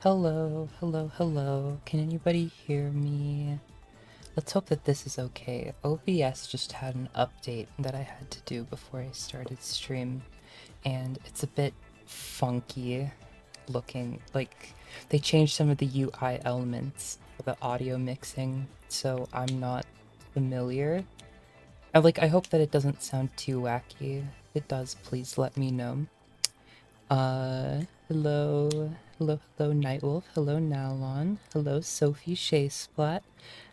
Hello, hello, hello. Can anybody hear me? Let's hope that this is okay. OBS just had an update that I had to do before I started stream, and it's a bit funky looking. Like, they changed some of the UI elements for the audio mixing, so I'm not familiar. I hope that it doesn't sound too wacky. If it does, please let me know. Hello, hello, Nightwolf. Hello, Nalon. Hello, Sophie Shaysplat.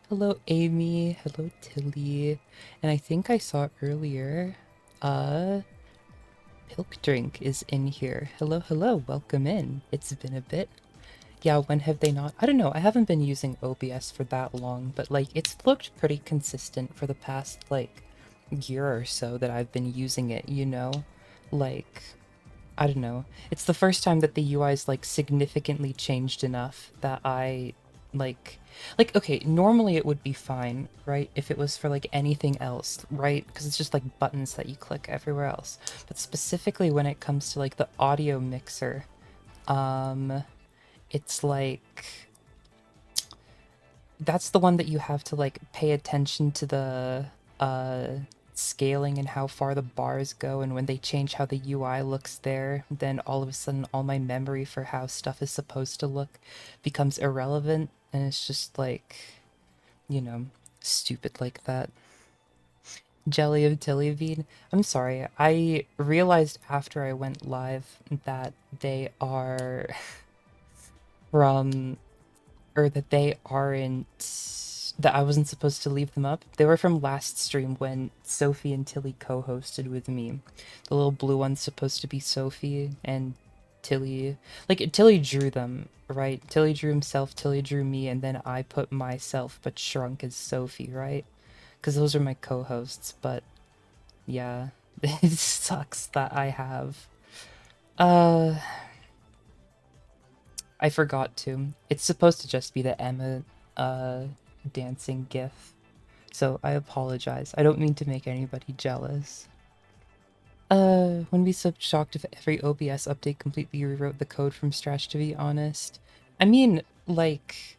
Hello, Amy. Hello, Tilly. And I think I saw earlier, uh, Pilk Drink is in here. Hello, hello, welcome in. It's been a bit. Yeah, when have they not? I don't know, I haven't been using OBS for that long, but like, it's looked pretty consistent for the past, like, year or so that I've been using it, you know? Like, I don't know. It's the first time that the UI's like significantly changed enough that I like okay, normally it would be fine, right? If it was for like anything else, right? Because it's just like buttons that you click everywhere else. But specifically when it comes to like the audio mixer, um it's like that's the one that you have to like pay attention to the uh scaling and how far the bars go, and when they change how the UI looks there, then all of a sudden all my memory for how stuff is supposed to look becomes irrelevant, and it's just like, you know, stupid like that. Jelly of Tilly Bean. I'm sorry. I realized after I went live that they are from or that they aren't that I wasn't supposed to leave them up. They were from last stream when Sophie and Tilly co-hosted with me. The little blue one's supposed to be Sophie, and Tilly, like Tilly drew them, right? Tilly drew himself, Tilly drew me, and then I put myself but shrunk as Sophie, right? Because those are my co-hosts. But yeah, it sucks that I have uh I forgot to. It's supposed to just be the Emma uh dancing gif. So I apologize. I don't mean to make anybody jealous. Wouldn't be so shocked if every OBS update completely rewrote the code from scratch, to be honest. I mean, like,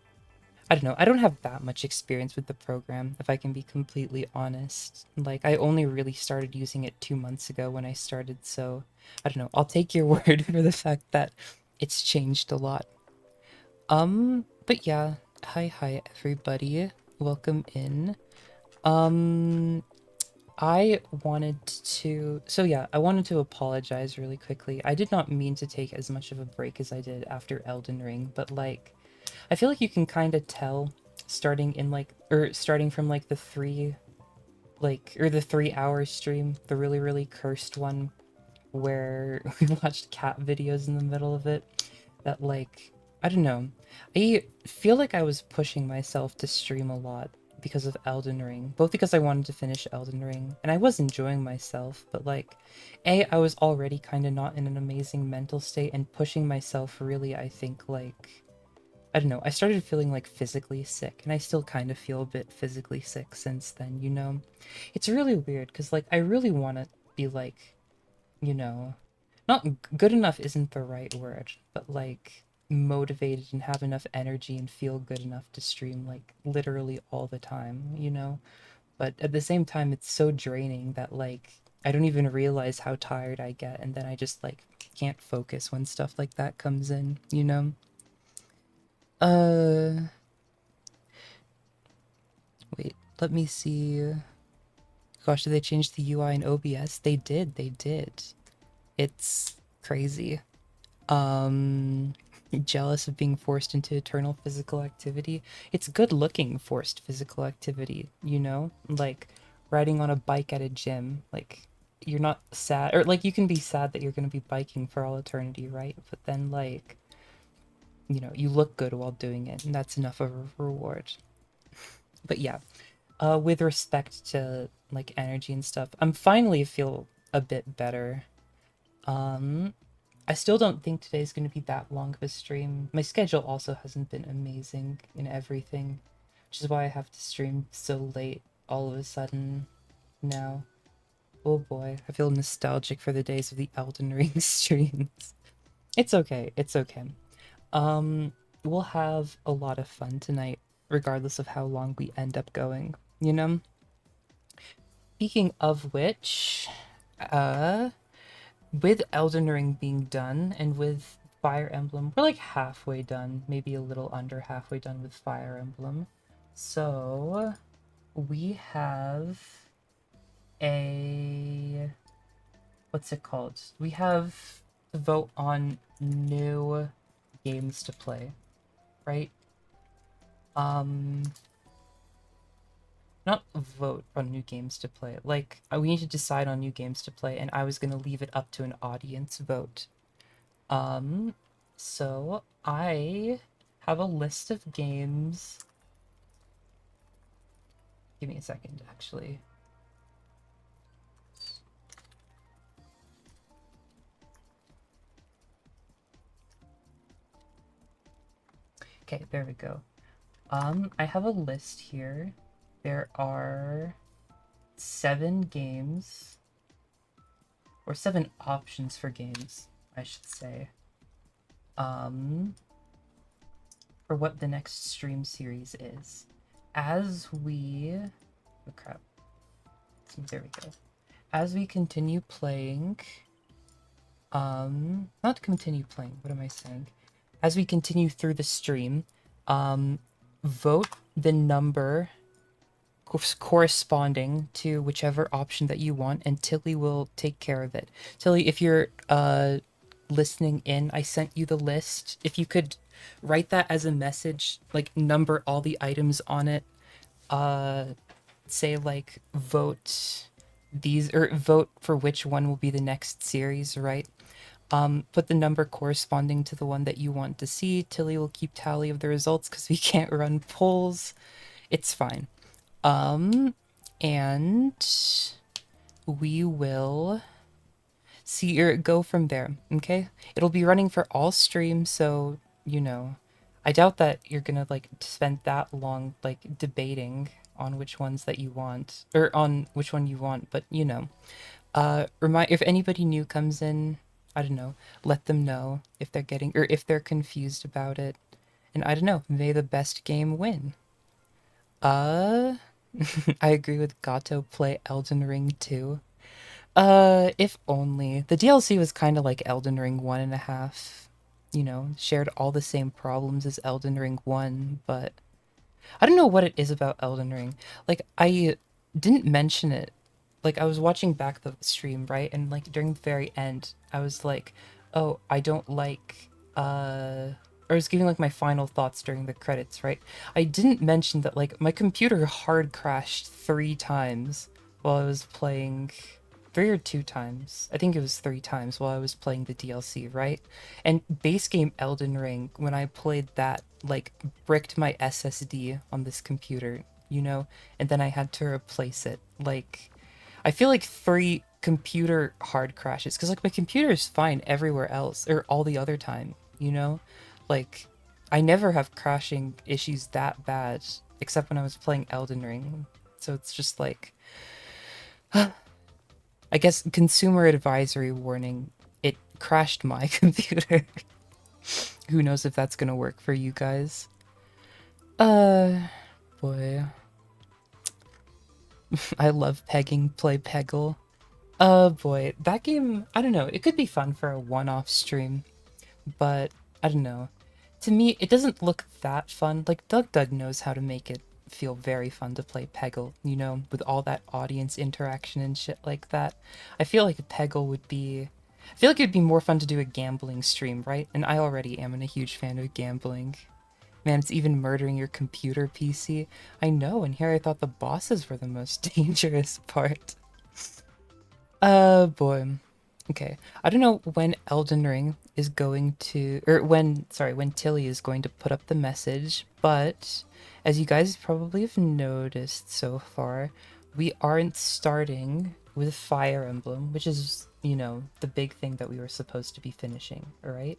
I don't know. I don't have that much experience with the program, if I can be completely honest. Like, I only really started using it 2 months ago when I started, so I don't know. I'll take your word for the fact that it's changed a lot. But yeah, hi everybody. Welcome in. Um, I wanted to, so yeah, I wanted to apologize really quickly. I did not mean to take as much of a break as I did after Elden Ring, but like, I feel like you can kind of tell starting in like, or starting from like the or the 3 hour stream, the really cursed one where we watched cat videos in the middle of it, that like, I don't know. I feel like I was pushing myself to stream a lot because of Elden Ring, both because I wanted to finish Elden Ring and I was enjoying myself, but like, I was already kind of not in an amazing mental state, and pushing myself really, I think, like, I don't know, I started feeling like physically sick, and I still kind of feel a bit physically sick since then, you know? It's really weird because like I really want to be like, you know, not good enough isn't the right word, but like motivated and have enough energy and feel good enough to stream like literally all the time, you know? But at the same time, it's so draining that like I don't even realize how tired I get, and then I just like can't focus when stuff like that comes in, you know? Uh, Wait, let me see. Gosh, did they change the UI in OBS? They did. It's crazy. Um, Jealous of being forced into eternal physical activity. It's good looking forced physical activity, you know? Like riding on a bike at a gym. Like, you're not sad, or like you can be sad that you're going to be biking for all eternity, right? But then like, you know, you look good while doing it, and that's enough of a reward. But yeah, with respect to like energy and stuff, I'm finally feel a bit better. Um, I still don't think today's going to be that long of a stream. My schedule also hasn't been amazing in everything, which is why I have to stream so late all of a sudden now. Oh boy, I feel nostalgic for the days of the Elden Ring streams. It's okay, it's okay. we'll have a lot of fun tonight, regardless of how long we end up going, you know? Speaking of which, uh, with Elden Ring being done and with Fire Emblem, we're like halfway done, maybe a little under halfway done with Fire Emblem. So we have a what's it called? We have to vote on new games to play, right? Um, not vote on new games to play. Like we need to decide on new games to play, and I was gonna leave it up to an audience vote. Um, so I have a list of games. Give me a second, actually. Okay, there we go. I have a list here. There are 7 games, or 7 options for games, I should say. Um, for what the next stream series is. As we... Oh crap. There we go. As we continue playing... Not continue playing, what am I saying? As we continue through the stream, vote the number corresponding to whichever option that you want, and Tilly will take care of it. Tilly, if you're listening in, I sent you the list. If you could write that as a message, like number all the items on it, say like vote these, or vote for which one will be the next series, right? Put the number corresponding to the one that you want to see. Tilly will keep tally of the results because we can't run polls. It's fine. And we will see or go from there, okay? It'll be running for all streams, so, you know, I doubt that you're gonna, like, spend that long, like, debating on which ones that you want, or on which one you want, but, you know. If anybody new comes in, I don't know, let them know if they're getting, or if they're confused about it. And I don't know, may the best game win. Uh, I agree with Gato, play Elden Ring 2. If only. The DLC was kind of like Elden Ring 1.5. You know, shared all the same problems as Elden Ring 1, but I don't know what it is about Elden Ring. Like, I didn't mention it. Like, I was watching back the stream, right? And, like, during the very end, I was like, oh, I don't like, or I was giving, like, my final thoughts during the credits, right? I didn't mention that, like, my computer hard crashed 3 times while I was playing... 3 or 2 times. I think it was 3 times while I was playing the DLC, right? And base game Elden Ring, when I played that, like, bricked my SSD on this computer, you know? And then I had to replace it. Like, I feel like 3 computer hard crashes, because, like, my computer is fine everywhere else, or all the other time, you know? Like, I never have crashing issues that bad, except when I was playing Elden Ring. So it's just like... I guess consumer advisory warning, it crashed my computer. Who knows if that's gonna work for you guys. Boy. I love pegging, play Peggle. Boy, that game, I don't know, it could be fun for a one-off stream, but I don't know. To me, it doesn't look that fun. Like, Doug knows how to make it feel very fun to play Peggle, you know, with all that audience interaction and shit like that. I feel like a Peggle would be... I feel like it'd be more fun to do a gambling stream, right? And I already am a huge fan of gambling. Man, it's even murdering your computer PC. I know, and here I thought the bosses were the most dangerous part. Boy. Okay. I don't know when Elden Ring is going to, or when, sorry, when Tilly is going to put up the message, but as you guys probably have noticed so far, we aren't starting with Fire Emblem, which is, you know, the big thing that we were supposed to be finishing, alright?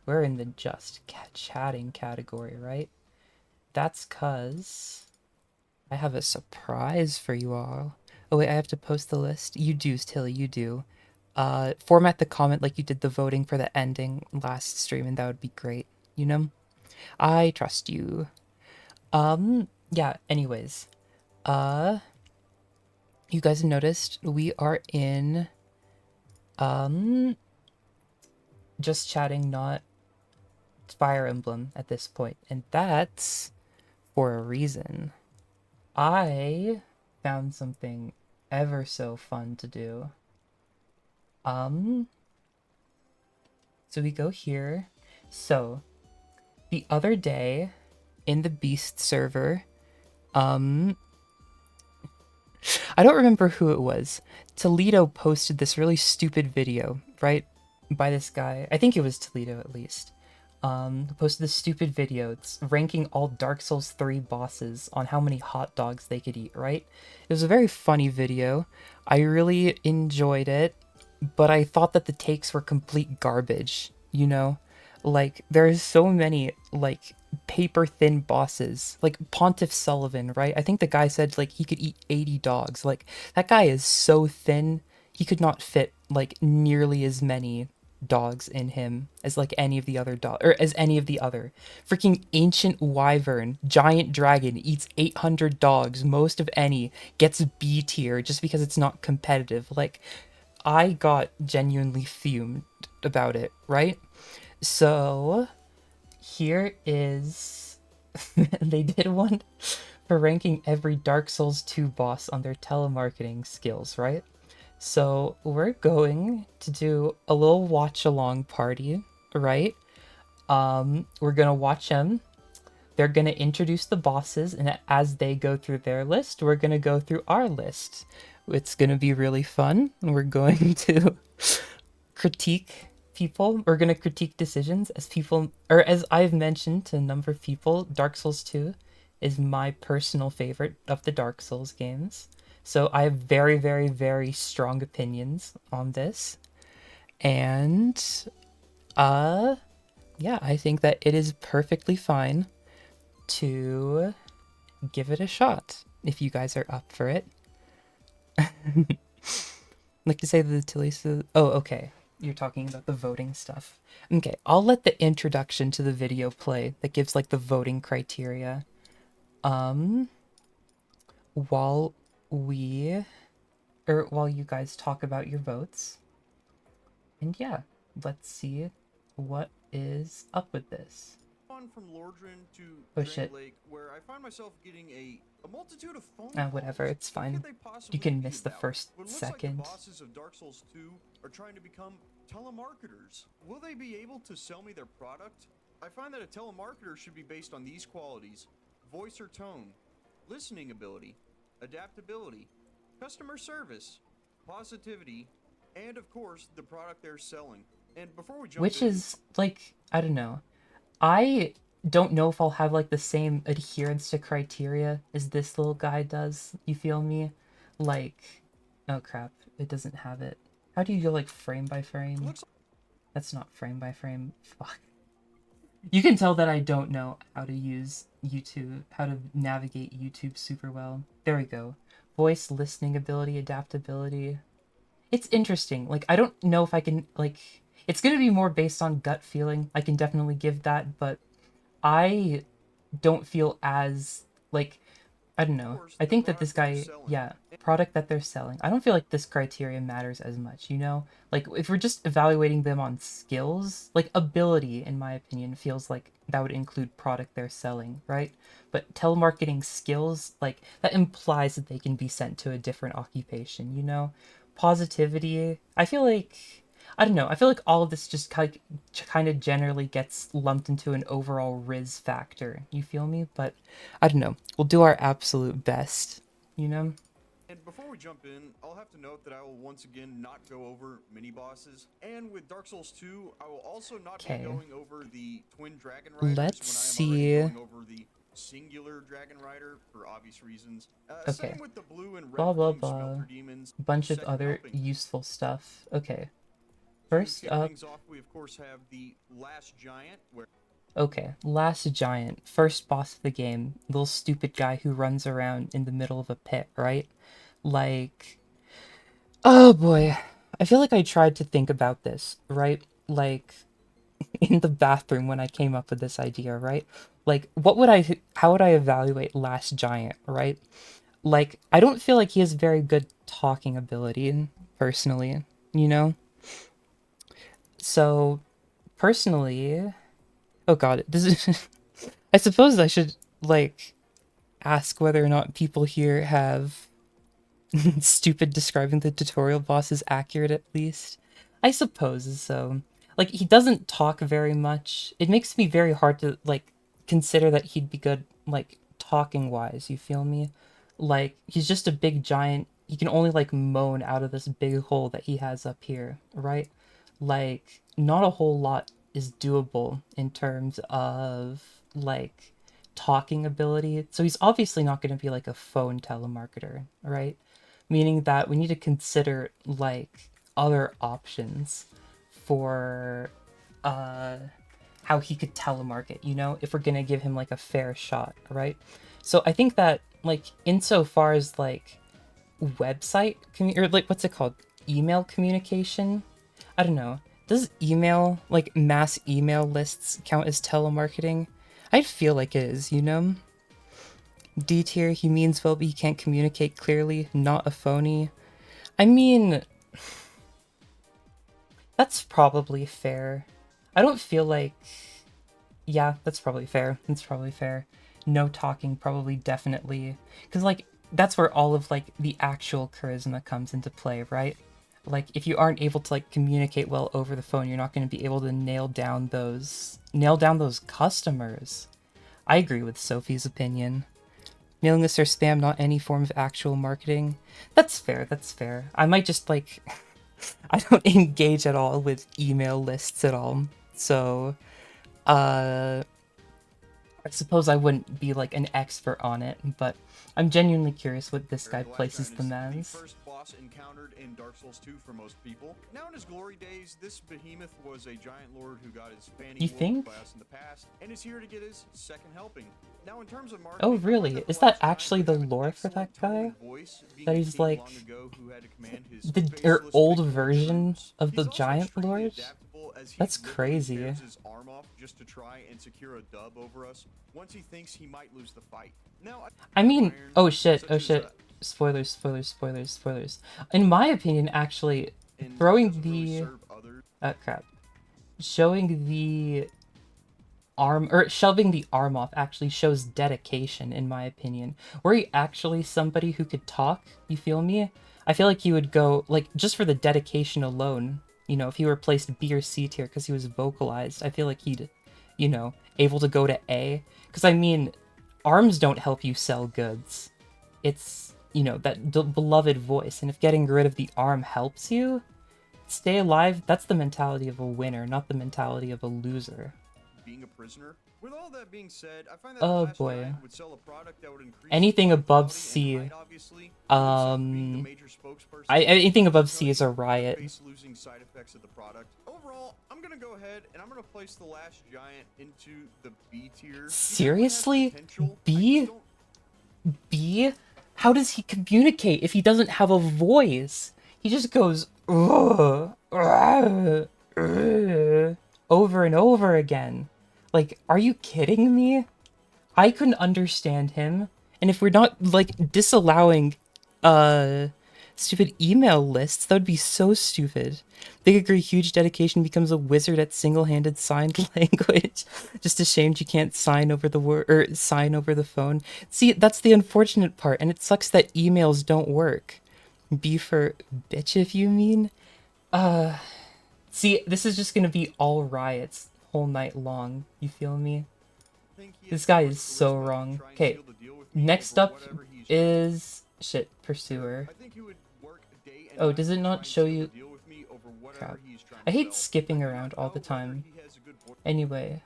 We're in the just chatting category, right? That's 'cause I have a surprise for you all. Oh wait, I have to post the list? You do, Tilly, you do. Format the comment like you did the voting for the ending last stream, and that would be great, you know? I trust you. Yeah, anyways. Uh, you guys have noticed we are in, um, just chatting, not Fire Emblem at this point, and that's for a reason. I found something ever so fun to do. Um, so we go here. So, the other day in the Beast server, um, I don't remember who it was. Toledo posted this really stupid video, right? By this guy. I think it was Toledo at least. Posted this stupid video. It's ranking all Dark Souls 3 bosses on how many hot dogs they could eat, right? It was a very funny video. I really enjoyed it, but I thought that the takes were complete garbage, you know? Like, there's so many, like, paper thin bosses. Like, Pontiff Sullivan, right? I think the guy said, like, he could eat 80 dogs. Like, that guy is so thin, he could not fit, like, nearly as many dogs in him as, like, any of the other or as any of the other. Freaking Ancient Wyvern, Giant Dragon, eats 800 dogs, most of any, gets B tier just because it's not competitive. Like, I got genuinely fumed about it, right? So here is they did one for ranking every Dark Souls 2 boss on their telemarketing skills, right? So we're going to do a little watch along party, right? We're gonna watch them. They're gonna introduce the bosses, and as they go through their list, we're gonna go through our list. It's gonna be really fun. We're going to critique people. We're gonna critique decisions as people, or as I've mentioned to a number of people. Dark Souls 2 is my personal favorite of the Dark Souls games. So I have very, very, very strong opinions on this. And uh yeah, I think that it is perfectly fine to give it a shot if you guys are up for it. Like to say the Talisa. Oh, okay. You're talking about the voting stuff. Okay, I'll let the introduction to the video play that gives like the voting criteria. Um, while we or while you guys talk about your votes. And yeah, let's see what is up with this. From Lordran to Oh Dragon shit. Lake, where I find myself getting a multitude of phone Whatever, calls. it's What fine. could they You possibly can be miss the about? first Well, it looks like the second. bosses of Dark Souls 2 are trying to become telemarketers. Will they be able to sell me their product? I find that a telemarketer should be based on these qualities: voice or tone, listening ability, adaptability, customer service, positivity, and of course, the product they're selling. And before we jump Which in, is like, I don't know. I don't know if I'll have like the same adherence to criteria as this little guy does. You feel me? Like, oh crap, it doesn't have it. How do you go like frame by frame? looks That's not frame by frame. Fuck. You can tell that I don't know how to use YouTube, how to navigate YouTube super well. There we go. Voice, listening ability, adaptability. It's interesting. Like, I don't know if I can, like, it's gonna be more based on gut feeling. I can definitely give that, but I don't feel as like I don't know. course I the think that this product they're guy, selling. yeah, product that they're selling. I don't feel like this criteria matters as much, you know? Like if we're just evaluating them on skills, like ability in my opinion feels like that would include product they're selling, right? But telemarketing skills, like that implies that they can be sent to a different occupation, you know? Positivity, I feel like I don't know. I feel like all of this just kind of generally gets lumped into an overall Riz factor. You feel me? But I don't know. We'll do our absolute best, you know? And before we jump in, I'll have to note that I will once again not go over mini bosses. And with Dark Souls 2, I will also not be Okay. going over the twin dragon riders Let's when I am already see. going over the singular dragon rider for obvious reasons. Okay. Same with the blue and red Blah, blah, flame blah. smelter demons. Bunch of Second other helping. useful stuff. Okay. To First kick up. things off, we of course have the last giant, where Okay. Last giant. First boss of the game. Little stupid guy who runs around in the middle of a pit, right? Like. Oh boy. I feel like I tried to think about this, right? Like, in the bathroom when I came up with this idea, right? Like, how would I evaluate Last Giant, right? Like, I don't feel like he has very good talking ability, personally, you know? So, personally, oh god, this is, I suppose I should, like, ask whether or not people here have stupid describing the tutorial boss is accurate at least. I suppose so. Like, he doesn't talk very much. It makes me very hard to, like, consider that he'd be good, like, talking wise, you feel me? Like, he's just a big giant. He can only, like, moan out of this big hole that he has up here, right? Like, not a whole lot is doable in terms of, like, talking ability. So he's obviously not going to be, like, a phone telemarketer, right? Meaning that we need to consider like other options for uh how he could telemarket, you know, if we're gonna give him like a fair shot, right? So I think that like insofar as like or like what's it called? Email communication? I don't know. Does email, like mass email lists count as telemarketing? I feel like it is, you know? D tier, he means well, but he can't communicate clearly, not a phony. I mean, that's probably fair. I don't feel like. Yeah, that's probably fair. That's probably fair. No talking, probably definitely. Because, like, that's where all of, like, the actual charisma comes into play, right? Like, if you aren't able to, like, communicate well over the phone, you're not going to be able to nail down those customers. I agree with Sophie's opinion. Mailing lists are spam, not any form of actual marketing. That's fair, that's fair. I might just, like, I don't engage at all with email lists at all. So, uh, I suppose I wouldn't be like an expert on it, but I'm genuinely curious what this guy places them The as. first boss encountered in Dark Souls 2 for most people. Now in his glory days, this behemoth was a giant lord who got his fanny You whooped think? by us in the past, and is here to get his second helping. Now in terms of Oh, marketing, I find really? that the Is that last giant actually would the have an lore for that excellent tone guy? and voice, being That a he's king like long ago who had to command his the faceless old big boy version troops. of the He's also Giant extremely Lord? adaptable as he That's literally crazy. tears his arm off just to try and secure a dub over us once he thinks he might lose the fight. Now, I mean, iron, oh shit, such oh as shit. Spoilers, spoilers, spoilers, spoilers. In my opinion, actually, and throwing doesn't really the serve others. crap, showing the arm or shoving the arm off actually shows dedication, in my opinion. Were he actually somebody who could talk, you feel me? I feel like he would go like just for the dedication alone. You know, if he were placed B or C tier because he was vocalized, I feel like he'd, able to go to A. Because I mean, arms don't help you sell goods. It's that beloved voice, and if getting rid of the arm helps you stay alive, that's the mentality of a winner, not the mentality of a loser. Being a prisoner. With all that being said, I find that the Oh last boy. giant would sell a product that would increase Anything supply above quality and C, height, obviously. With himself being the major spokesperson, anything there's above C no is need a to worry about the riot. face-losing side effects of the product. Overall, I'm gonna go ahead and I'm gonna place the last giant into the B tier. He definitely has Seriously? potential. I just B? don't. B? How does he communicate if he doesn't have a voice? He just goes "Ugh, ugh, ugh," over and over again. Like, are you kidding me? I couldn't understand him. And if we're not like disallowing uh stupid email lists, that would be so stupid. Big agree, huge dedication becomes a wizard at single-handed signed language. Just ashamed you can't sign over the word or sign over the phone. See, that's the unfortunate part, and it sucks that emails don't work. B for bitch if you mean. See, this is just gonna be all riots whole night long. You feel me? Think he has This too guy much is so charisma to wrong. try and Okay, seal the deal with me next over up whatever he's trying to do. is shit pursuer. I think he would work day and Oh, night does it to try not and show seal the you? deal with me over whatever Crap. he's trying I to hate sell. I skipping do around not all the know whether time. he has a good voice. Anyway,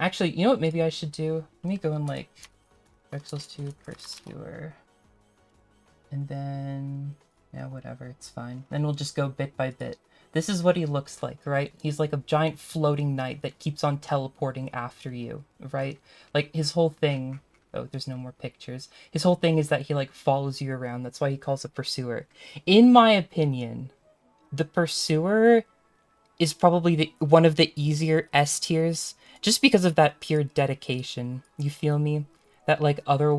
actually, you know what? Maybe I should do. Let me go in like Dark Souls 2 pursuer, and then yeah, whatever, it's fine. Then we'll just go bit by bit. This is what he looks like, right? He's like a giant floating knight that keeps on teleporting after you, right? Like his whole thing. Oh, there's no more pictures. His whole thing is that he like follows you around. That's why he calls a pursuer. In my opinion, the pursuer is probably one of the easier S tiers, just because of that pure dedication. You feel me? That like other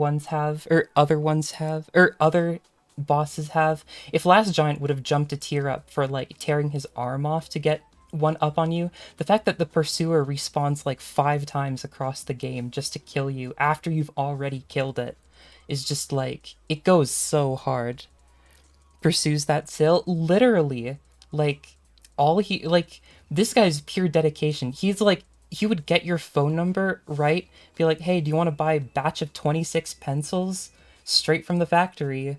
bosses have. If Last Giant would have jumped a tier up for like tearing his arm off to get one up on you, the fact that the Pursuer respawns like 5 times across the game just to kill you after you've already killed it is just like, it goes so hard. Pursues that sale literally, like, all he like this guy's pure dedication. He's like, he would get your phone number, right, be like, hey, do you want to buy a batch of 26 pencils straight from the factory,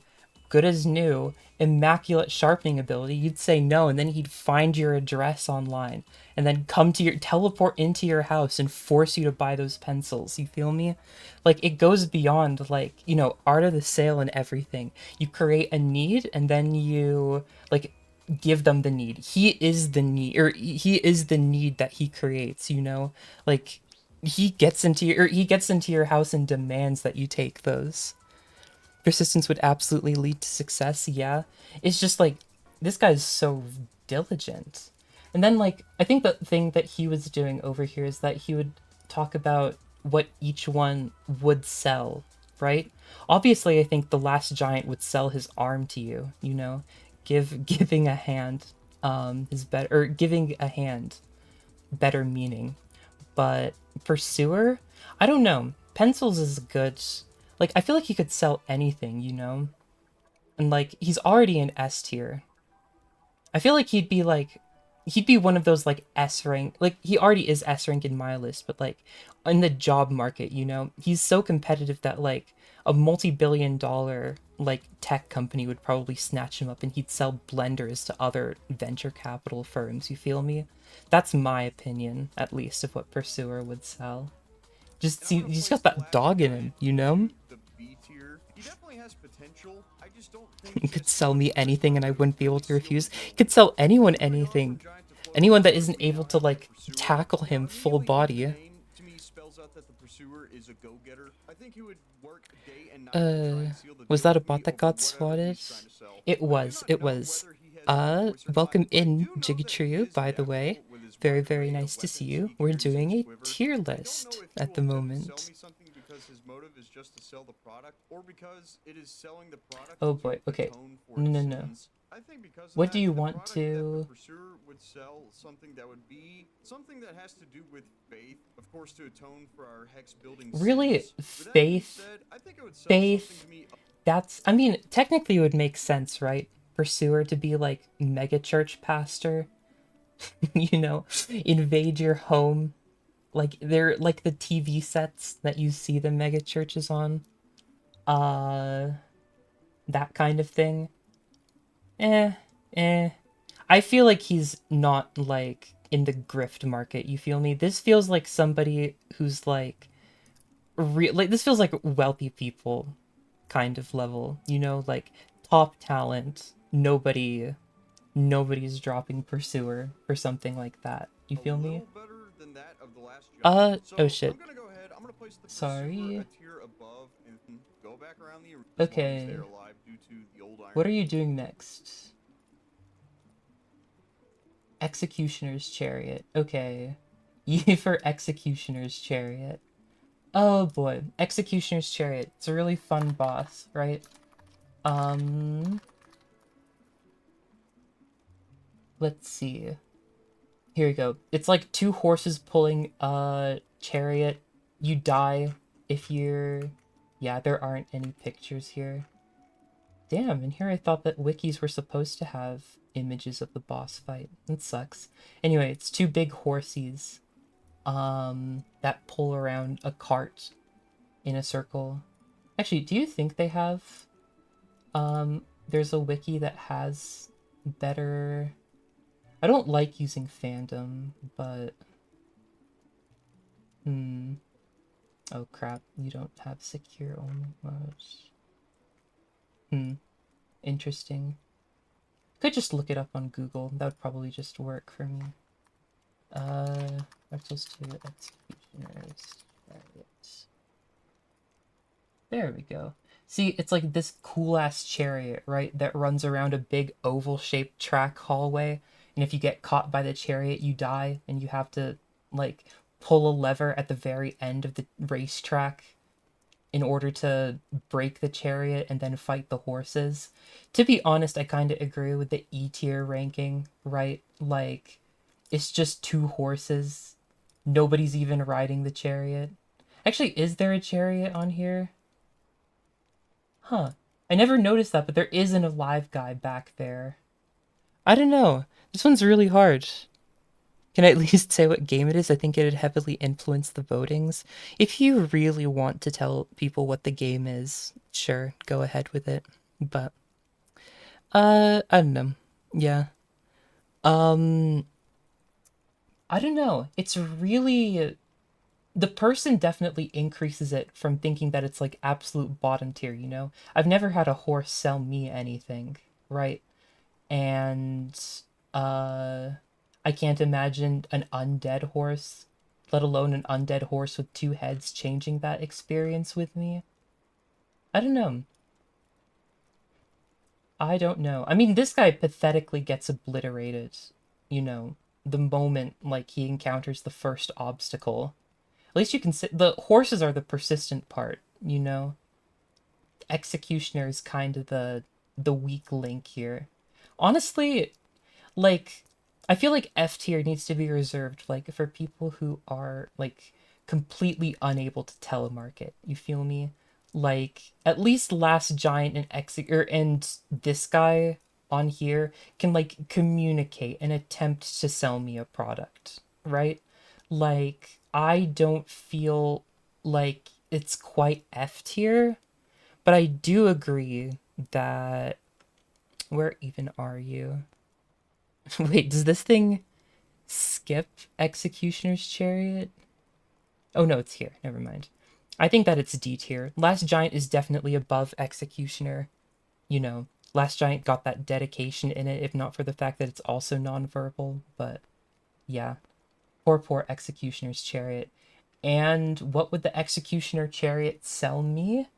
good as new, immaculate sharpening ability? You'd say no, and then he'd find your address online and then come to your teleport into your house and force you to buy those pencils. You feel me? Like, it goes beyond, like, art of the sale and everything. You create a need and then you like give them the need. He is the need, or he is the need that he creates, like, he gets into your house and demands that you take those. Persistence would absolutely lead to success, yeah. It's just like, this guy's so diligent. And then, like, I think the thing that he was doing over here is that he would talk about what each one would sell, right? Obviously, I think the Last Giant would sell his arm to you, giving a hand is better, or giving a hand better meaning. But Pursuer, I don't know. Pencils is good. Like, I feel like he could sell anything. And like, he's already in S tier. I feel like he'd be one of those like S rank. Like, he already is S rank in my list, but like in the job market, he's so competitive that like a multi-billion-dollar like tech company would probably snatch him up and he'd sell blenders to other venture capital firms. You feel me? That's my opinion, at least, of what Pursuer would sell. Just And I'm see, gonna he's place got the that last dog in him, giant you know? into the B tier. He definitely has potential. I just don't think He he could has too sell much me anything and charisma I to wouldn't be able really to seal the refuse. He deal. could sell anyone It's pretty hard for a anything. giant to float Anyone that anywhere if isn't we able now to have the like pursuer. tackle Now, him full immediately hearing the body. name to me spells out that the pursuer is a go-getter. I think he would work day and night to try and seal the Was deal that a with me bot that over got whatever swatted? he's trying to sell. It I do was, not it know was. whether he has enough voice or not, Welcome but I in, do know Jiggy that he Trio, is by the way. adaptable with his Very, wide very array of nice to see weapons you. he We're carries in doing his a quiver. tier I don't know list if he at will the attempt to sell moment. me something because his motive is just to sell the product, or because it is selling the product Oh to boy, okay. atone for No, his no, no. sins. I think because of What do that, you the want product that the to... pursuer would sell, something that would be something that has to do with faith, of course, to atone for our hex building Really? sins. With that being Faith? said, I think it would sell something Faith? to me. That's... I mean, technically it would make sense, right? Pursuer to be like mega church pastor. Invade your home. Like, they're like the TV sets that you see the mega churches on. Uh... That kind of thing. Eh, eh. I feel like he's not like in the grift market. You feel me? This feels like somebody who's like like, this feels like wealthy people kind of level. Like top talent. Nobody's dropping Pursuer or something like that. You A feel me? little better than that of the last giant. Oh So I'm shit. gonna go ahead. I'm gonna place the pursuer Sorry. a tier above and go back around the arena as long as they Okay. are alive due to the old What iron are you gate. doing next? Executioner's Chariot. Okay. E for Executioner's Chariot. Oh boy, Executioner's Chariot. It's a really fun boss, right? Um, let's see. Here we go. It's like two horses pulling a chariot. You die if you're... Yeah, there aren't any pictures here. Damn, and here I thought that wikis were supposed to have images of the boss fight. That sucks. Anyway, it's two big horsies, that pull around a cart in a circle. Actually, do you think they have... there's a wiki that has better... I don't like using fandom, but... Oh crap, you don't have secure only modes. Interesting. Could just look it up on Google. That would probably just work for me. Dark 2 Executioners. Chariot. There we go. See, it's like this cool-ass chariot, right, that runs around a big oval-shaped track hallway, and and if you get caught by the chariot, you die, and you have to like pull a lever at the very end of the racetrack in order to break the chariot and then fight the horses. To be honest, I kind of agree with the E tier ranking, right? Like, it's just two horses. Nobody's even riding the chariot. Actually, is there a chariot on here? Huh. I never noticed that, but there is an alive guy back there. I don't know. This one's really hard. Can I at least say what game it is? I think it'd heavily influence the votings. If you really want to tell people what the game is, sure, go ahead with it. But I don't know. Yeah. Um I don't know. It's really the person definitely increases it from thinking that it's like absolute bottom tier, you know? I've never had a horse sell me anything, right? And uh I can't imagine an undead horse, let alone an undead horse with two heads, changing that experience with me. I don't know. I don't know. I mean, this guy pathetically gets obliterated, you know, the moment like he encounters the first obstacle. At least you can say the horses are the persistent part, you know. Executioner is kind of the weak link here. Honestly, like I feel like F tier needs to be reserved like for people who are like completely unable to telemarket. You feel me? Like at least Last Giant and and this guy on here can like communicate and attempt to sell me a product, right? Like I don't feel like it's quite F tier, but I do agree that where even are you? Wait, does this thing skip Executioner's Chariot? Oh no, it's here. Never mind. I think that it's D tier. Last Giant is definitely above Executioner. You know, Last Giant got that dedication in it, if not for the fact that it's also nonverbal. But yeah, poor Executioner's Chariot. And what would the Executioner Chariot sell me?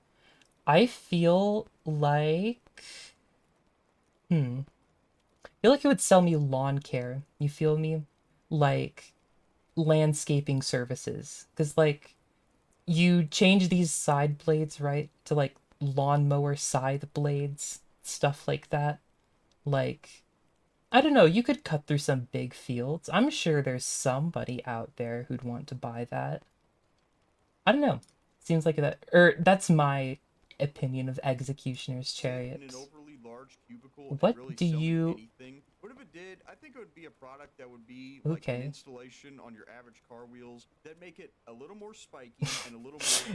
I feel like. Hmm. I feel like it would sell me lawn care. You feel me? Like landscaping services, because like you change these side blades, right, to like lawnmower scythe blades, stuff like that. Like I don't know, you could cut through some big fields. I'm sure there's somebody out there who'd want to buy that. I don't know, seems like that, or that's my opinion of Executioner's Sit in an Chariot. overly large cubicle and What really do sell me you anything. But if it did, I think it would be a product that would be like an okay? installation on your average car wheels that make it a little more spiky and a little more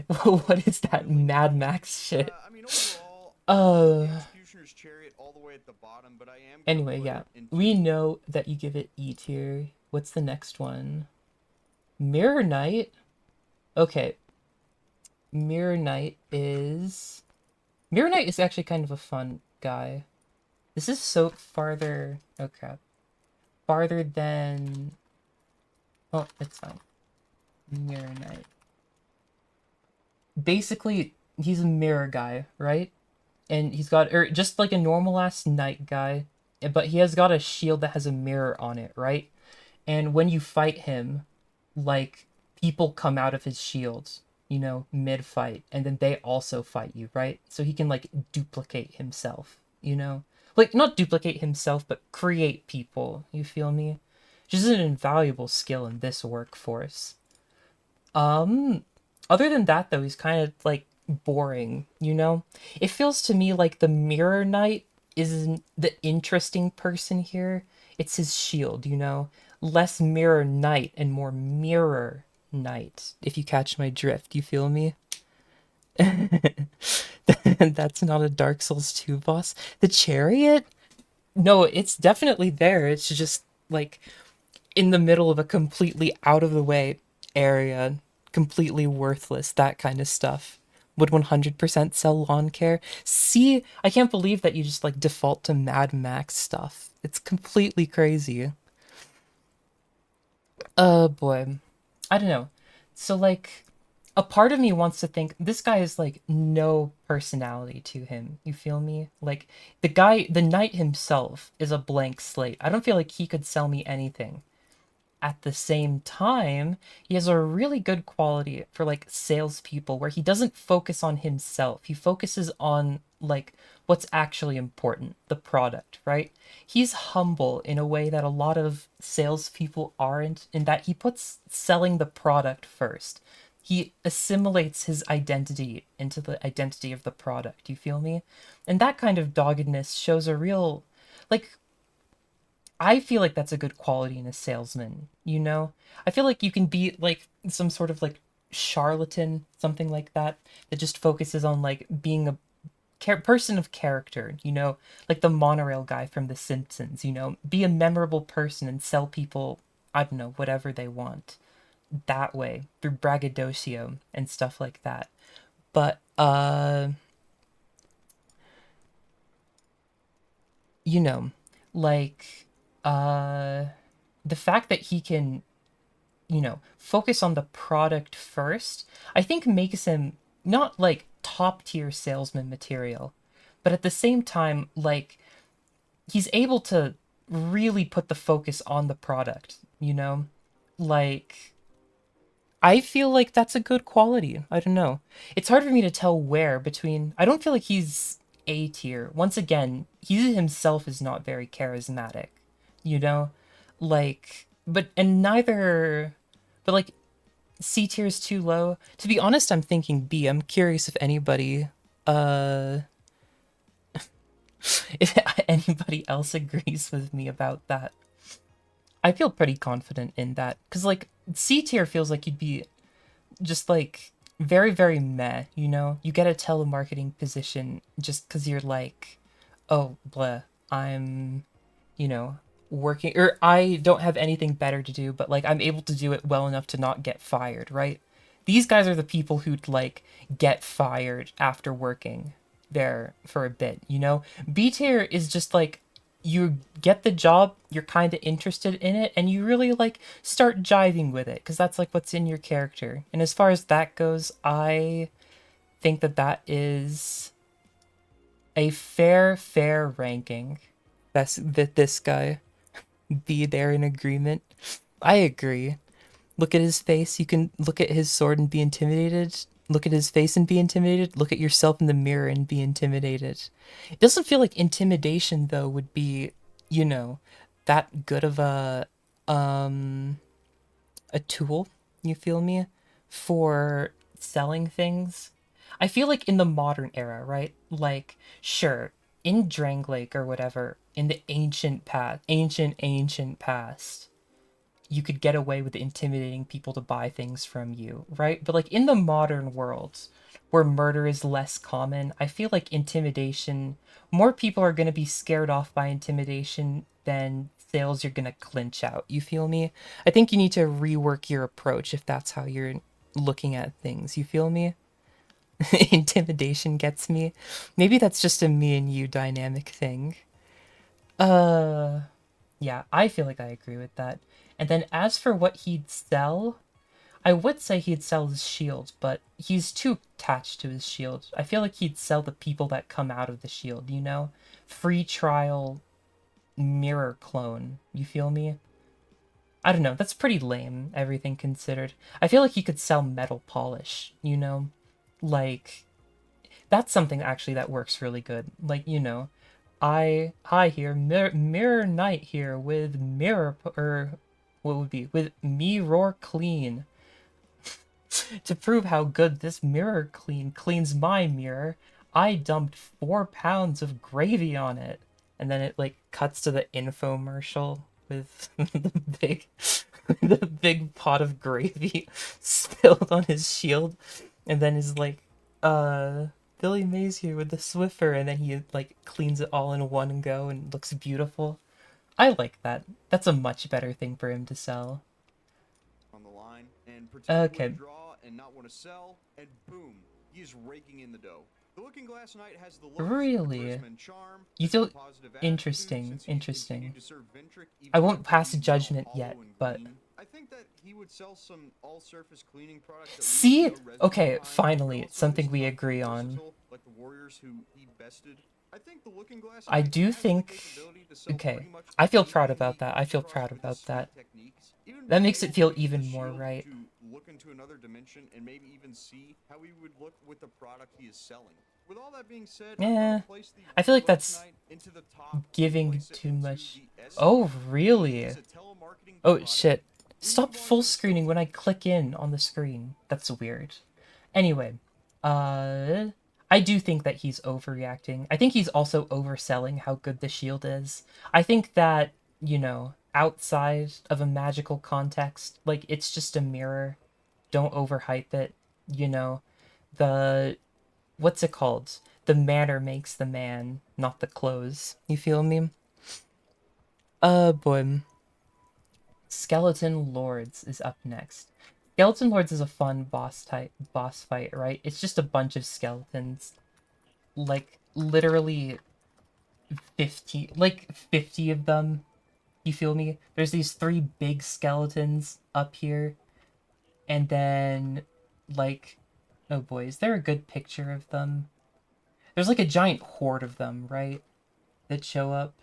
What is that really Mad cool. Max shit? I mean, overall, I wouldn't put the uh Executioner's Chariot all the way at the bottom, but I am gonna Anyway, put yeah. it We into. know that you give it E tier. What's the next one? Mirror Knight? Okay. Mirror Knight is Mirror Knight is actually kind of a fun guy. This is so farther oh crap. Farther than oh, it's fine. Mirror Knight. Basically, he's a mirror guy, right? And he's got or just like a normal ass knight guy, but he has got a shield that has a mirror on it, right? And when you fight him, like people come out of his shields, you know, mid fight, and then they also fight you, right? So he can like duplicate himself, you know? Like not duplicate himself, but create people, you feel me? Which is an invaluable skill in this workforce. Um Other than that though, he's kind of like boring, you know? It feels to me like the Mirror Knight isn't the interesting person here. It's his shield, you know? Less Mirror Knight and more Mirror Knight, if you catch my drift, you feel me? That's not a Dark Souls 2 boss. The Chariot? No, it's definitely there. It's just like in the middle of a completely out of the way area, completely worthless, that kind of stuff. Would 100% sell lawn care. See, I can't believe that you just like default to Mad Max stuff. It's completely crazy. Boy. I don't know. So like a part of me wants to think this guy is like no personality to him. You feel me? Like the knight himself is a blank slate. I don't feel like he could sell me anything. At the same time, he has a really good quality for like salespeople where he doesn't focus on himself. He focuses on like what's actually important, the product, right? He's humble in a way that a lot of salespeople aren't, in that he puts selling the product first. He assimilates his identity into the identity of the product. You feel me? And that kind of doggedness shows a real, like, I feel like that's a good quality in a salesman, you know? I feel like you can be like some sort of like charlatan, something like that, that just focuses on like being a person of character, you know? Like the monorail guy from The Simpsons, you know? Be a memorable person and sell people, I don't know, whatever they want that way through braggadocio and stuff like that. But, you know, like, uh, the fact that he can focus on the product first, I think makes him not like top tier salesman material, but at the same time, like he's able to really put the focus on the product, you know? Like, I feel like that's a good quality. I don't know. It's hard for me to tell where between. I don't feel like he's A tier. Once again, he himself is not very charismatic, you know? Like, and neither, but like C tier is too low. To be honest, I'm thinking B. I'm curious uh, if anybody else agrees with me about that. I feel pretty confident in that because like C tier feels like you'd be just like very very meh. You know, you get a telemarketing position just because you're like, oh, blah, I'm, you know, working, or I don't have anything better to do, but like I'm able to do it well enough to not get fired, right? These guys are the people who'd like get fired after working there for a bit, you know? B tier is just like you get the job, you're kind of interested in it, and you really like start jiving with it because that's like what's in your character. And as far as that goes, I think that that is a fair ranking. That's that this guy be there in agreement. I agree. Look at his face. You can look at his sword and be intimidated. Look at his face and be intimidated. Look at yourself in the mirror and be intimidated. It doesn't feel like intimidation though would be, you know, that good of um a tool, you feel me, for selling things. I feel like in the modern era, right? Like, sure, in Dranglake or whatever, in the ancient past, you could get away with intimidating people to buy things from you, right? But like in the modern world, where murder is less common, I feel like intimidation, more people are going to be scared off by intimidation than sales you're going to clinch out. You feel me? I think you need to rework your approach if that's how you're looking at things. You feel me? Intimidation gets me. Maybe that's just a me and you dynamic thing. Uh, yeah, I feel like I agree with that. And then as for what he'd sell, I would say he'd sell his shield, but he's too attached to his shield. I feel like he'd sell the people that come out of the shield, you know? Free trial mirror clone. You feel me? I don't know, that's pretty lame, everything considered. I feel like he could sell metal polish, you know? Like, that's something actually that works really good. Like, you know, hi here, Mirror Knight here with or what would be with Mirror Clean to prove how good this mirror cleans my mirror. I dumped 4 pounds of gravy on it, and then it like cuts to the infomercial with the big the big pot of gravy spilled on his shield, and then is like, Billy Mays here with the Swiffer, and then he like cleans it all in one go and looks beautiful. I like that. That's a much better thing for him to sell. On the line and pretend to Okay, withdraw and not want to sell, and boom, he is raking in the dough. The Looking Glass Knight has the looks, the Really? charisma and charm, You has the feel positive attitude interesting, since he's interesting. continued to serve Ventric I even won't after pass a he's now judgment yet, hollow and but green. I think that he would sell some all-surface cleaning products that leave see? no residue Okay, behind, but finally, also is something we tough and agree on. versatile, like the warriors who he bested. I think the Looking Glass I Knight do has the think, capability to sell okay, pretty much I feel proud anything about he that. I comes feel across proud with his about sweet that. techniques. Even That being makes it able to feel use the even more shield right. to look into another dimension and maybe even see how he would look with the product he is selling. With all that being said, I'm gonna Eh, place the I feel Looking like Glass that's Knight into the top and giving place it too into much. the S Oh, tier. He really? is a telemarketing Oh, product. shit. We Stop move on full to the screening when Stealth. I click in on the screen. That's weird. Anyway, uh, I do think that he's overreacting. I think he's also overselling how good the shield is. I think that, outside of a magical context, like, it's just a mirror. Don't overhype it. You know, the, what's it called? The manner makes the man, not the clothes. You feel me? Boy. Skeleton Lords is up next. Skeleton Lords is a fun boss fight, right? It's just a bunch of skeletons. Like literally 50 of them. You feel me? There's these three big skeletons up here, and then like oh boy, is there a good picture of them? There's like a giant horde of them, right? That show up.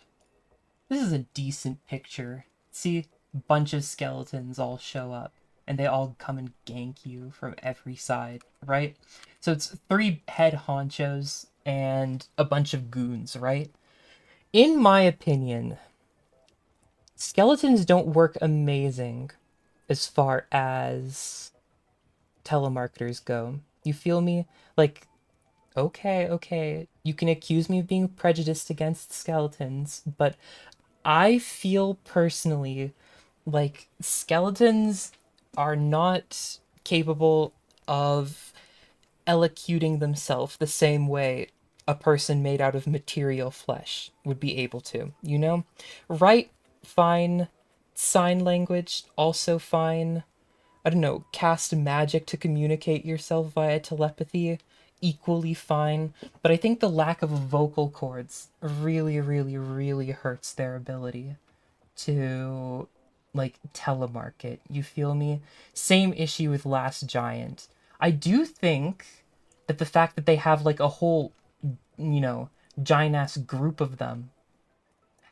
This is a decent picture. See, a bunch of skeletons all show up, and they all come and gank you from every side, right? So it's three head honchos and a bunch of goons, right? In my opinion, skeletons don't work amazing as far as telemarketers go. You feel me? Like, okay, you can accuse me of being prejudiced against skeletons, but I feel personally like skeletons are not capable of elocuting themselves the same way a person made out of material flesh would be able to, you know? Right, fine. Sign language, also fine. I don't know, cast magic to communicate yourself via telepathy, equally fine. But I think the lack of vocal cords really, really, really hurts their ability to like telemarket. You feel me? Same issue with Last Giant. I do think that the fact that they have like a whole, you know, giant ass group of them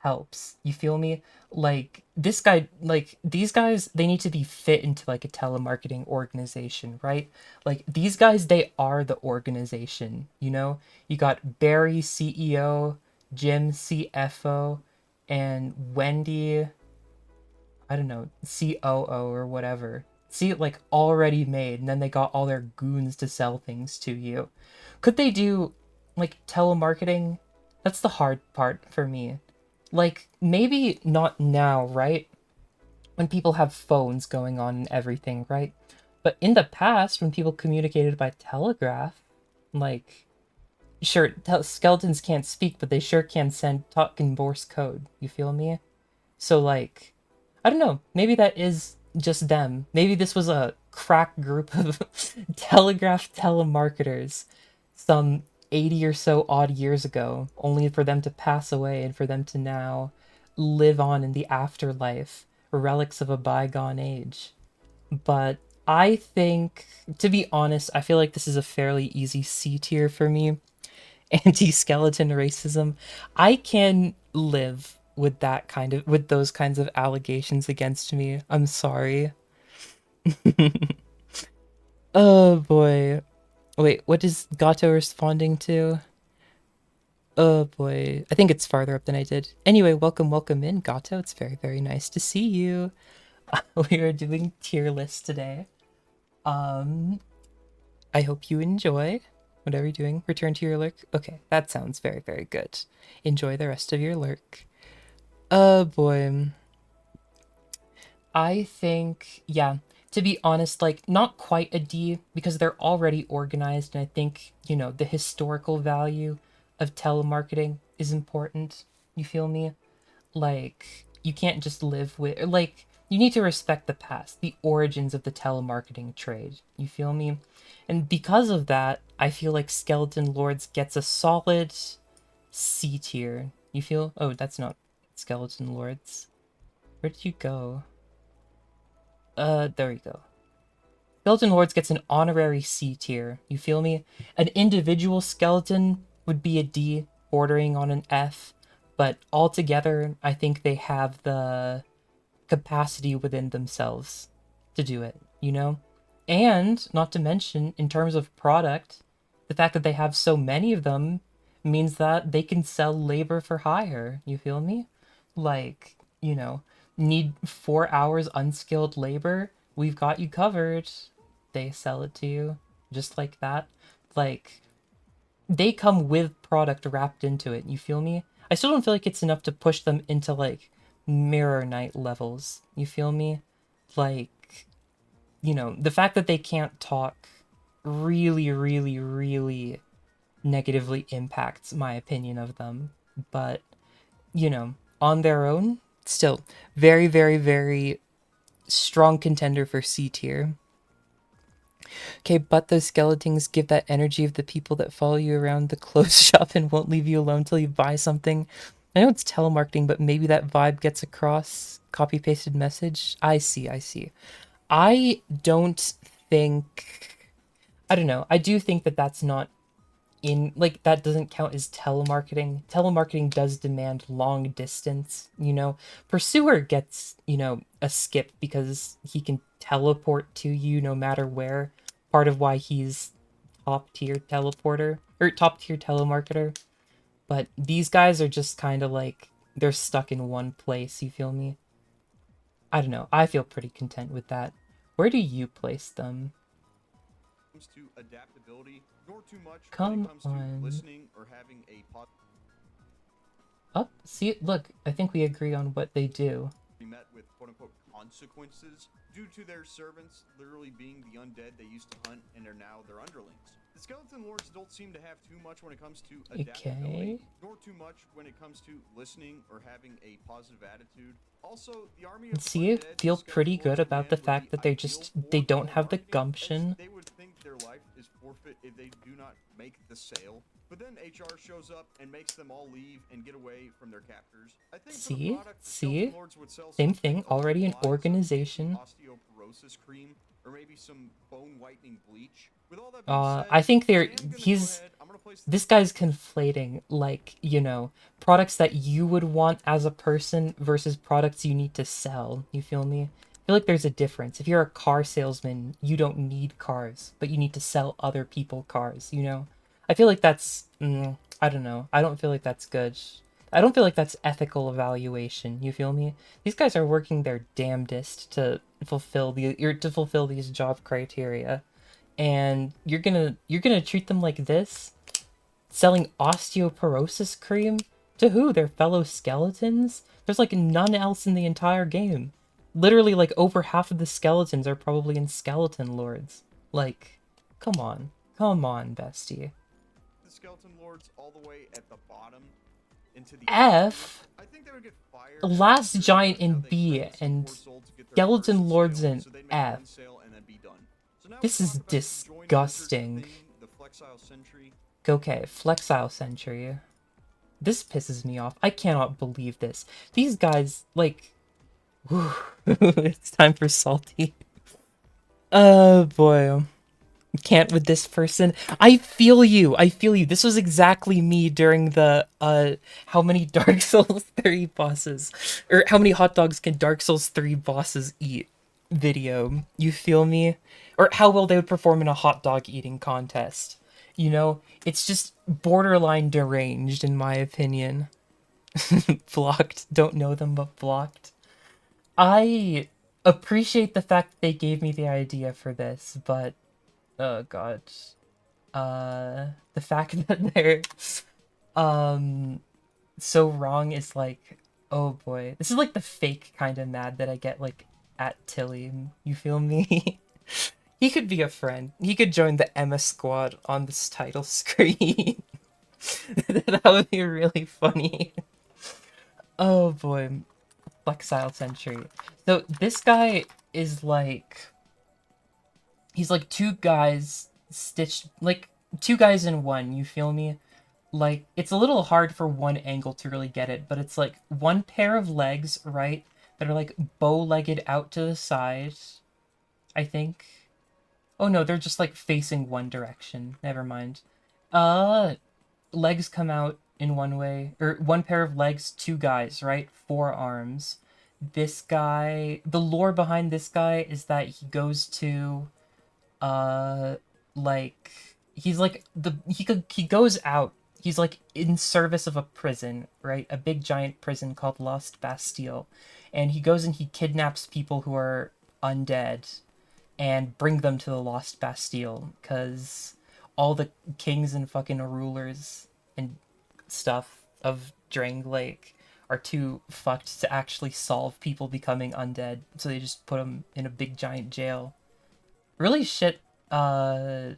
helps. You feel me? Like this guy, like these guys, they need to be fit into like a telemarketing organization, right? Like these guys, they are the organization, you know? You got Barry, CEO, Jim, CFO, and Wendy, I don't know, COO or whatever. See it like already made, and then they got all their goons to sell things to you. Could they do like telemarketing? That's the hard part for me. Like, maybe not now, right? When people have phones going on and everything, right? But in the past, when people communicated by telegraph, like, sure, skeletons can't speak, but they sure can send talking Morse code. You feel me? So like, I don't know. Maybe that is just them. Maybe this was a crack group of telegraph telemarketers some 80 or so odd years ago, only for them to pass away and for them to now live on in the afterlife, relics of a bygone age. But I think, to be honest, I feel like this is a fairly easy C tier for me. Anti-skeleton racism. I can live with with those kinds of allegations against me. I'm sorry. Oh boy. Wait, what is Gato responding to? Oh boy. I think it's farther up than I did. Anyway, welcome in, Gato. It's very, very nice to see you. We are doing tier lists today. Um, I hope you enjoy whatever you're doing. Return to your lurk. Okay, that sounds very, very good. Enjoy the rest of your lurk. Oh boy. I think, yeah, to be honest, like, not quite a D because they're already organized, and I think, the historical value of telemarketing is important. You feel me? Like, you can't just live with, like, you need to respect the past, the origins of the telemarketing trade. You feel me? And because of that, I feel like Skeleton Lords gets a solid C tier. You feel? Oh, that's not Skeleton Lords. Where did you go? There you go. Skeleton Lords gets an honorary C tier. You feel me? An individual skeleton would be a D, bordering on an F, but altogether, I think they have the capacity within themselves to do it, you know? And, not to mention, in terms of product, the fact that they have so many of them means that they can sell labor for hire. You feel me? Like, you know, need 4 hours unskilled labor? We've got you covered. They sell it to you just like that. Like, they come with product wrapped into it. You feel me? I still don't feel like it's enough to push them into like Mirror Knight levels. You feel me? Like, you know, the fact that they can't talk really, really, really negatively impacts my opinion of them. But, you know, on their own, still very, very, very strong contender for C tier. Okay, but those skeletons give that energy of the people that follow you around the clothes shop and won't leave you alone till you buy something. I know it's telemarketing, but maybe that vibe gets across. Copy pasted message. I see, I see. I don't think. I don't know. I do think that that's not in. Like, that doesn't count as telemarketing. Telemarketing does demand long distance, you know? Pursuer gets, you know, a skip because he can teleport to you no matter where. Part of why he's top tier teleporter or top tier telemarketer. But these guys are just kind of like they're stuck in one place, you feel me? I don't know. I feel pretty content with that. Where do you place them? Comes to adaptability, nor too much when it Come comes to on. listening or having a Oh, see, look, I think we agree on what they do. be met with quote-unquote consequences due to their servants literally being the undead they used to hunt and are now their underlings. The skeleton lords don't seem to have too much when it comes to adaptability, Okay. nor too much when it comes to listening or having a positive attitude. Also, the army of See, undead feel pretty skeleton lords good about the command would fact be that they're ideal just they for don't have the telemarketing, as gumption. they would think their life is forfeit if they do not make the sale. But then HR shows up and makes them all leave and get away from their captors. I think for the See? product, the See? skeleton lords would sell Same something thing, along already the an lines of fancy organization. osteoporosis cream or maybe some bone whitening bleach. With all that being said, I think I they're am gonna go he's ahead. I'm gonna place this guy's conflating like, you know, products that you would want as a person versus products you need to sell. You feel me? I feel like there's a difference. If you're a car salesman, you don't need cars, but you need to sell other people cars, you know? I feel like that's I don't know. I don't feel like that's good. I don't feel like that's ethical evaluation. You feel me? These guys are working their damnedest to fulfill these job criteria, and you're gonna treat them like this, selling osteoporosis cream to who? Their fellow skeletons? There's like none else in the entire game. Literally, like over half of the skeletons are probably in Skeleton Lords. Like, come on, bestie. the skeleton lords all the way at the bottom into the F, I think they would get fired Last after Giant how in they B, threatened some and poor soul to get their first Skeleton Lords sale, in so they'd make F. one sale and then be done. So now we This is talk about the joined wizard disgusting. thing, the flexile sentry. Okay, Flexile Century. This pisses me off. I cannot believe this. These guys, like, it's time for salty. Oh boy. Can't with this person. I feel you. I feel you. This was exactly me during the how many Dark Souls 3 bosses or how many hot dogs can Dark Souls 3 bosses eat video. You feel me? Or how well they would perform in a hot dog eating contest. You know, it's just borderline deranged in my opinion. Blocked. Don't know them but blocked. I appreciate the fact that they gave me the idea for this, but oh god. The fact that they're um so wrong is like, oh boy. This is like the fake kind of mad that I get like at Tilly. You feel me? He could be a friend. He could join the Emma squad on this title screen. That would be really funny. Oh boy. Flexile Sentry. So this guy is like, he's like two guys stitched, like two guys in one, you feel me? Like, it's a little hard for one angle to really get it, but it's like one pair of legs, right? That are like bow-legged out to the side, I think. Oh no, they're just like facing one direction. Never mind. Uh, Legs come out in one way, or one pair of legs, two guys, right? Four arms. This guy, the lore behind this guy is that he goes to uh like he's like he goes out, he's like in service of a prison, right? A big giant prison called Lost Bastille, and he goes and he kidnaps people who are undead and bring them to the Lost Bastille because all the kings and fucking rulers and stuff of Drang Lake are too fucked to actually solve people becoming undead, so they just put them in a big giant jail. Really shit, uh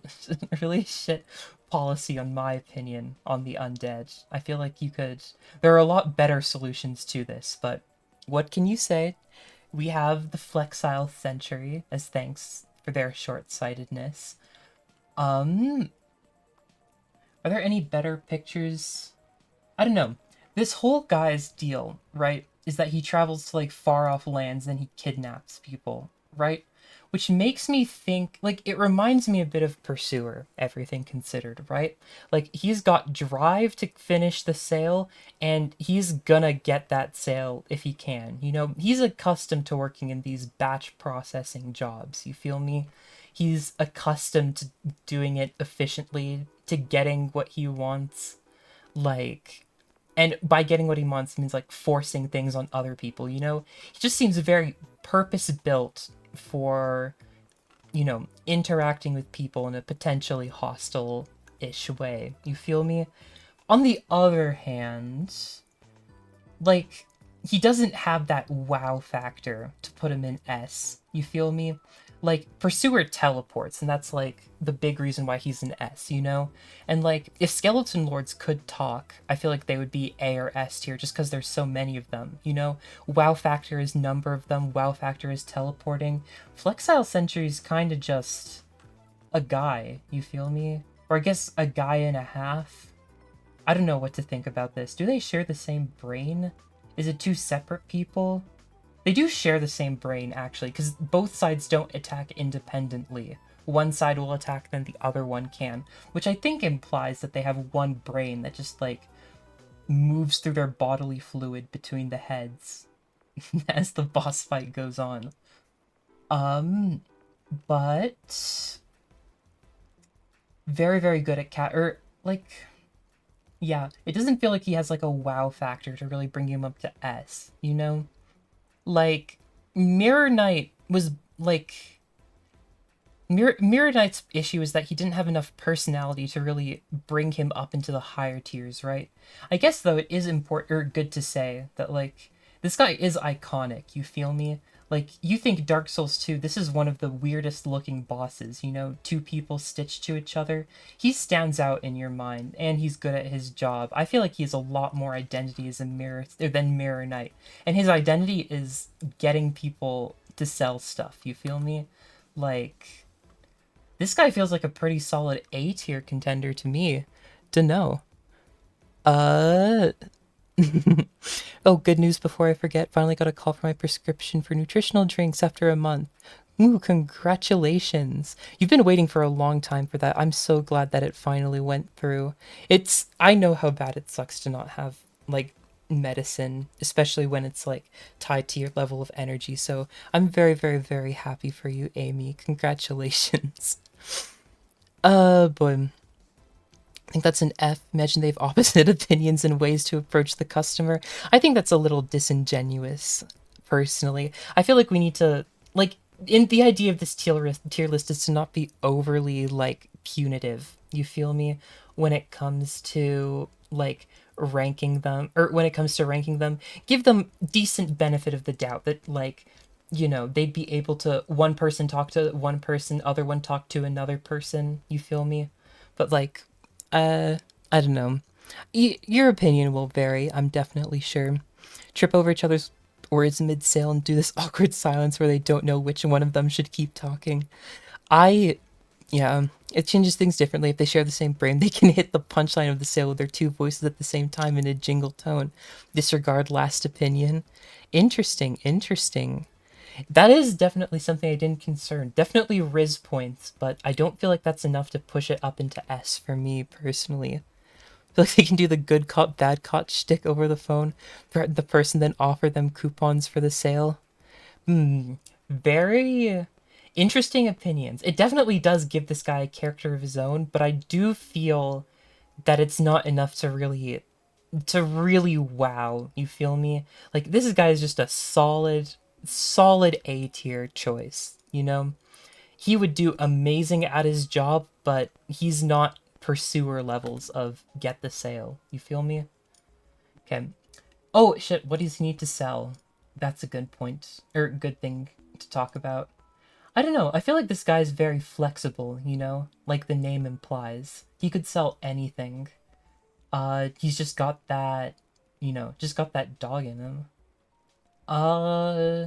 really shit policy, on my opinion, on the undead. I feel like you could, there are a lot better solutions to this, but what can you say? We have the Flexile Century as thanks for their short-sightedness. um are there any better pictures? I don't know. This whole guy's deal, right, is that he travels to like far off lands and he kidnaps people, right? Which makes me think, like, it reminds me a bit of Pursuer, everything considered, right? Like, he's got drive to finish the sale, and he's gonna get that sale if he can. You know, he's accustomed to working in these batch processing jobs, you feel me? He's accustomed to doing it efficiently, to getting what he wants. Like, and by getting what he wants means like forcing things on other people, you know? He just seems very purpose built for, you know, interacting with people in a potentially hostile ish way. You feel me? On the other hand, like, he doesn't have that wow factor to put him in S. You feel me? Like, Pursuer teleports, and that's like the big reason why he's an S, you know? And like, if Skeleton Lords could talk, I feel like they would be A or S tier just because there's so many of them, you know? Wow factor is number of them, wow factor is teleporting. Flexile Sentry's kind of just a guy, you feel me? Or I guess a guy and a half. I don't know what to think about this. Do they share the same brain? Is it two separate people? They do share the same brain, actually, because both sides don't attack independently. One side will attack, then the other one can, which I think implies that they have one brain that just, like, moves through their bodily fluid between the heads as the boss fight goes on. But very, very good at cat, or, like, yeah, it doesn't feel like he has, like, a wow factor to really bring him up to S, you know? Like, Mirror Knight was like, Mirror Knight's issue is that he didn't have enough personality to really bring him up into the higher tiers, right? I guess though it is important or good to say that like this guy is iconic, you feel me? Like, you think Dark Souls 2, this is one of the weirdest looking bosses, you know, two people stitched to each other. He stands out in your mind, and he's good at his job. I feel like he has a lot more identity as a mirror than Mirror Knight. And his identity is getting people to sell stuff, you feel me? Like, this guy feels like a pretty solid A tier contender to me. To know. Uh Oh, good news before I forget. Finally got a call for my prescription for nutritional drinks after a month. Ooh, congratulations. You've been waiting for a long time for that. I'm so glad that it finally went through. I know how bad it sucks to not have, like, medicine, especially when it's, like, tied to your level of energy. So I'm very, very, very happy for you, Amy. Congratulations. Boy. I think that's an F. Imagine they have opposite opinions and ways to approach the customer. I think that's a little disingenuous, personally. I feel like we need to, like, in the idea of this tier list is to not be overly, like, punitive. You feel me? When it comes to, like, ranking them, or when it comes to ranking them, give them decent benefit of the doubt that, like, you know, they'd be able to, one person talk to one person, other one talk to another person. You feel me? But, like, uh, I don't know. Your opinion will vary, I'm definitely sure. Trip over each other's words mid-sale and do this awkward silence where they don't know which one of them should keep talking. I Yeah, it changes things differently. If they share the same brain, they can hit the punchline of the sale with their two voices at the same time in a jingle tone. Disregard last opinion. Interesting, interesting. That is definitely something I didn't concern. Definitely Riz points, but I don't feel like that's enough to push it up into S for me personally. I feel like they can do the good cop, bad cop shtick over the phone, threaten the person, then offer them coupons for the sale. Very interesting opinions. It definitely does give this guy a character of his own, but I do feel that it's not enough to really wow. You feel me? Like this guy is just a solid A tier choice, you know? He would do amazing at his job, but he's not pursuer levels of get the sale. You feel me? Okay. Oh shit, what does he need to sell? That's a good point, or good thing to talk about. I don't know. I feel like this guy's very flexible, you know? Like the name implies. He could sell anything. He's just got that, just got that dog in him. Uh,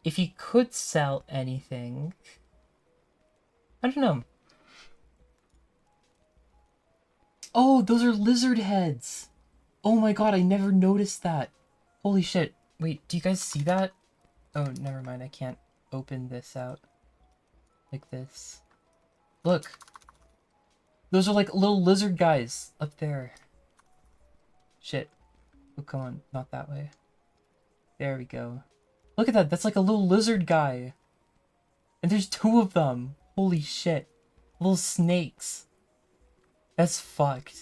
if he could sell anything, I don't know. Oh, those are lizard heads. Oh my god, I never noticed that. Holy shit. Wait, do you guys see that? Oh, never mind. I can't open this out like this. Look. Those are like little lizard guys up there. Shit. Oh, come on. Not that way. There we go. Look at that. That's like a little lizard guy. And there's two of them. Holy shit. Little snakes. That's fucked.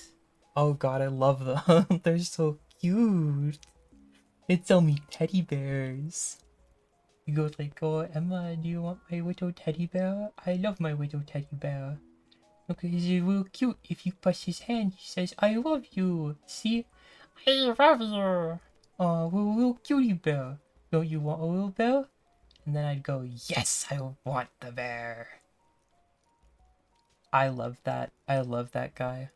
Oh god, I love them. They're so cute. They tell me teddy bears. You go like, oh, Emma, do you want my little teddy bear? I love my little teddy bear. Look, he's real cute. If you push his hand, he says, I love you. See? I love you. Oh, we're a little cutie bear. Don't you want a little bear? And then I'd go, yes, I want the bear. I love that. I love that guy.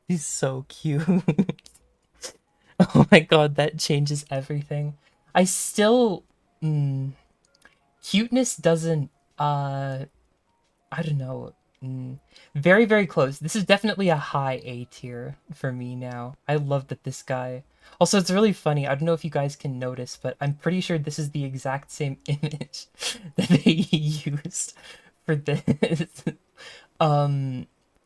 He's so cute. Oh my god, that changes everything. I still... cuteness doesn't, I don't know. Very, very close. This is definitely a high A tier for me now. I love that this guy... Also, it's really funny. I don't know if you guys can notice, but I'm pretty sure this is the exact same image that they used for this.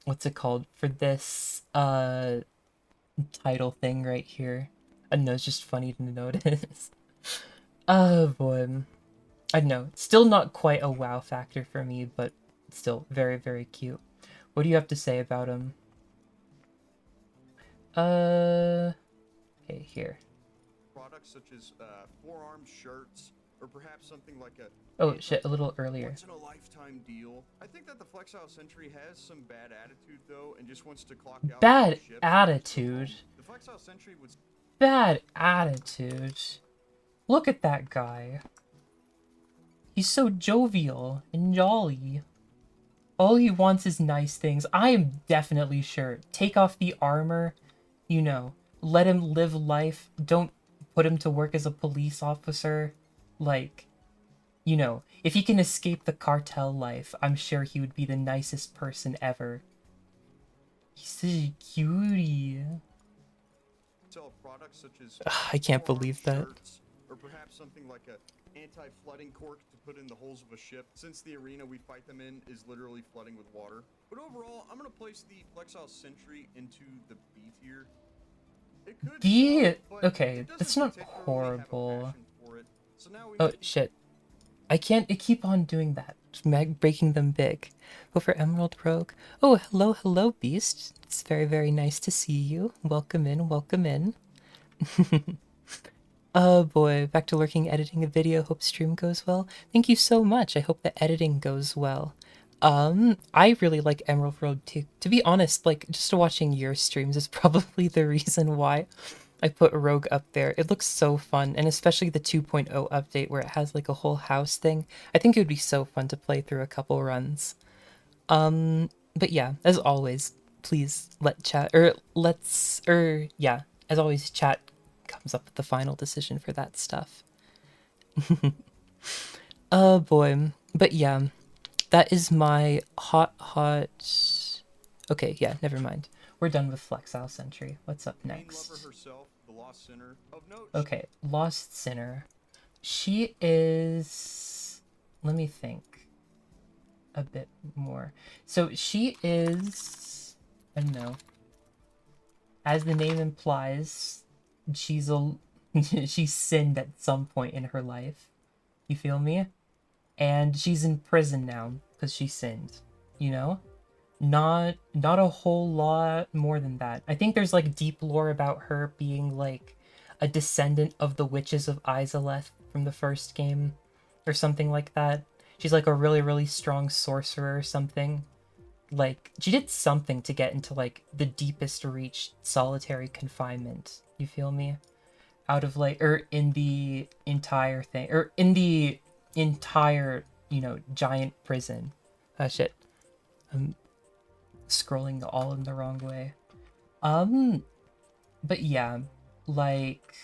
What's it called? For this, title thing right here. I don't know, it's just funny to notice. Oh boy. I don't know. Still not quite a wow factor for me, but still very, very cute. What do you have to say about him? Okay, here. Products such as forearm shirts, or perhaps something like a Oh shit, a little earlier. once in a lifetime deal. I think that the Flexile Sentry has some bad attitude though, and just wants to clock out. Bad attitude. The Flexile Sentry was Bad attitude. Look at that guy. He's so jovial and jolly. All he wants is nice things. I am definitely sure. Take off the armor, let him live life. Don't put him to work as a police officer. Like, if he can escape the cartel life, I'm sure he would be the nicest person ever. He's such a cutie. sell products such as I can't believe that. shirts, or perhaps something like a anti-flooding cork to put in the holes of a ship, since the arena we fight them in is literally flooding with water. But overall, I'm gonna place the Flexile Sentry into the B tier. It could okay, that's not horrible. Oh shit. I can't keep on doing that. Breaking them big. Go for Emerald Rogue. Oh, hello, Beast. It's very, very nice to see you. Welcome in, welcome in. Oh boy, back to lurking, editing a video. Hope stream goes well. Thank you so much. I hope the editing goes well. I really like Emerald Road too. To be honest, like, just watching your streams is probably the reason why I put Rogue up there. It looks so fun, and especially the 2.0 update where it has like a whole house thing. I think it would be so fun to play through a couple runs. But yeah, as always, please as always, chat comes up with the final decision for that stuff. Oh boy. But yeah, that is my hot. Okay, yeah, never mind. We're done with Flexile Sentry. What's up Main lover next? herself, the lost sinner. Of note, Okay, Lost Sinner. She is. Let me think a bit more. So she is. I don't know. As the name implies, she's a. She's sinned at some point in her life. You feel me? And she's in prison now because she sinned. You know? Not a whole lot more than that. I think there's like deep lore about her being like a descendant of the witches of Izalith from the first game or something like that. She's like a really strong sorcerer or something. Like she did something to get into like the deepest reach solitary confinement. You feel me? Out of like or in the entire thing or in the entire, giant prison. Shit. I'm scrolling all in the wrong way. Um, but yeah, like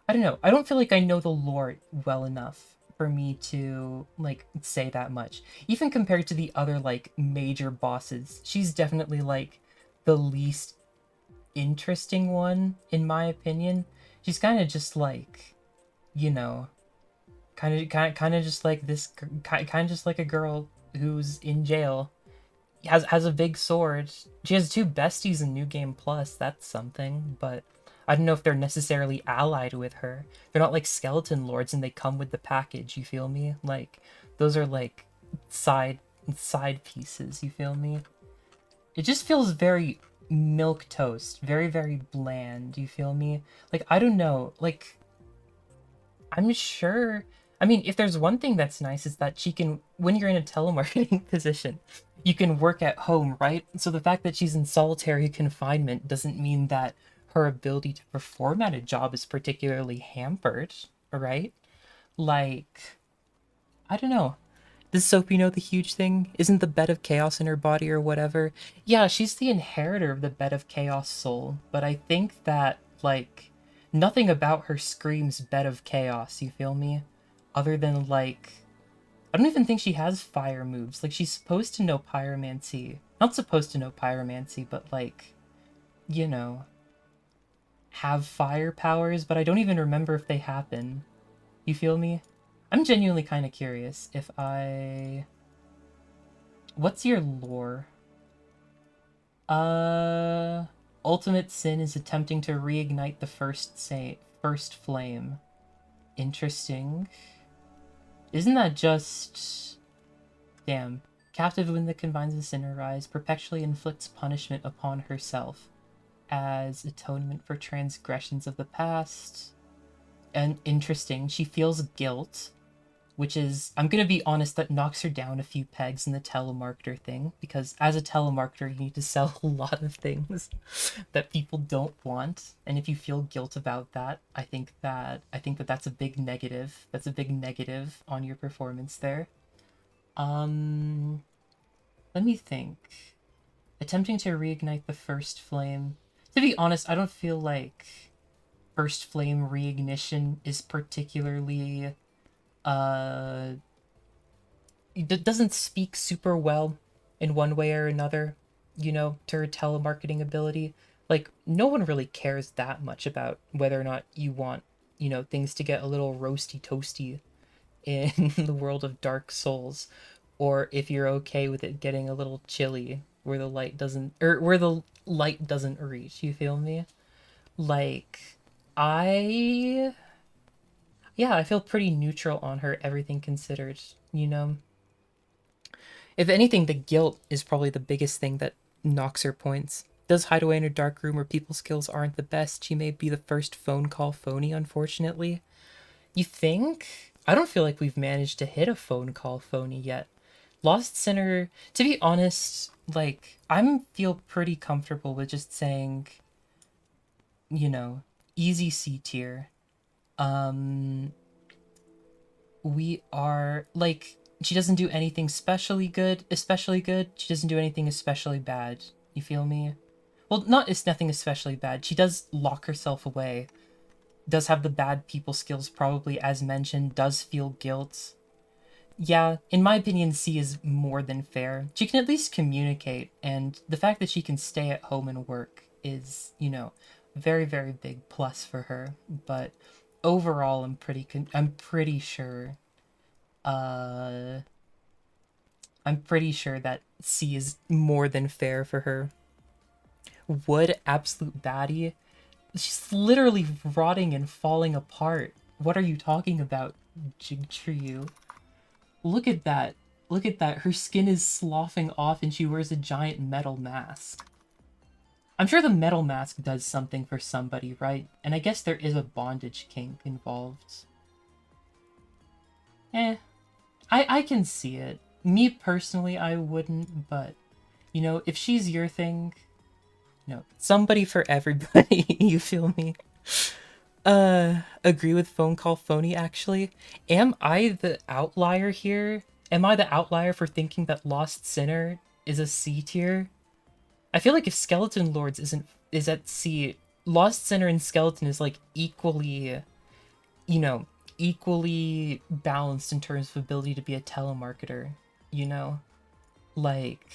I don't know. I don't feel like I know the lore well enough for me to like say that much. Even compared to the other like major bosses, she's definitely like the least interesting one in my opinion. She's kind of just like, you know, kind of just like this kind of just like a girl who's in jail has a big sword. She has two besties in New Game Plus. That's something, but I don't know if they're necessarily allied with her. They're not like skeleton lords and they come with the package, you feel me? Like those are like side side pieces, you feel me? It just feels very milk toast, very bland, you feel me? Like I don't know, like I'm sure. I mean, if there's one thing that's nice is that she can, when you're in a telemarketing position, you can work at home, right? So the fact that she's in solitary confinement doesn't mean that her ability to perform at a job is particularly hampered, right? Like, I don't know. Does Sophie know the huge thing? Isn't the bed of chaos in her body or whatever? Yeah, she's the inheritor of the bed of chaos soul, but I think that, like, nothing about her screams bed of chaos, you feel me? Other than, like, I don't even think she has fire moves. Like, she's supposed to know pyromancy. Not supposed to know pyromancy, but, like, you know, have fire powers, but I don't even remember if they happen. You feel me? I'm genuinely kind of curious if I. What's your lore? Uh, Ultimate sin is attempting to reignite the first flame. Interesting. Isn't that just damn? Captive when that combines the sinner rise, perpetually inflicts punishment upon herself as atonement for transgressions of the past. And interesting, she feels guilt, which is, I'm gonna be honest, that knocks her down a few pegs in the telemarketer thing, because as a telemarketer, you need to sell a lot of things that people don't want, and if you feel guilt about that, I think that that's a big negative. That's a big negative on your performance there. Um, Let me think. Attempting to reignite the first flame. To be honest, I don't feel like first flame reignition is particularly uh it doesn't speak super well in one way or another, to her telemarketing ability. Like, no one really cares that much about whether or not you want, things to get a little roasty toasty in the world of Dark Souls, or if you're okay with it getting a little chilly where the light doesn't reach, you feel me? Like, I yeah, I feel pretty neutral on her, everything considered, you know? If anything, the guilt is probably the biggest thing that knocks her points. Does hide away in a dark room where people's skills aren't the best. She may be the first phone call phony, unfortunately. You think? I don't feel like we've managed to hit a phone call phony yet. Lost Sinner, to be honest, like, I'm feel pretty comfortable with just saying, you know, easy C tier. Um, we are like she doesn't do anything especially good. She doesn't do anything especially bad. You feel me? Well, not it's nothing especially bad. She does lock herself away, does have the bad people skills, probably, as mentioned, does feel guilt. Yeah, in my opinion, C is more than fair. She can at least communicate, and the fact that she can stay at home and work is, very, very big plus for her. But overall, I'm pretty sure, uh, I'm pretty sure that C is more than fair for her. Wood, absolute baddie. She's literally rotting and falling apart. What are you talking about, Jigtryu? Look at that. Look at that. Her skin is sloughing off and she wears a giant metal mask. I'm sure the metal mask does something for somebody, right? And I guess there is a bondage kink involved. I can see it. Me personally, I wouldn't, but, if she's your thing, somebody for everybody, you feel me? Agree with phone call phony, actually. Am I the outlier here? Am I the outlier for thinking that Lost Sinner is a C tier? I feel like if Skeleton Lords is at C, Lost Sinner and Skeleton is like equally, equally balanced in terms of ability to be a telemarketer, Like,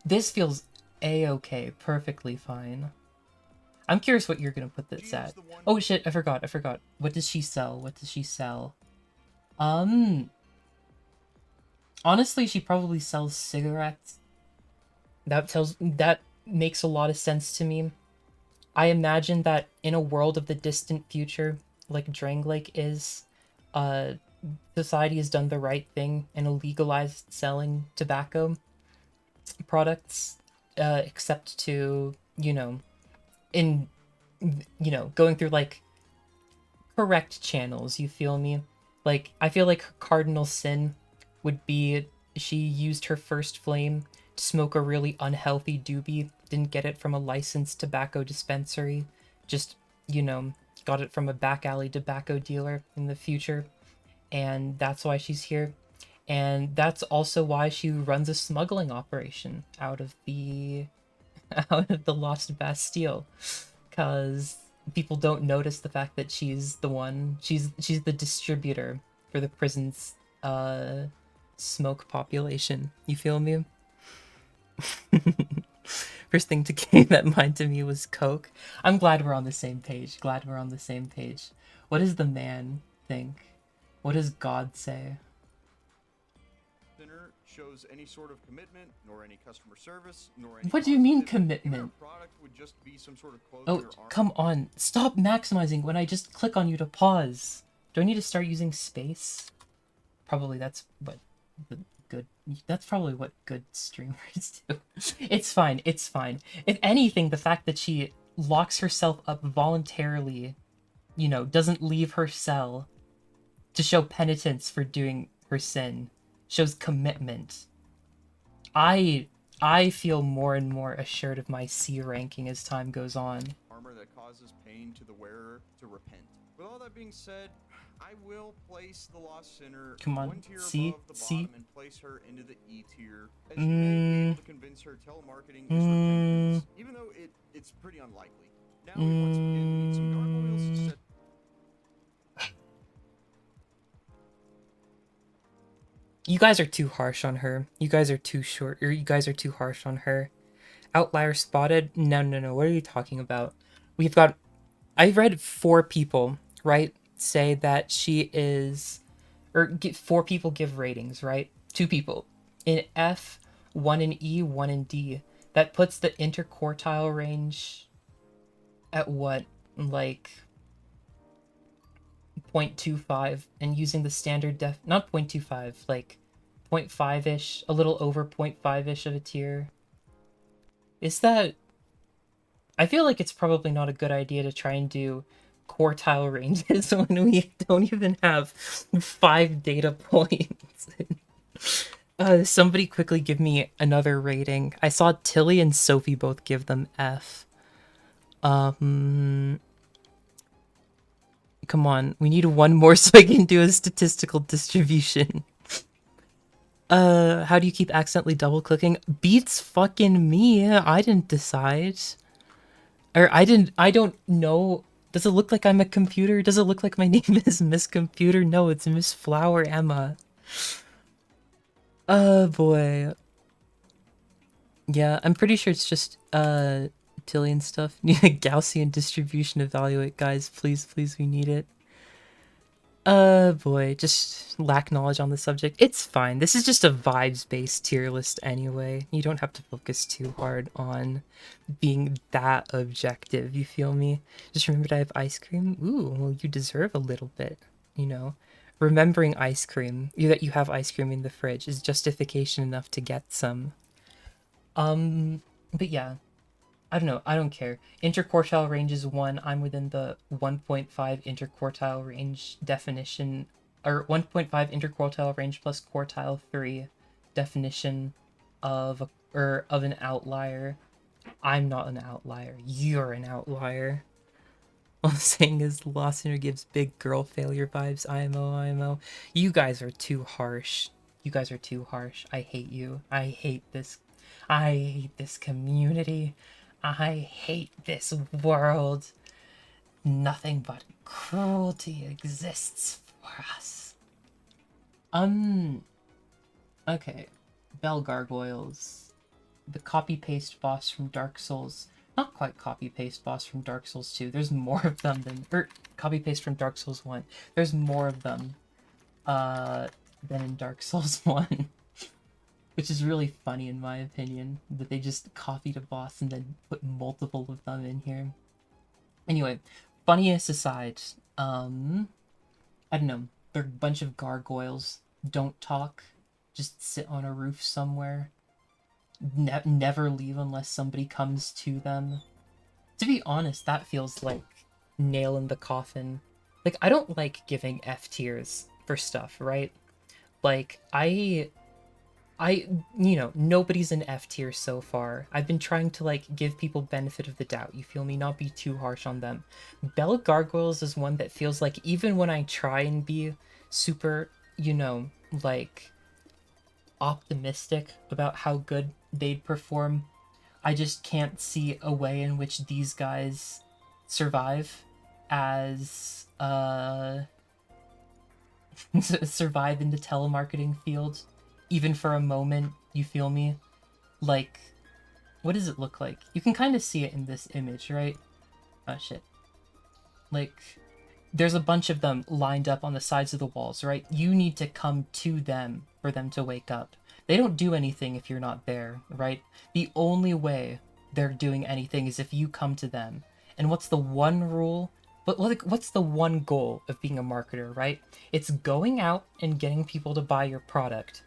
this feels a-okay, perfectly fine. I'm curious what you're gonna put this at. Oh shit, I forgot. What does she sell? Honestly, she probably sells cigarettes. That makes a lot of sense to me. I imagine that in a world of the distant future, like Dranglake is, uh, society has done the right thing and legalized selling tobacco products, except to, in, going through, like, correct channels, you feel me? Like, I feel like her cardinal sin would be she used her first flame to smoke a really unhealthy doobie, didn't get it from a licensed tobacco dispensary, just, got it from a back alley tobacco dealer in the future, and that's why she's here. And that's also why she runs a smuggling operation out of the out of the Lost Bastille, because people don't notice the fact that she's the one. She's the distributor for the prison's smoke population. You feel me? First thing to came at mind to me was Coke. I'm glad we're on the same page. What does the man think? What does God say? Dinner shows any sort of commitment, nor any customer service, nor any. What do you mean positivity. commitment? Your product would just be some sort of clothing Oh, or armor. come on. Stop maximizing when I just click on you to pause. Do I need to start using space? Probably that's what that's probably what good streamers do. It's fine. If anything, the fact that she locks herself up voluntarily, doesn't leave her cell to show penitence for doing her sin, shows commitment. I feel more and more assured of my C ranking as time goes on. Armor that causes pain to the wearer to repent. With all that being said, I will place the Lost Sinner Come on, one tier C, above the C. bottom and place her into the E tier. As you may be able to convince her telemarketing is repentance, even though it's pretty unlikely. Now we once again need some gargoyles to set. You guys are too harsh on her. You guys are too harsh on her. Outlier spotted? No. What are you talking about? I've read 4 people, right, say that she is, or 4 people give ratings, right? 2 people in F, 1 in E, 1 in D. That puts the interquartile range at what, like 0.25, and using the standard not 0.25, like 0.5-ish, a little over 0.5-ish of a tier. Is that... I feel like it's probably not a good idea to try and do quartile ranges when we don't even have 5 data points. Somebody quickly give me another rating. I saw Tilly and Sophie both give them F. Come on, we need one more so I can do a statistical distribution. How do you keep accidentally double clicking? Beats fucking me. I didn't decide. Or I don't know Does it look like I'm a computer? Does it look like my name is Miss Computer? No, it's Miss Flower Emma. Oh boy. Yeah, I'm pretty sure it's just Tillian stuff. Gaussian distribution evaluate, guys. Please, please, we need it. Boy, just lack knowledge on the subject. It's fine. This is just a vibes-based tier list anyway. You don't have to focus too hard on being that objective, you feel me? Just remember to have ice cream. Ooh, well, you deserve a little bit, you know? Remembering ice cream, that you have ice cream in the fridge is justification enough to get some. But yeah, I don't know. I don't care. Interquartile range is 1. I'm within the 1.5 interquartile range definition, or 1.5 interquartile range plus quartile 3 definition of of an outlier. I'm not an outlier. You're an outlier. All I'm saying is Lost gives big girl failure vibes. IMO, IMO. You guys are too harsh. You guys are too harsh. I hate you. I hate this. I hate this community. I hate this world. Nothing but cruelty exists for us. Okay. Bell Gargoyles. The copy-paste boss from Dark Souls. Not quite copy-paste boss from Dark Souls 2. There's more of them than... copy-paste from Dark Souls 1. There's more of them than in Dark Souls 1. Which is really funny in my opinion, that they just copied a boss and then put multiple of them in here. Anyway, funniest aside, I don't know, they're a bunch of gargoyles, don't talk, just sit on a roof somewhere, never leave unless somebody comes to them. To be honest, that feels like nail in the coffin. Like, I don't like giving F tiers for stuff, right? Like, nobody's an F tier so far. I've been trying to, like, give people benefit of the doubt, you feel me? Not be too harsh on them. Bell Gargoyles is one that feels like even when I try and be super, like, optimistic about how good they'd perform, I just can't see a way in which these guys survive as, survive in the telemarketing field, even for a moment, you feel me? Like, what does it look like? You can kind of see it in this image, right? Oh, shit. Like, there's a bunch of them lined up on the sides of the walls, right? You need to come to them for them to wake up. They don't do anything if you're not there, right? The only way they're doing anything is if you come to them. And what's the one rule? But like, what's the one goal of being a marketer, right? It's going out and getting people to buy your product.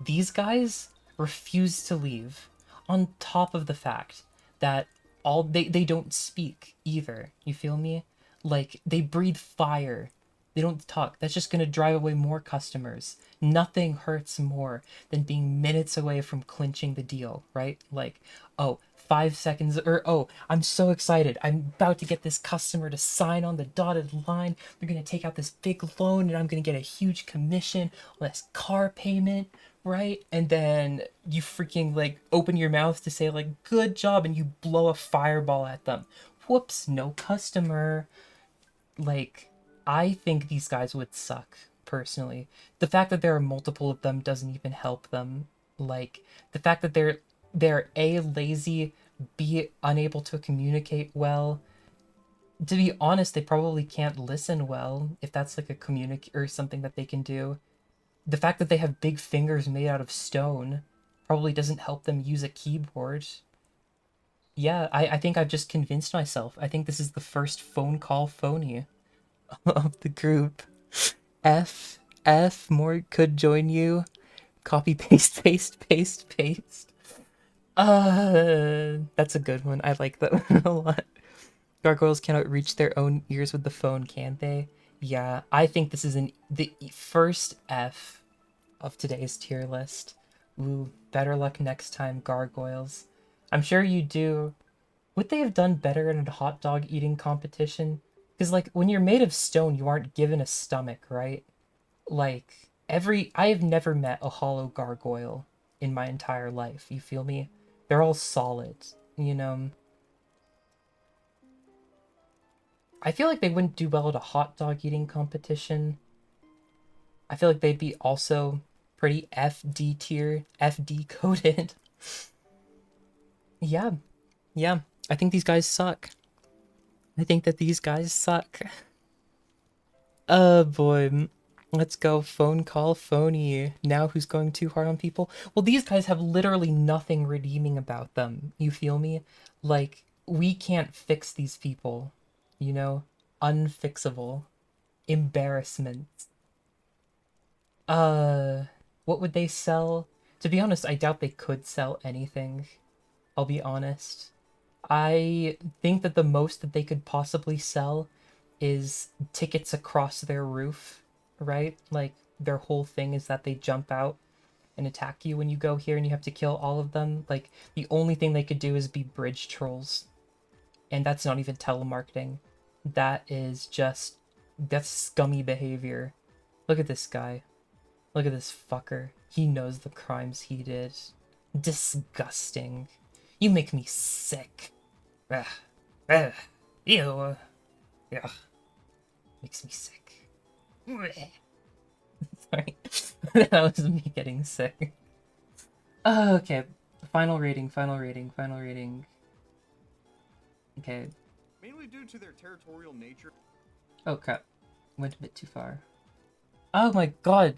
These guys refuse to leave, on top of the fact that they don't speak either. You feel me? Like, they breathe fire. They don't talk. That's just gonna drive away more customers. Nothing hurts more than being minutes away from clinching the deal, right? Like, oh, 5 seconds, or oh, I'm so excited. I'm about to get this customer to sign on the dotted line. They're gonna take out this big loan and I'm gonna get a huge commission on this car payment, right? And then you freaking, like, open your mouth to say, like, good job, and you blow a fireball at them. Whoops, no customer. Like, I think these guys would suck, personally. The fact that there are multiple of them doesn't even help them. Like, the fact that they're A, lazy, B, unable to communicate well. To be honest, they probably can't listen well, if that's like a or something that they can do. The fact that they have big fingers made out of stone probably doesn't help them use a keyboard. Yeah, I think I've just convinced myself. I think this is the first phone call phony of the group. More could join you. Copy, paste, paste, paste, paste. That's a good one. I like that one a lot. Gargoyles cannot reach their own ears with the phone, can they? Yeah, I think this is the first F of today's tier list. Ooh, better luck next time, Gargoyles. I'm sure you do. Would they have done better in a hot dog eating competition? Because, like, when you're made of stone, you aren't given a stomach, right? Like, I have never met a hollow gargoyle in my entire life, you feel me? They're all solid, you know? I feel like they wouldn't do well at a hot dog eating competition. I feel like they'd be also pretty FD tier, FD coded. Yeah, yeah. I think these guys suck. I think that these guys suck. Boy. Let's go phone call phony. Now who's going too hard on people? Well, these guys have literally nothing redeeming about them. You feel me? Like, we can't fix these people. You know? Unfixable. Embarrassment. Uh, what would they sell? To be honest, I doubt they could sell anything. I'll be honest. I think that the most that they could possibly sell is tickets across their roof, right? Like their whole thing is that they jump out and attack you when you go here and you have to kill all of them. Like the only thing they could do is be bridge trolls. And that's not even telemarketing. That is just that's scummy behavior. Look at this guy. Look at this fucker. He knows the crimes he did. Disgusting. You make me sick. Ugh. Ugh. Ew. Ugh. Makes me sick. Sorry. That was me getting sick. Okay. Final rating, final rating, final rating. Okay. Mainly due to their territorial nature. Oh crap. Went a bit too far. Oh my god.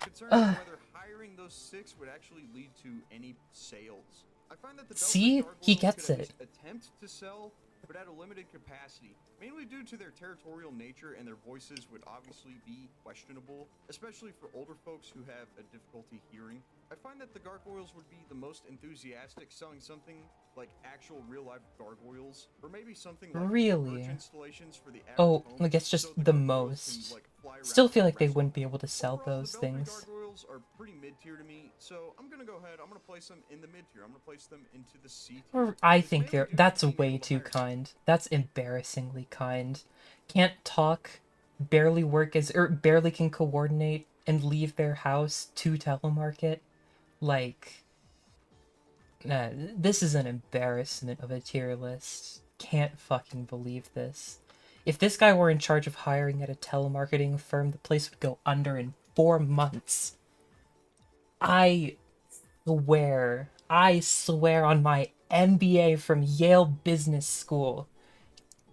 Concerned about whether hiring those 6 would actually lead to any sales. I find that the See? He gargoyles gets could at it. least attempt to sell, but at a limited capacity, mainly due to their territorial nature, and their voices would obviously be questionable, especially for older folks who have a difficulty hearing. I find that the gargoyles would be the most enthusiastic selling something like actual real-life gargoyles, or maybe something like Really? merch installations for the average Oh, home, like it's so just the the gargoyles most. can like fly Still around feel and like they wrestle. wouldn't be able to sell Overall, those the Belfry things. gargoyles are pretty mid-tier to me, so I'm gonna go ahead. I'm gonna place them in the mid-tier. I'm gonna place them into the C tier. Or I It's think mainly they're due to that's being way able to too hire. kind. That's embarrassingly kind. Can't talk, barely work as or barely can coordinate and leave their house to telemarket. Like, nah, this is an embarrassment of a tier list. Can't fucking believe this. If this guy were in charge of hiring at a telemarketing firm, the place would go under in 4 months. I I swear on my MBA from Yale Business School,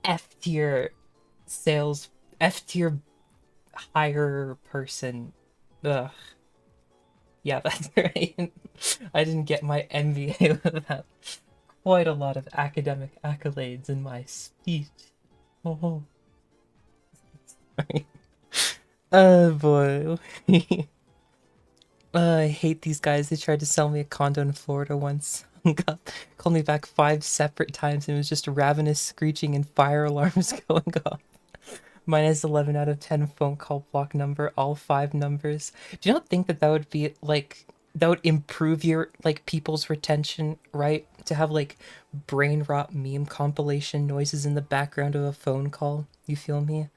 F tier sales, F tier hire person. Ugh. Yeah, that's right. I didn't get my MBA without quite a lot of academic accolades in my speech. Oh, sorry. Oh boy. I hate these guys. They tried to sell me a condo in Florida once. Called me back 5 separate times and it was just ravenous screeching and fire alarms going off. Minus 11 out of 10 phone call block number, all 5 numbers. Do you not think that that would be like, that would improve your, like, people's retention, right? To have, like, brain rot meme compilation noises in the background of a phone call. You feel me?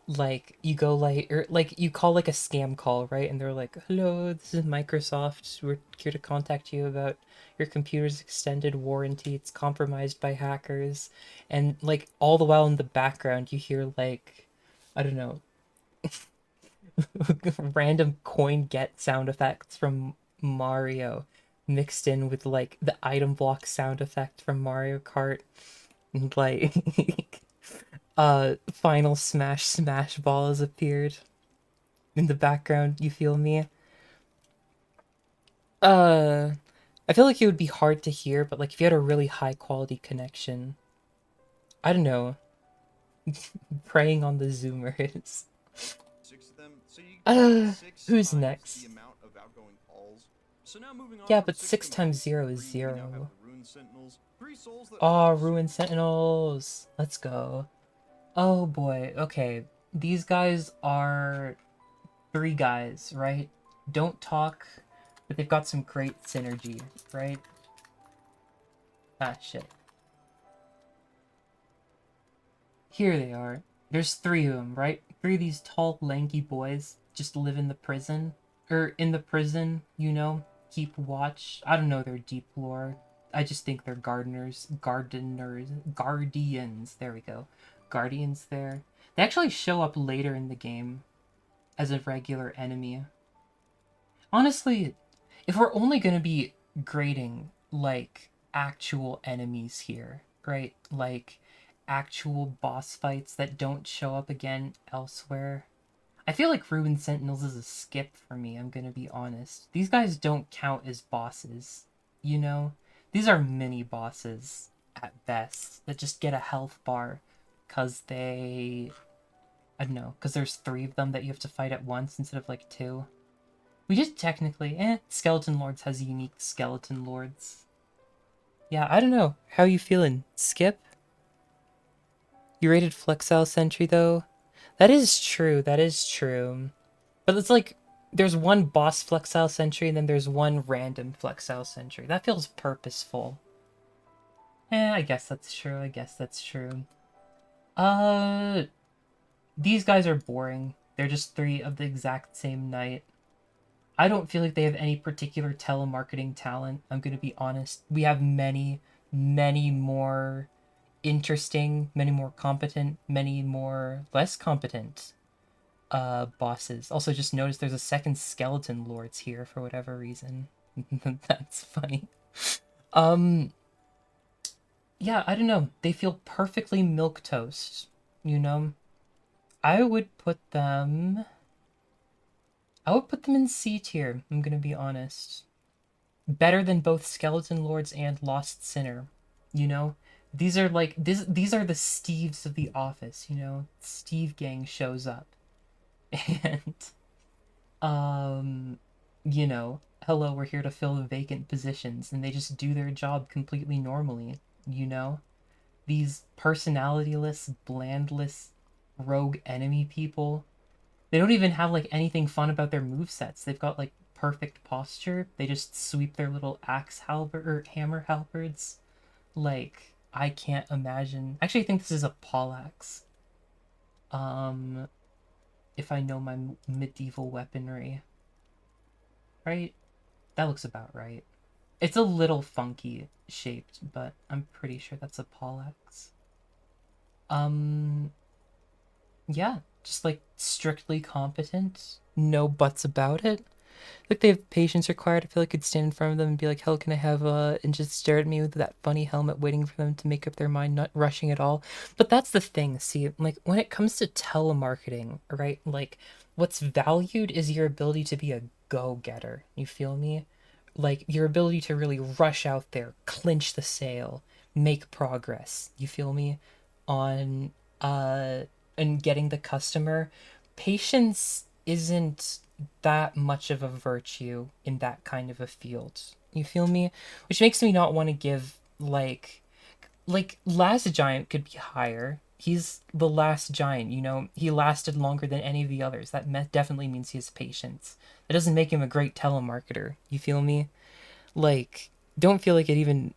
Like you go like or like you call like a scam call, right? And they're like, hello, this is Microsoft, we're here to contact you about your computer's extended warranty, it's compromised by hackers. And like all the while in the background you hear like, I don't know, random coin get sound effects from Mario mixed in with like the item block sound effect from Mario Kart, and like final smash ball has appeared in the background. You feel me? uh I feel like it would be hard to hear, but like if you had a really high quality connection, I don't know, preying on the zoomers. 6 of them, so you get uh 6 who's times the next? amount of outgoing calls. So now moving on Yeah, from but 6 six times combatants to 0 is 3, we now have 0. the Rune Sentinels. 3 souls that Oh, also ruined sentinels, let's go. Oh boy, okay, these guys are 3 guys, right? Don't talk, but they've got some great synergy, right? Ah, shit. Here they are. There's 3 of them, right? 3 of these tall, lanky boys just live in the prison. Or in the prison, you know, keep watch. I don't know their deep lore. I just think they're gardeners, guardians. There we go. guardians there. They actually show up later in the game as a regular enemy. Honestly, if we're only going to be grading like actual enemies here, right? Like actual boss fights that don't show up again elsewhere. I feel like Ruined Sentinels is a skip for me, I'm gonna be honest. These guys don't count as bosses, you know? These are mini bosses at best that just get a health bar because they. I don't know, because there's three of them that you have to fight at once instead of like two. We just technically, Skeleton Lords has unique Skeleton Lords. Yeah, I don't know. How you feeling? Skip? You rated Flexile Sentry though? That is true, that is true. But it's like, there's one boss Flexile Sentry and then there's one random Flexile Sentry. That feels purposeful. I guess that's true, I guess that's true. Uh, these guys are boring. They're just three of the exact same night. I don't feel like they have any particular telemarketing talent. I'm going to be honest. We have many, many more interesting, many more competent, many more less competent bosses. Also, just noticed there's a second Skeleton Lords here for whatever reason. That's funny. Um, yeah, I don't know. They feel perfectly milquetoast, you know? I would put them. I would put them in C tier, I'm gonna be honest. Better than both Skeleton Lords and Lost Sinner. You know, these are like these are the Steves of the Office. You know, Steve Gang shows up, and um, you know, hello, we're here to fill the vacant positions, and they just do their job completely normally. You know, these personalityless, blandless, rogue enemy people. They don't even have like anything fun about their move sets. They've got like perfect posture. They just sweep their little axe halberd or hammer halberds. Like I can't imagine. Actually, I think this is a poleaxe. Um, if I know my medieval weaponry, right? That looks about right. It's a little funky shaped, but I'm pretty sure that's a poleaxe. Um, yeah, just like strictly competent, no buts about it. Like they have patience required. I feel like I could stand in front of them and be like, "Hell, can I have and just stare at me with that funny helmet, waiting for them to make up their mind, not rushing at all." But that's the thing. See, like when it comes to telemarketing, right? Like what's valued is your ability to be a go-getter. You feel me? Like your ability to really rush out there, clinch the sale, make progress. You feel me? On uh and getting the customer. Patience isn't that much of a virtue in that kind of a field. You feel me? Which makes me not want to give like Last Giant could be higher. He's the last giant, you know. He lasted longer than any of the others. That definitely means he has patience. That doesn't make him a great telemarketer. You feel me? Like, don't feel like it even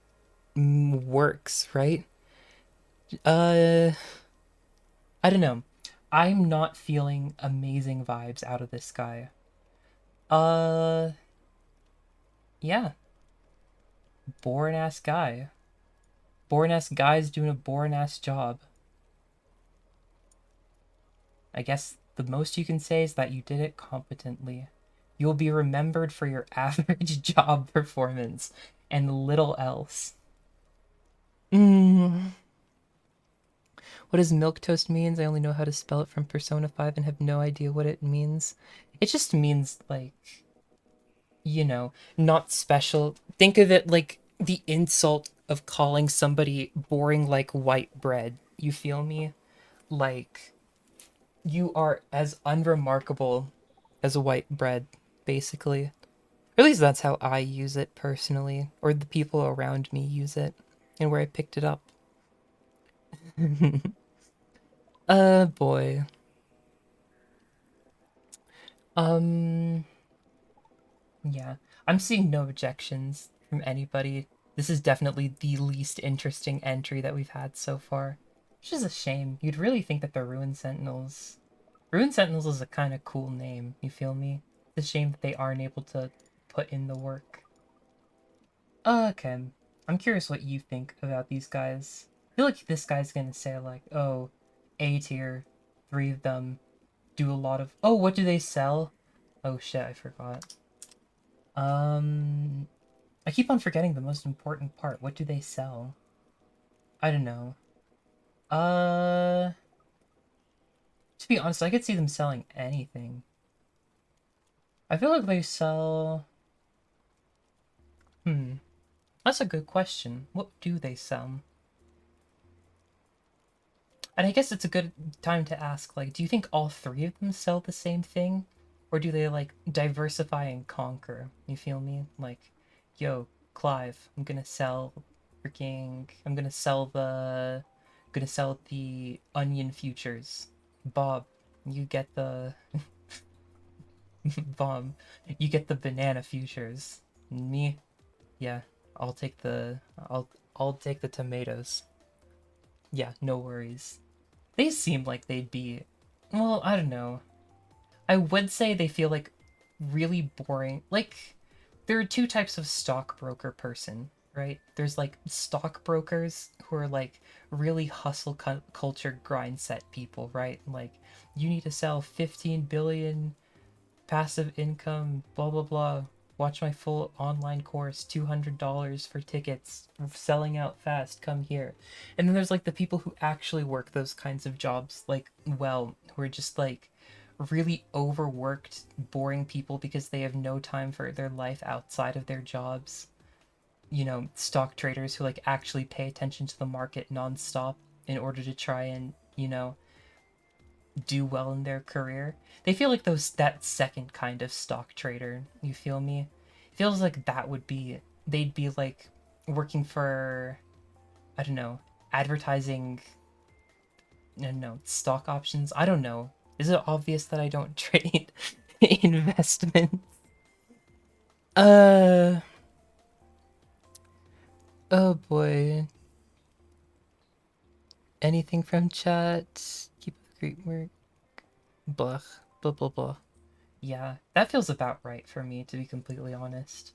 works, right? Uh, I don't know. I'm not feeling amazing vibes out of this guy. Uh, yeah, boring ass guy. Boring ass guy's doing a boring ass job. I guess the most you can say is that you did it competently. You'll be remembered for your average job performance and little else. Mm. What does milk toast means? I only know how to spell it from Persona 5 and have no idea what it means. It just means like, you know, not special. Think of it like the insult of calling somebody boring like white bread. You feel me? Like you are as unremarkable as a white bread, basically. Or at least that's how I use it personally, or the people around me use it, and where I picked it up. Boy. Um, yeah. I'm seeing no objections from anybody. This is definitely the least interesting entry that we've had so far. Which is a shame. You'd really think that they're Ruined Sentinels. Ruined Sentinels is a kind of cool name, you feel me? It's a shame that they aren't able to put in the work. Okay. I'm curious what you think about these guys. I feel like this guy's gonna say, like, oh, A tier, 3 of them do a lot of... Oh, what do they sell? Oh shit, I forgot. I keep on forgetting the most important part. What do they sell? I don't know. Uh, to be honest, I could see them selling anything. I feel like they sell... That's a good question. What do they sell? And I guess it's a good time to ask, like, do you think all 3 of them sell the same thing? Or do they, like, diversify and conquer? You feel me? Like, yo, Clive, I'm gonna sell freaking... I'm gonna sell the onion futures. Bob, you get the... Bob, you get the banana futures. Me? Yeah, I'll take the... I'll take the tomatoes. Yeah, no worries. They seem like they'd be, well, I don't know. I would say they feel like really boring. Like, there are 2 types of stockbroker person, right? There's like stockbrokers who are like really hustle culture grind set people, right? Like, you need to sell 15 billion passive income, blah blah blah. Watch my full online course, $200 for tickets, selling out fast, come here. And then there's like the people who actually work those kinds of jobs, like, well, who are just like really overworked, boring people because they have no time for their life outside of their jobs. You know, stock traders who like actually pay attention to the market nonstop in order to try and, you know, do well in their career. They feel like that second kind of stock trader, you feel me? It feels like that would be they'd be like working for, I don't know, advertising, I don't know, stock options. I don't know. Is it obvious that I don't trade investments? Uh oh boy. Anything from chat? Keep up the great work. Blah blah blah blah. Yeah, that feels about right for me, to be completely honest.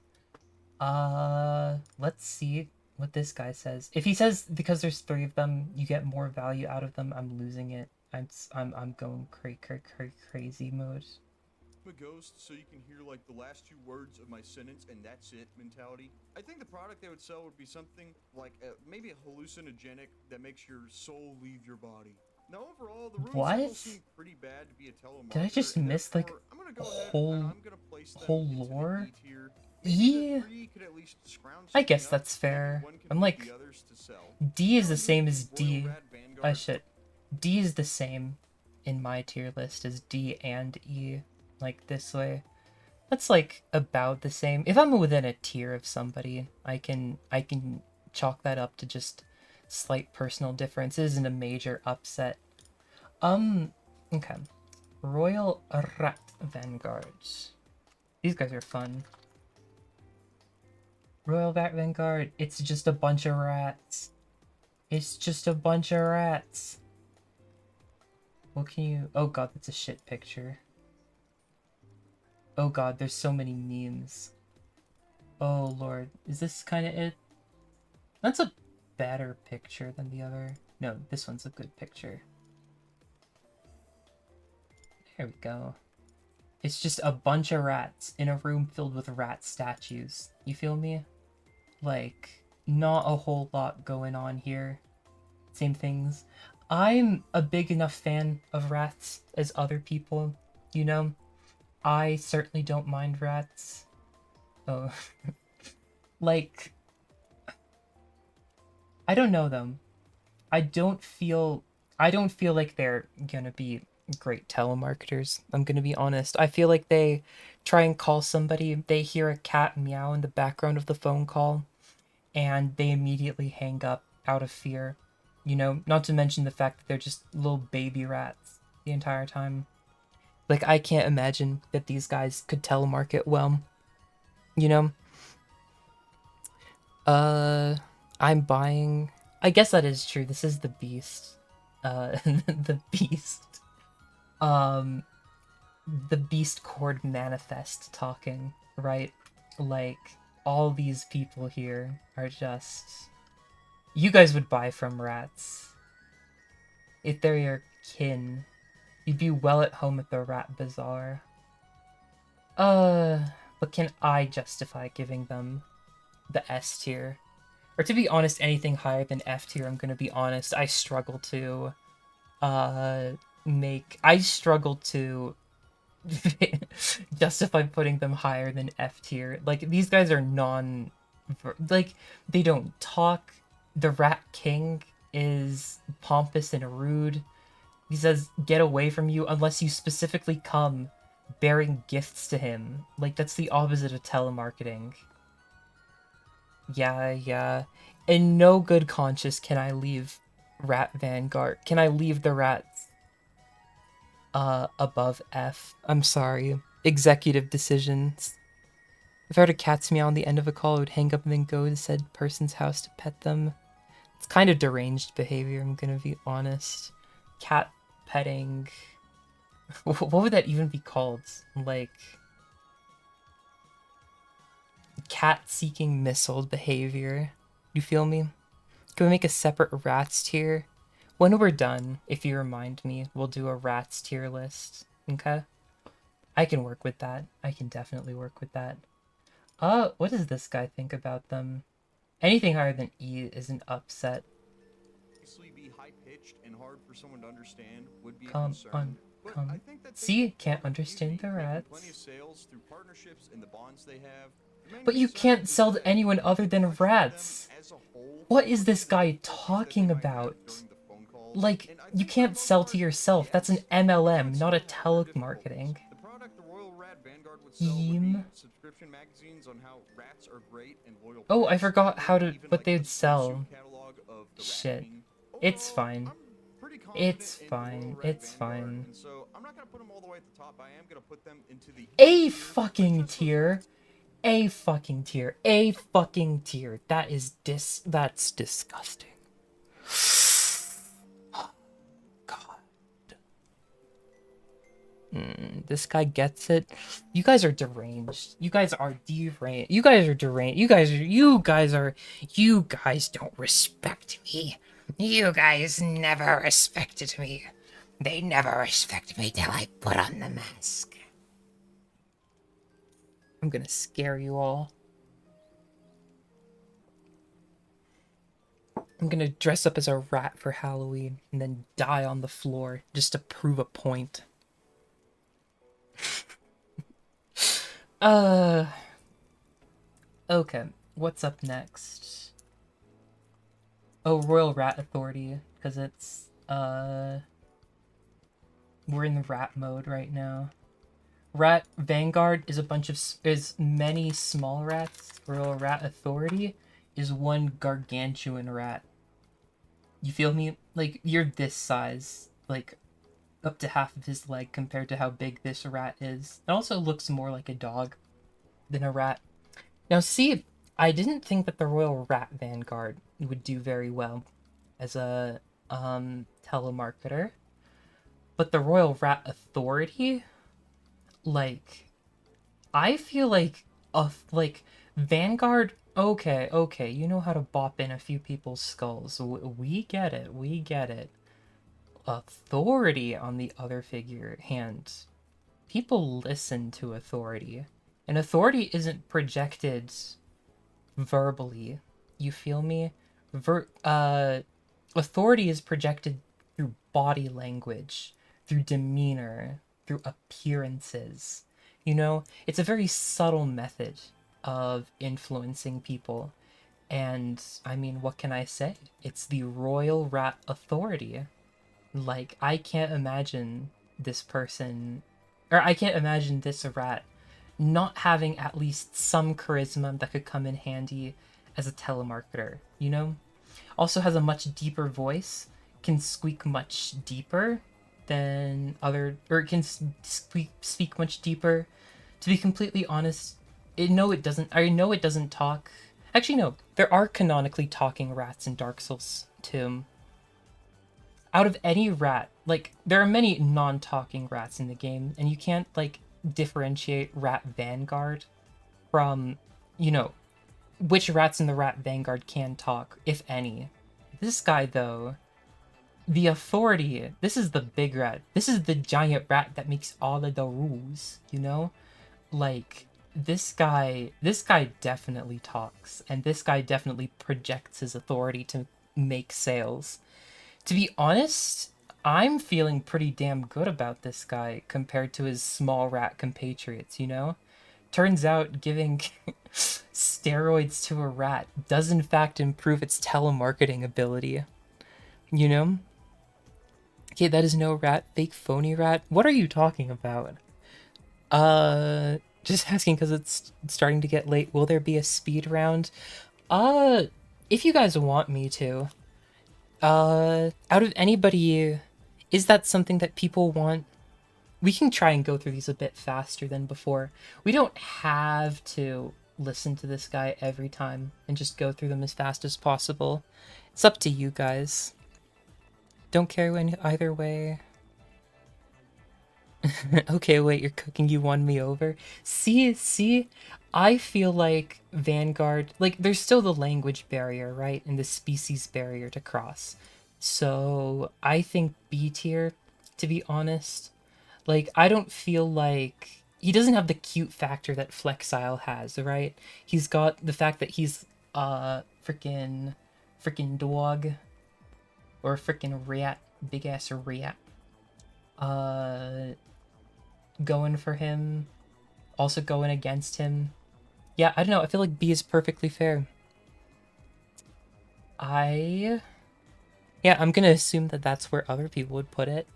Let's see what this guy says. If he says because there's 3 of them, you get more value out of them, I'm losing it. I'm going crazy mode. A ghost so you can hear like the last 2 words of my sentence and that's it mentality. I think the product they would sell would be something like maybe a hallucinogenic that makes your soul leave your body. Now overall, the room What? samples seem pretty bad to be a Did I telemarketer, just and miss like therefore I'm gonna a go ahead and whole I'm gonna place them whole into the lore? D tier. Maybe the Yeah, 3 could at least scrounge I something guess up. that's Maybe fair. one can I'm lead the like, others to sell. D is the Currently, same the as Royal D. Rat Oh Vanguard. shit. D is the same in my tier list as D and E. Like this way. That's like about the same. If I'm within a tier of somebody, I can chalk that up to just slight personal differences and a major upset. Okay. Royal Rat Vanguards. These guys are fun. Royal Rat Vanguard, it's just a bunch of rats. It's just a bunch of rats. What can you... Oh god, that's a shit picture. Oh god, there's so many memes. Oh lord, is this kind of it? That's a better picture than the other. No, this one's a good picture. There we go. It's just a bunch of rats in a room filled with rat statues. You feel me? Like, not a whole lot going on here. Same things. I'm a big enough fan of rats as other people, you know? I certainly don't mind rats. Oh, like, I don't know them. I don't feel like they're gonna be great telemarketers. I'm gonna be honest. I feel like they try and call somebody, they hear a cat meow in the background of the phone call, and they immediately hang up out of fear. You know, not to mention the fact that they're just little baby rats the entire time. Like, I can't imagine that these guys could telemarket well. You know? Uh, I'm buying. I guess that is true. This is the beast. The beast. Um, the beast chord manifest talking, right? Like, all these people here are just. You guys would buy from rats. If they're your kin, you'd be well at home at the rat bazaar. But can I justify giving them the S tier? Or to be honest, anything higher than F tier, I'm gonna be honest, I struggle to, uh, I struggle to justify putting them higher than F tier. Like, these guys are like, they don't talk. The Rat King is pompous and rude. He says, get away from you unless you specifically come bearing gifts to him. Like, that's the opposite of telemarketing. Yeah. In no good conscience can I leave Rat Vanguard. Can I leave the rats above F? I'm sorry. Executive decisions. If I heard a cat's meow on the end of a call, I would hang up and then go to said person's house to pet them. It's kind of deranged behavior, I'm gonna be honest. Cat petting. What would that even be called? Like, cat-seeking missile behavior. You feel me? Can we make a separate rats tier? When we're done, if you remind me, we'll do a rats tier list. Okay? I can work with that. I can definitely work with that. What does this guy think about them? Anything higher than E is an upset. Be high-pitched and hard for someone to understand would be a Come concern. on, But come. I think that See, can't understand the plenty of rats. sales through partnerships and the bonds they have. But you can't sell to anyone other than rats. What is this guy talking about? Like, you can't sell to yourself. That's an MLM, not a telemarketing. The product the Royal Rat Vanguard would sell would be subscription magazines on how rats are great and loyal. Oh, I forgot what they'd sell. Shit. It's fine. It's fine. It's fine. So I'm not gonna put them all the way at the top. I am gonna put them into the A fucking tier. A fucking tier. A fucking tier. That's disgusting. This guy gets it. You guys are deranged. You guys are deranged. You guys are deranged. You guys don't respect me. You guys never respected me. They never respected me till I put on the mask. I'm gonna scare you all. I'm gonna dress up as a rat for Halloween and then die on the floor just to prove a point. Okay, what's up next? Oh, Royal Rat Authority, because it's, we're in the rat mode right now. Rat Vanguard is many small rats. Royal Rat Authority is one gargantuan rat. You feel me? Like, you're this size, like, up to half of his leg compared to how big this rat is. It also looks more like a dog than a rat. Now see, I didn't think that the Royal Rat Vanguard would do very well as a telemarketer. But the Royal Rat Authority, like, I feel like Vanguard, okay, you know how to bop in a few people's skulls. We get it. Authority, on the other hand, people listen to authority. And authority isn't projected verbally. You feel me? Authority is projected through body language, through demeanor, through appearances. You know, it's a very subtle method of influencing people. And, I mean, what can I say? It's the Royal Rat Authority. Like, I can't imagine this rat not having at least some charisma that could come in handy as a telemarketer, you know? Also has a much deeper voice, can squeak much deeper than speak much deeper. To be completely honest, I know it doesn't talk. Actually, no, there are canonically talking rats in Dark Souls 2. Out of any rat, like, there are many non-talking rats in the game, and you can't, like, differentiate Rat Vanguard from, you know, which rats in the Rat Vanguard can talk, if any. This guy, though, the authority. This is the big rat. This is the giant rat that makes all of the rules, you know? Like, this guy definitely talks, and this guy definitely projects his authority to make sales. To be honest, I'm feeling pretty damn good about this guy compared to his small rat compatriots, you know? Turns out giving steroids to a rat does in fact improve its telemarketing ability, you know? Okay, that is no rat, fake phony rat. What are you talking about? Just asking because it's starting to get late. Will there be a speed round? Uh, if you guys want me to. Out of anybody, is that something that people want? We can try and go through these a bit faster than before. We don't have to listen to this guy every time and just go through them as fast as possible. It's up to you guys. Don't care any either way. Okay, wait, you're cooking, you won me over. See, I feel like Vanguard, like, there's still the language barrier, right? And the species barrier to cross. So, I think B tier, to be honest. Like, I don't feel like he doesn't have the cute factor that Flexile has, right? He's got the fact that he's freaking dog or freaking rat, big ass rat. Uh Going for him, also going against him. Yeah, I don't know. I feel like B is perfectly fair. Yeah, I'm gonna assume that that's where other people would put it.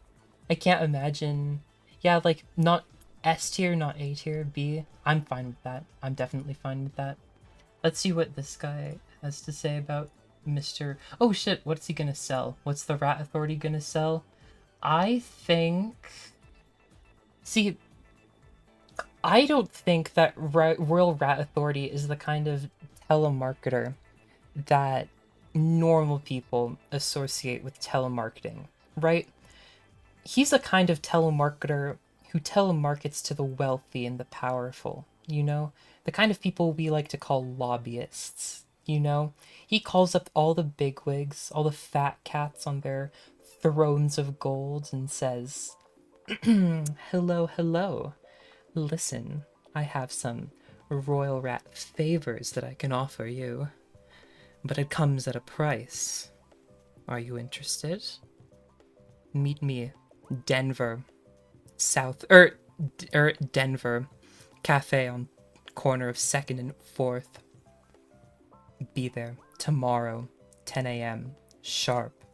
I can't imagine. Yeah, like, not S tier, not A tier, B. I'm fine with that. I'm definitely fine with that. Let's see what this guy has to say about Mr. Oh shit, what's he gonna sell? What's the Rat Authority gonna sell? I think. See, I don't think that Royal Rat Authority is the kind of telemarketer that normal people associate with telemarketing, right? He's a kind of telemarketer who telemarkets to the wealthy and the powerful, you know? The kind of people we like to call lobbyists, you know? He calls up all the bigwigs, all the fat cats on their thrones of gold and says, hello, hello. Listen, I have some royal rat favors that I can offer you, but it comes at a price. Are you interested? Meet me, Denver, Denver, cafe on corner of 2nd and 4th. Be there tomorrow, 10 a.m. sharp.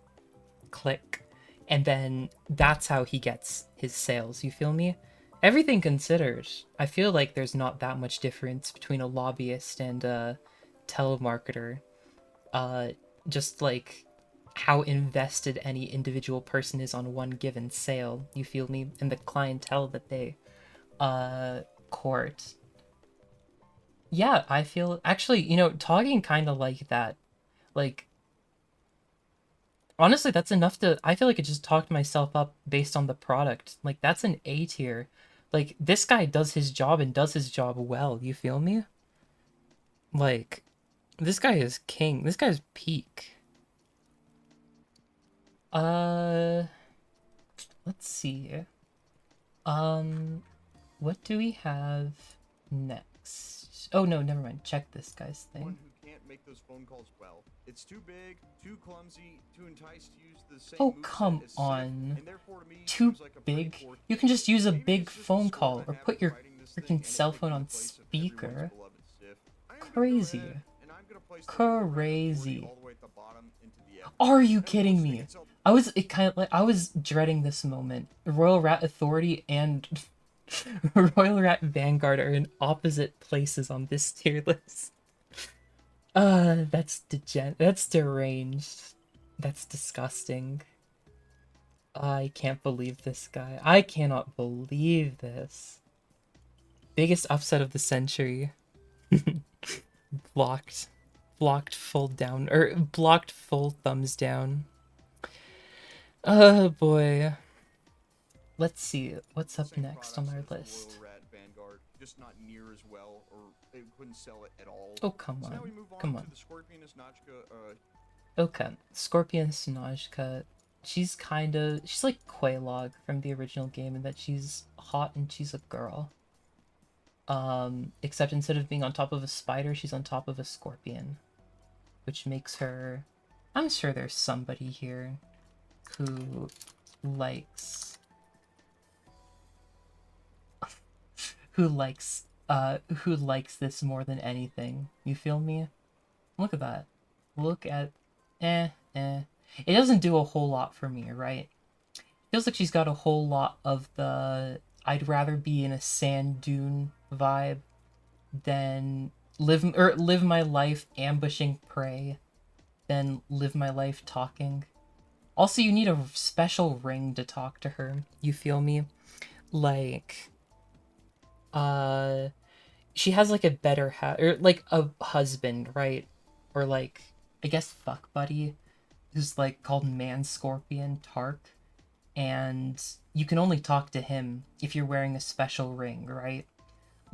Click. And then that's how he gets his sales, you feel me? Everything considered, I feel like there's not that much difference between a lobbyist and a telemarketer. Uh, just like how invested any individual person is on one given sale, you feel me? And the clientele that they court. Yeah, I feel actually, talking kind of like that. Like, honestly, that's enough to. I feel like I just talked myself up based on the product. Like, that's an A tier. Like, this guy does his job and does his job well. You feel me? Like, this guy is king. This guy's peak. Uh, let's see. What do we have next? Oh no, never mind. Check this guy's thing. One who can't make those phone calls well. It's too big, too clumsy, too enticed to use the same Oh, moveset come as Sif, on. and therefore to me Too seems like a pretty big? poor You can just use a Maybe big it's just the phone score call that or have put for your writing this thing, freaking and cell it's phone taking on the place of everyone's speaker. beloved Sif. I'm gonna go Crazy. ahead and I'm gonna place the Crazy. all the way at the bottom into the F. Are you And of kidding course, they me? can sell I was dreading this moment. Royal Rat Authority and Royal Rat Vanguard are in opposite places on this tier list. That's deranged. That's disgusting. I can't believe this guy. I cannot believe this. Biggest upset of the century. Blocked. Blocked full down, or blocked full thumbs down. Oh boy. Let's see, what's up same next on products our as the list? Royal Rat Vanguard, just not near as well, or they couldn't sell it at all. Oh, come So now we on. move on Come to on. the Scorpionus Notchka. Okay. Scorpion Snozhka. she's like Quelaag from the original game in that she's hot and she's a girl. Except instead of being on top of a spider, she's on top of a scorpion, which makes her. I'm sure there's somebody here who likes who likes this more than anything. You feel me? Look at that. Look at eh. It doesn't do a whole lot for me, right? Feels like she's got a whole lot of the I'd rather be in a sand dune vibe than live my life ambushing prey than live my life talking. Also, you need a special ring to talk to her. You feel me? Like, uh, she has like a better or like a husband, right? Or like, I guess fuck buddy, who's like called Man Scorpion Tark, and you can only talk to him if you're wearing a special ring, right?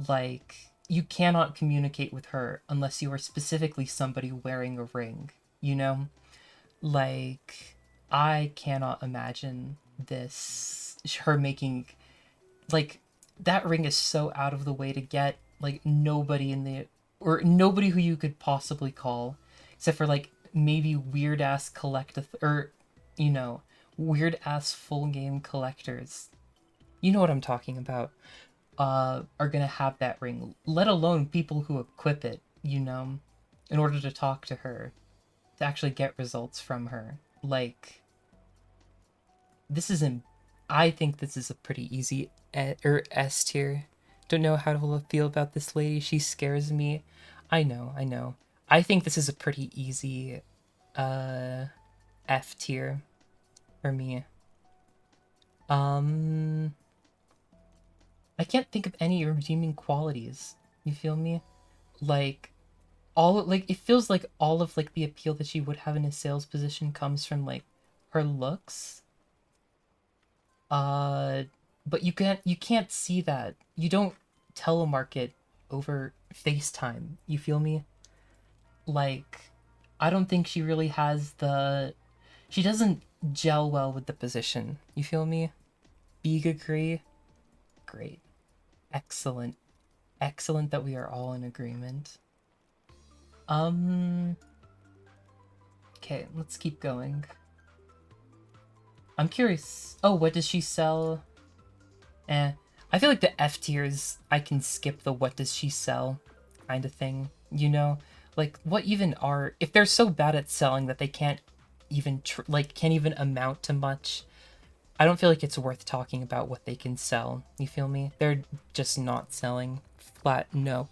Like, you cannot communicate with her unless you are specifically somebody wearing a ring, you know? Like, I cannot imagine her making, like, that ring is so out of the way to get, like, nobody who you could possibly call, except for, like, maybe weird ass you know, weird ass full game collectors. You know what I'm talking about. Are gonna have that ring, let alone people who equip it, you know, in order to talk to her, to actually get results from her. Like, this isn't. I think this is a pretty easy S tier. Don't know how to feel about this lady. She scares me. I know. I think this is a pretty easy uh F tier for me. Um, I can't think of any redeeming qualities. You feel me? Like, it feels like all of like the appeal that she would have in a sales position comes from like her looks. uh but you can't see that. You don't telemarket over FaceTime. You feel me? Like, I don't think she really has she doesn't gel well with the position. You feel me? Big agree. Great. Excellent. Excellent that we are all in agreement. um okay, let's keep going. I'm curious. Oh, what does she sell? I feel like the F tiers, I can skip the what does she sell kind of thing, you know? Like, what even are, if they're so bad at selling that they can't even, can't even amount to much, I don't feel like it's worth talking about what they can sell. You feel me? They're just not selling. Flat nope.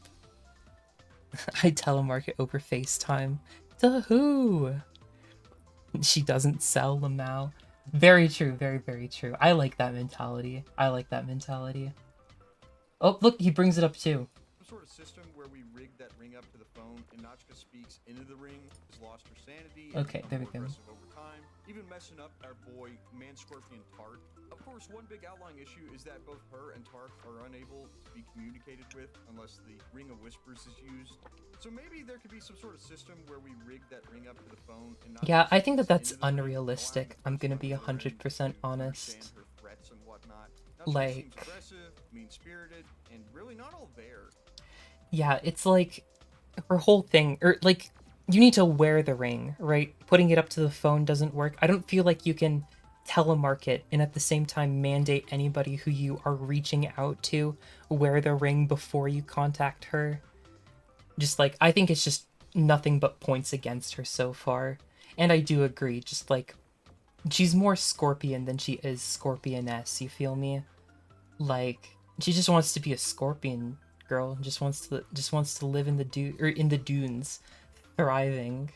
I telemarket over FaceTime. To who? She doesn't sell Lamau. Very true, very, very true. I like that mentality. I like that mentality. Oh, look, he brings it up too. Some sort of system where we rig that ring up to the phone and Nachka speaks into the ring, has lost her sanity, and Okay, become there we more go. aggressive over time, even messing up our boy Man Scorpion Tart. Of course, one big outlying issue is that both her and Tart are unable to be communicated with unless the Ring of Whispers is used. So maybe there could be some sort of system where we rig that ring up to the phone and Nachka Yeah, I think that speaks that's into the ring, unrealistic. I'm gonna be allowing the person 100% to understand honest. her threats and whatnot. Now she seems Like, aggressive, mean-spirited, and really not all there. yeah, it's like her whole thing, or like, you need to wear the ring, right? Putting it up to the phone doesn't work. I don't feel like you can telemarket and at the same time mandate anybody who you are reaching out to wear the ring before you contact her. Just like, I think it's just nothing but points against her so far. And I do agree, just like, she's more Scorpion than she is Scorpioness, you feel me? Like, she just wants to be a Scorpion girl, just wants to live in the dunes, thriving,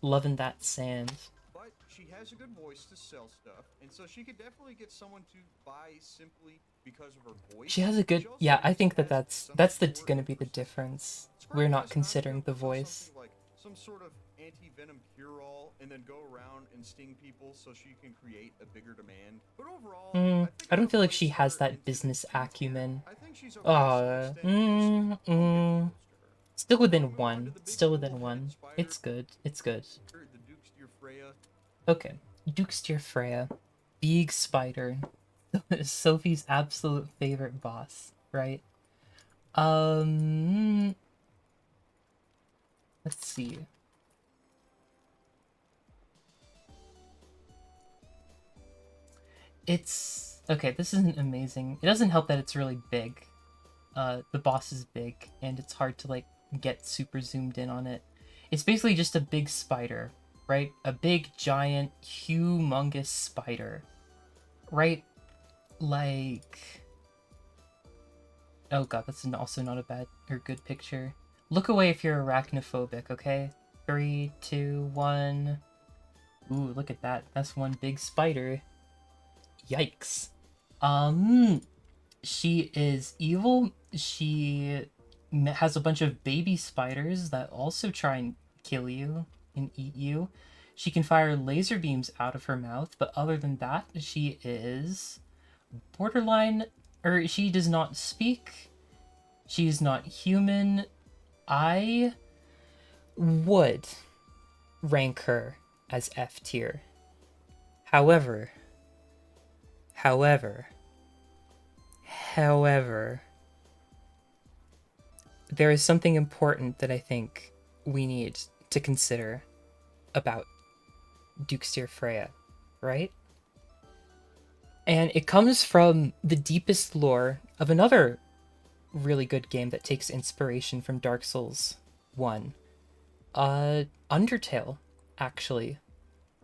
loving that sand. But she has a good voice to sell stuff, and so she could definitely get someone to buy simply because of her voice. She has a good, She also yeah, I just think that has that's some that's sort gonna of be the persistence. difference. It's We're probably not best not to considering go the sell voice. something like some sort of anti-venom cure-all and then go around and sting people so she can create a bigger demand. But overall, I think I I'm don't gonna feel like place she has her that into the business C tier. acumen. I think she's okay to some Uh, extent, just mm, don't get too mm. close to her. Still Before we within move on to one. the big Still within bull-headed one. spider, It's good. It's good. the Duke's Dear Freya. Okay. Duke's Dear Freya, big spider, Sophie's absolute favorite boss, right? Um, let's see. It's okay. This isn't amazing. It doesn't help that it's really big. The boss is big, and it's hard to like get super zoomed in on it. It's basically just a big spider, right? A big, giant, humongous spider, right? Like, oh god, that's also not a bad or good picture. Look away if you're arachnophobic, okay? 3, 2, 1. Ooh, look at that. That's one big spider. Yikes. Um, she is evil. She has a bunch of baby spiders that also try and kill you and eat you. She can fire laser beams out of her mouth, but other than that, she is borderline, or she does not speak. She's not human. I would rank her as F tier. However, however, however, there is something important that I think we need to consider about Duke's Dear Freya, right? And it comes from the deepest lore of another really good game that takes inspiration from Dark Souls 1. Undertale, actually.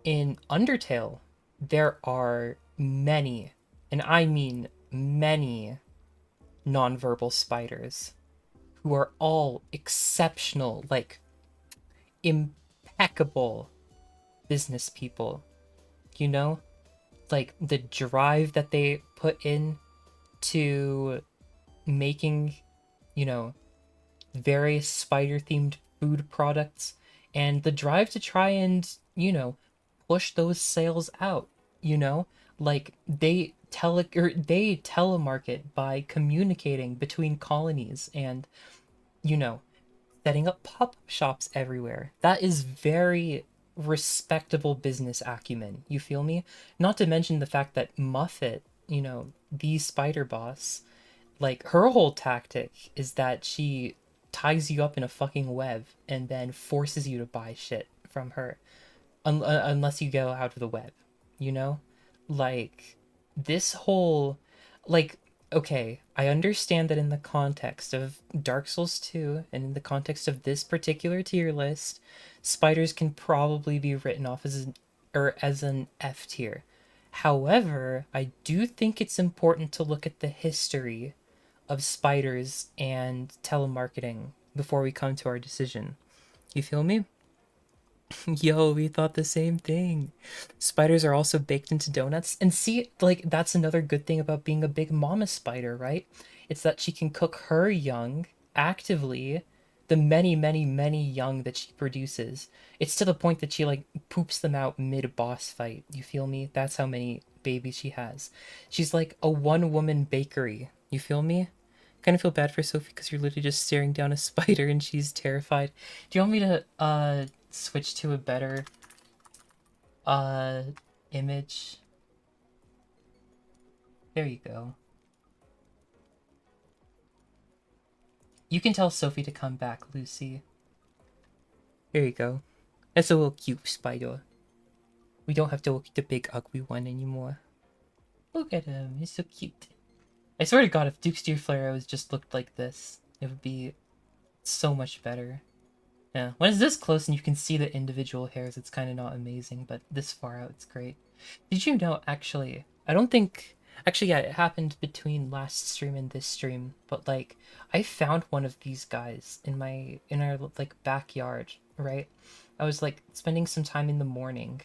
In Undertale, there are many, and I mean many, nonverbal spiders who are all exceptional, like impeccable business people, you know? Like the drive that they put in to making, you know, various spider themed food products and the drive to try and, push those sales out, you know? Like they telemarket by communicating between colonies and, you know, setting up pop-up shops everywhere. That is very respectable business acumen. You feel me? Not to mention the fact that Muffet, the spider boss, like her whole tactic is that she ties you up in a fucking web and then forces you to buy shit from her unless you go out of the web, you know? Like, this whole. Like, okay, I understand that in the context of Dark Souls 2 and in the context of this particular tier list, spiders can probably be written off as an F tier. However, I do think it's important to look at the history of spiders and telemarketing before we come to our decision. You feel me? Yo, we thought the same thing. Spiders are also baked into donuts. And see, like, that's another good thing about being a big mama spider, right? It's that she can cook her young actively, the many, many, many young that she produces. It's to the point that she, like, poops them out mid boss fight. You feel me? That's how many babies she has. She's like a one woman bakery. You feel me? Kind of feel bad for Sophie because you're literally just staring down a spider and she's terrified. Do you want me to switch to a better uh image? There you go. You can tell Sophie to come back, Lucy. There you go. That's a little cute spider. We don't have to look at the big ugly one anymore. Look at him, he's so cute. I swear to god, if Duke's Deer Flare was just looked like this, it would be so much better. Yeah, when it's this close and you can see the individual hairs, it's kind of not amazing, but this far out, it's great. Did you know, actually, I don't think, actually, yeah, it happened between last stream and this stream, but, like, I found one of these guys in our, like, backyard, right? I was, like, spending some time in the morning,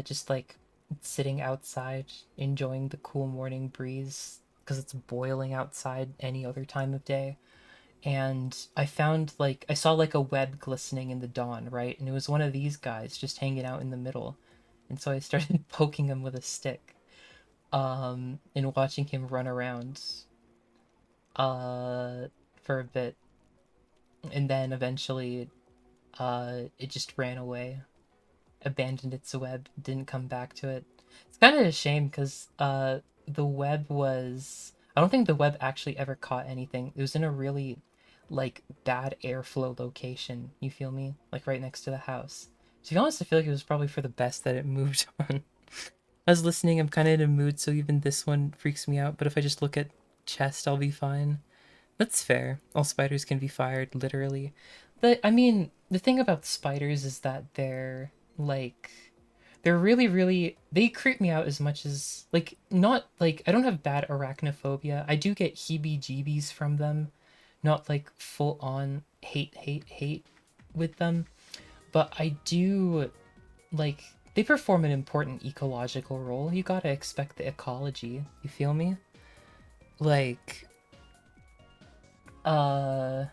just, like, sitting outside, enjoying the cool morning breeze, because it's boiling outside any other time of day, and I saw like a web glistening in the dawn, right? And it was one of these guys just hanging out in the middle. And so I started poking him with a stick, and watching him run around uh for a bit. And then eventually it just ran away. abandoned its web, didn't come back to it. It's kind of a shame because the web was, I don't think the web actually ever caught anything. It was in a really like bad airflow location. You feel me? Like right next to the house. To be honest, I feel like it was probably for the best that it moved on. I was listening, I'm kind of in a mood, so even this one freaks me out. But if I just look at chest, I'll be fine. That's fair. All spiders can be fired, literally. But I mean, the thing about spiders is that they're really, really, they creep me out as much as like not like I don't have bad arachnophobia. I do get heebie-jeebies from them, not like full on hate with them, but I do like they perform an important ecological role. You gotta expect the ecology. You feel me? Like, uh,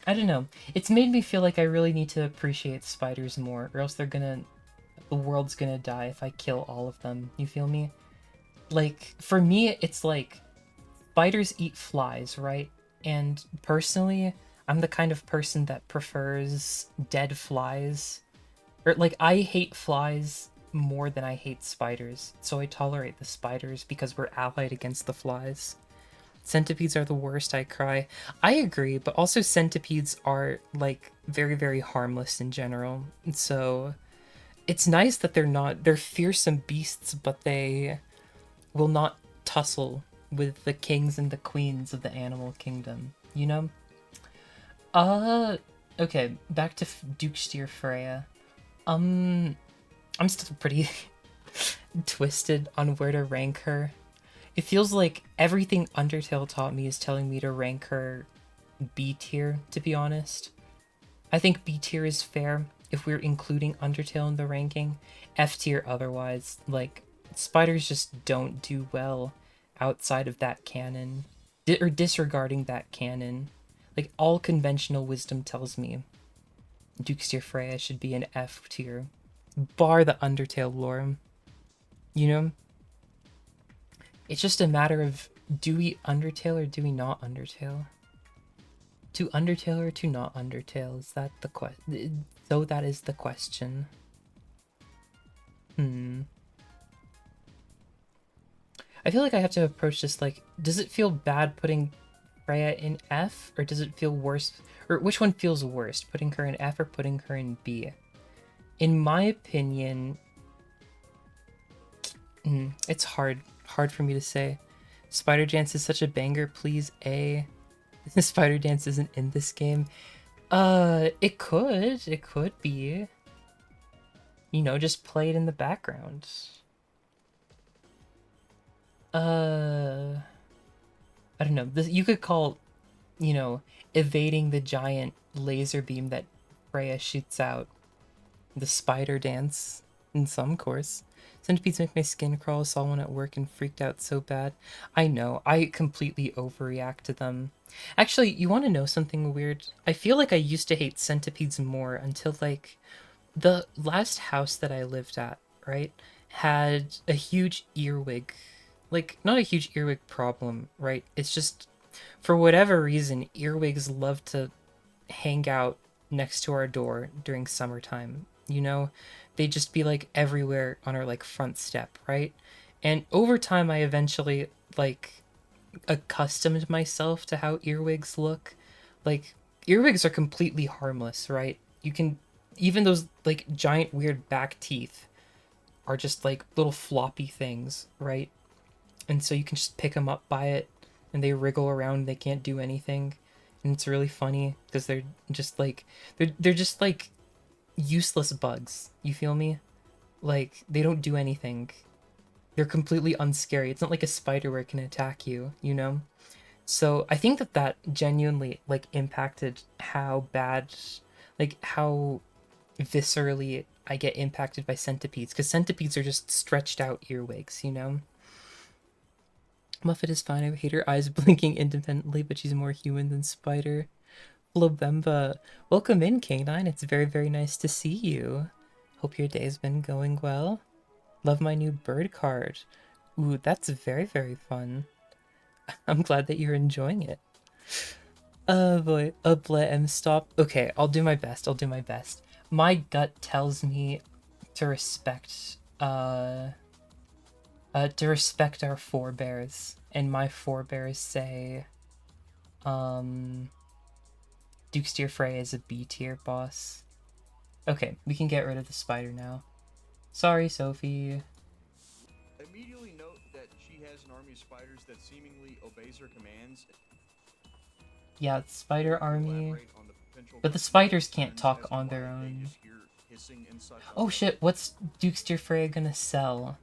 I don't know. It's made me feel like I really need to appreciate spiders more, or else the world's gonna die if I kill all of them. You feel me? Like, for me, it's like spiders eat flies, right? And personally, I'm the kind of person that prefers dead flies. Or, like, I hate flies more than I hate spiders, so I tolerate the spiders because we're allied against the flies. Centipedes are the worst, I cry. I agree, but also centipedes are, like, very, very harmless in general. So, it's nice that they're fearsome beasts, but they will not tussle with the kings and the queens of the animal kingdom, you know? Uh, okay, back to Duke's Dear Freya. I'm still pretty twisted on where to rank her. It feels like everything Undertale taught me is telling me to rank her B tier, to be honest. I think B tier is fair if we're including Undertale in the ranking. F tier otherwise. Like, spiders just don't do well outside of that canon. Or disregarding that canon. Like, all conventional wisdom tells me Duke's Tier Freya should be an F tier. Bar the Undertale lore. You know? It's just a matter of do we Undertale or do we not Undertale? To Undertale or to not Undertale? Is that the question? So that is the question. I feel like I have to approach this like, does it feel bad putting Freya in F, or does it feel worse? Or which one feels worse, putting her in F or putting her in B? In my opinion, it's hard for me to say. Spider Dance is such a banger, please A. Spider Dance isn't in this game. It could be. You know, just play it in the background. I don't know. This you could call, you know, evading the giant laser beam that Freya shoots out the Spider Dance in some course. Centipedes make my skin crawl. Saw one at work and freaked out so bad. I know. I completely overreact to them. Actually, you want to know something weird? I feel like I used to hate centipedes more until, like, the last house that I lived at, right, had a huge earwig. Like, not a huge earwig problem, right? It's just, for whatever reason, earwigs love to hang out next to our door during summertime. You know, they'd just be like everywhere on our like front step, right? And over time, I eventually like accustomed myself to how earwigs look. Like, earwigs are completely harmless, right? You can, even those like giant weird back teeth are just like little floppy things, right? And so you can just pick them up by it and they wriggle around, they can't do anything. And it's really funny because they're just like they're just like useless bugs. You feel me? Like, they don't do anything. They're completely unscary. It's not like a spider where it can attack you, you know? So I think that that genuinely like impacted how bad, like how viscerally I get impacted by centipedes, because centipedes are just stretched out earwigs, you know? Muffet is fine. I hate her eyes blinking independently, but she's more human than Spider. Flowemma, welcome in, Canine. It's very, very nice to see you. Hope your day's been going well. Love my new bird card. Ooh, that's very, very fun. I'm glad that you're enjoying it. Boy, let him stop. Okay, I'll do my best. My gut tells me to respect our forebears, and my forebears say, um, Duke's Tier Frey is a B tier boss. Okay, we can get rid of the spider now. Sorry, Sophie. Immediately note that she has an army of spiders that seemingly obeys her commands. Yeah, spider Care to army. elaborate on the potential But the customer spiders can't concerns talk as to on why their they own. just hear hissing and such on Oh the shit, what's Duke's Tier Frey gonna sell?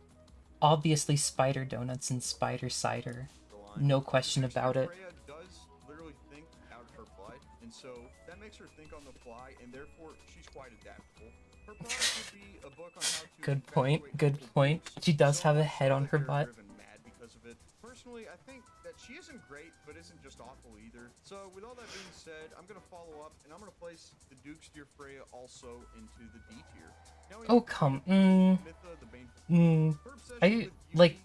Obviously spider donuts and spider cider. line? No question Dukes Dear about it. Freya does literally think out her butt, and so that makes her think on the fly, and therefore she's quite adaptable. Her product would be a book on how to Good point, infatuate good local point. dukes, She does so have a much head so on that her they're butt. driven mad because of it. Personally, I think that she isn't great, but isn't just awful either. So, with all that being said, I'm gonna follow up, and I'm gonna place the Duke's Dear Freya also into the D tier. Now we Oh, have Queen come, of Thieves, Mytha the Baneful Queen. Her obsession I, with like, beauty.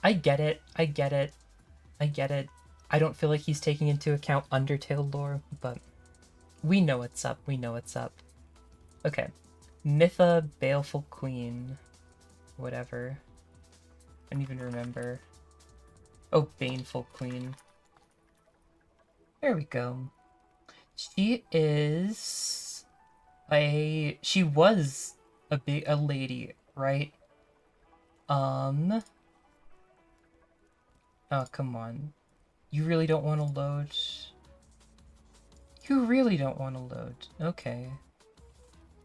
I get it, I get it, I get it. I don't feel like he's taking into account Undertale lore, but we know what's up, we know what's up. Okay. Mytha, Baleful Queen. Whatever. I don't even remember. Oh, Baneful Queen. There we go. She is she was a lady, right? Um oh come on. You really don't want to load. You really don't want to load. Okay.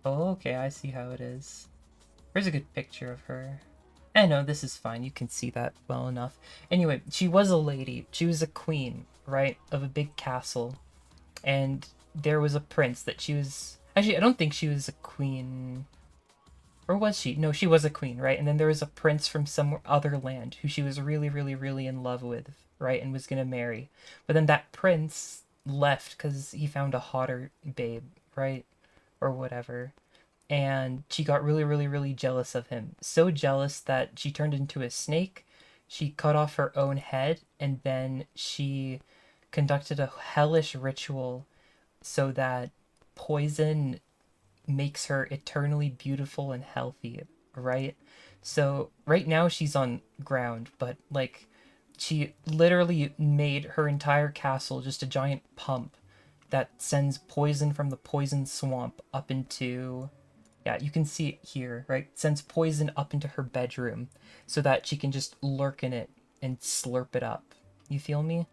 Oh, okay, I see how it is. Here's a good picture of her. I know, this is fine. You can see that well enough. Anyway, she was a lady. She was a queen, right? Of a big castle. And there was a prince that she was... Actually, I don't think she was a queen. Or was she? No, she was a queen, right? And then there was a prince from some other land who she was really, really, really in love with, right? And was gonna marry. But then that prince left because he found a hotter babe, right? Or whatever. And she got really, really, really jealous of him. So jealous that she turned into a snake. She cut off her own head, and then she conducted a hellish ritual so that poison makes her eternally beautiful and healthy, right? So right now she's on ground, but like she literally made her entire castle just a giant pump that sends poison from the poison swamp up into, yeah, you can see it here, right? Sends poison up into her bedroom so that she can just lurk in it and slurp it up. You feel me?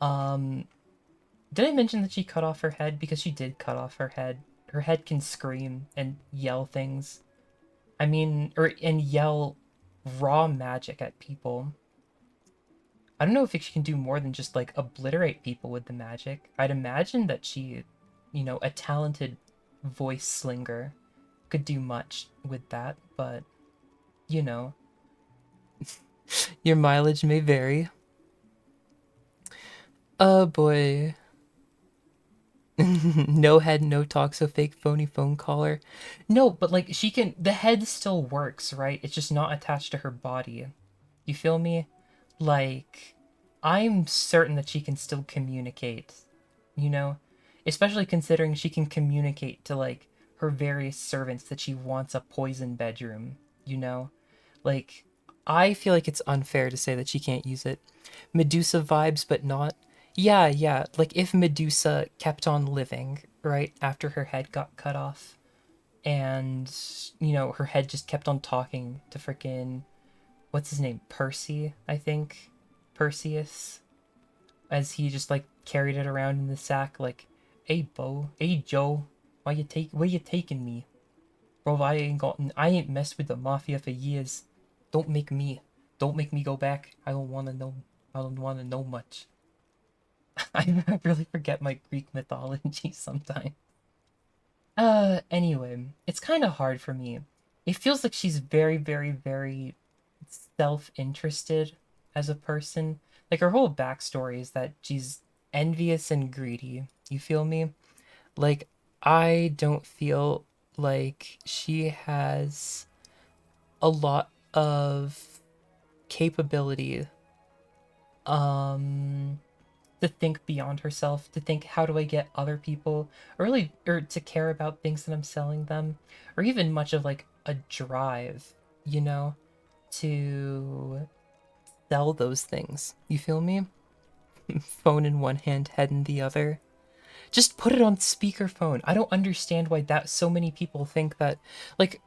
Um did I mention that she cut off her head? Because she did cut off her head. Her head can scream and yell things. I mean, and yell raw magic at people. I don't know if she can do more than just like obliterate people with the magic. I'd imagine that she, a talented voice slinger could do much with that, but you know, your mileage may vary. Oh boy. No head, no talk, so fake phony phone caller. No, but like the head still works, right? It's just not attached to her body. You feel me? Like, I'm certain that she can still communicate, you know? Especially considering she can communicate to like her various servants that she wants a poison bedroom, you know? Like, I feel like it's unfair to say that she can't use it. Medusa vibes, but not. Yeah, yeah. Like if Medusa kept on living, right, after her head got cut off, and, her head just kept on talking to freaking, what's his name? Percy, I think? Perseus? As he just, like, carried it around in the sack, like, hey, Bo, hey, Joe, where you taking me? Bro, I ain't messed with the mafia for years. Don't make me, don't make me go back. I don't wanna know much. I really forget my Greek mythology sometimes. Anyway, it's kind of hard for me. It feels like she's very, very, very self-interested as a person. Like her whole backstory is that she's envious and greedy. You feel me? Like, I don't feel like she has a lot of capability, um, to think beyond herself, to think how do I get other people, or really, or to care about things that I'm selling them, or even much of like a drive, you know, to sell those things. You feel me? Phone in one hand, head in the other. Just put it on speakerphone. I don't understand why that so many people think that, like,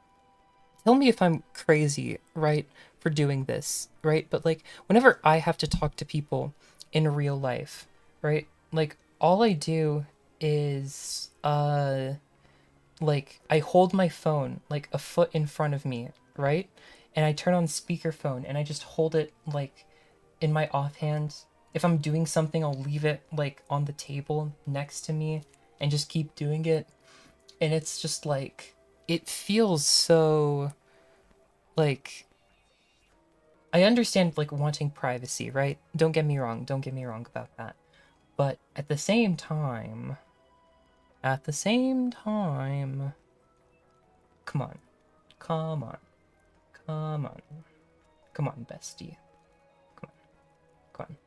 tell me if I'm crazy, right, for doing this, right? But like whenever I have to talk to people in real life, right? Like all I do is like I hold my phone like a foot in front of me, right? And I turn on speakerphone and I just hold it like in my offhand. If I'm doing something, I'll leave it like on the table next to me and just keep doing it. And it's just like it feels so like I understand like wanting privacy, right? Don't get me wrong, don't get me wrong about that. But at the same time, come on, come on, come on, come on, bestie. Come on, come on.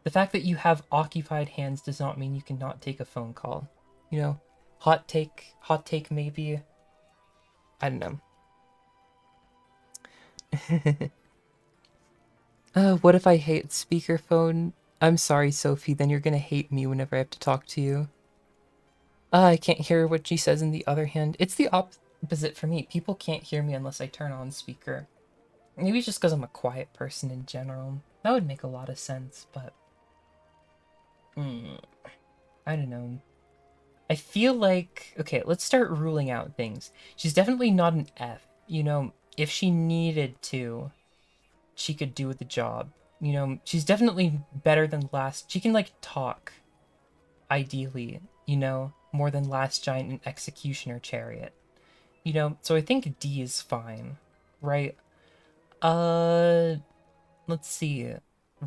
The fact that you have occupied hands does not mean you cannot take a phone call. You know, hot take maybe. I don't know. What if I hate speakerphone? I'm sorry, Sophie, then you're gonna hate me whenever I have to talk to you. I can't hear what she says in the other hand. It's the opposite for me. People can't hear me unless I turn on speaker. Maybe it's just because I'm a quiet person in general. That would make a lot of sense, but... I don't know. I feel like... Okay, let's start ruling out things. She's definitely not an F. You know, if she needed to, she could do the job. You know, she's definitely better than last. She can, like, talk. Ideally, you know, more than Last Giant and Executioner Chariot. You know, so I think D is fine, right? Uh, let's see.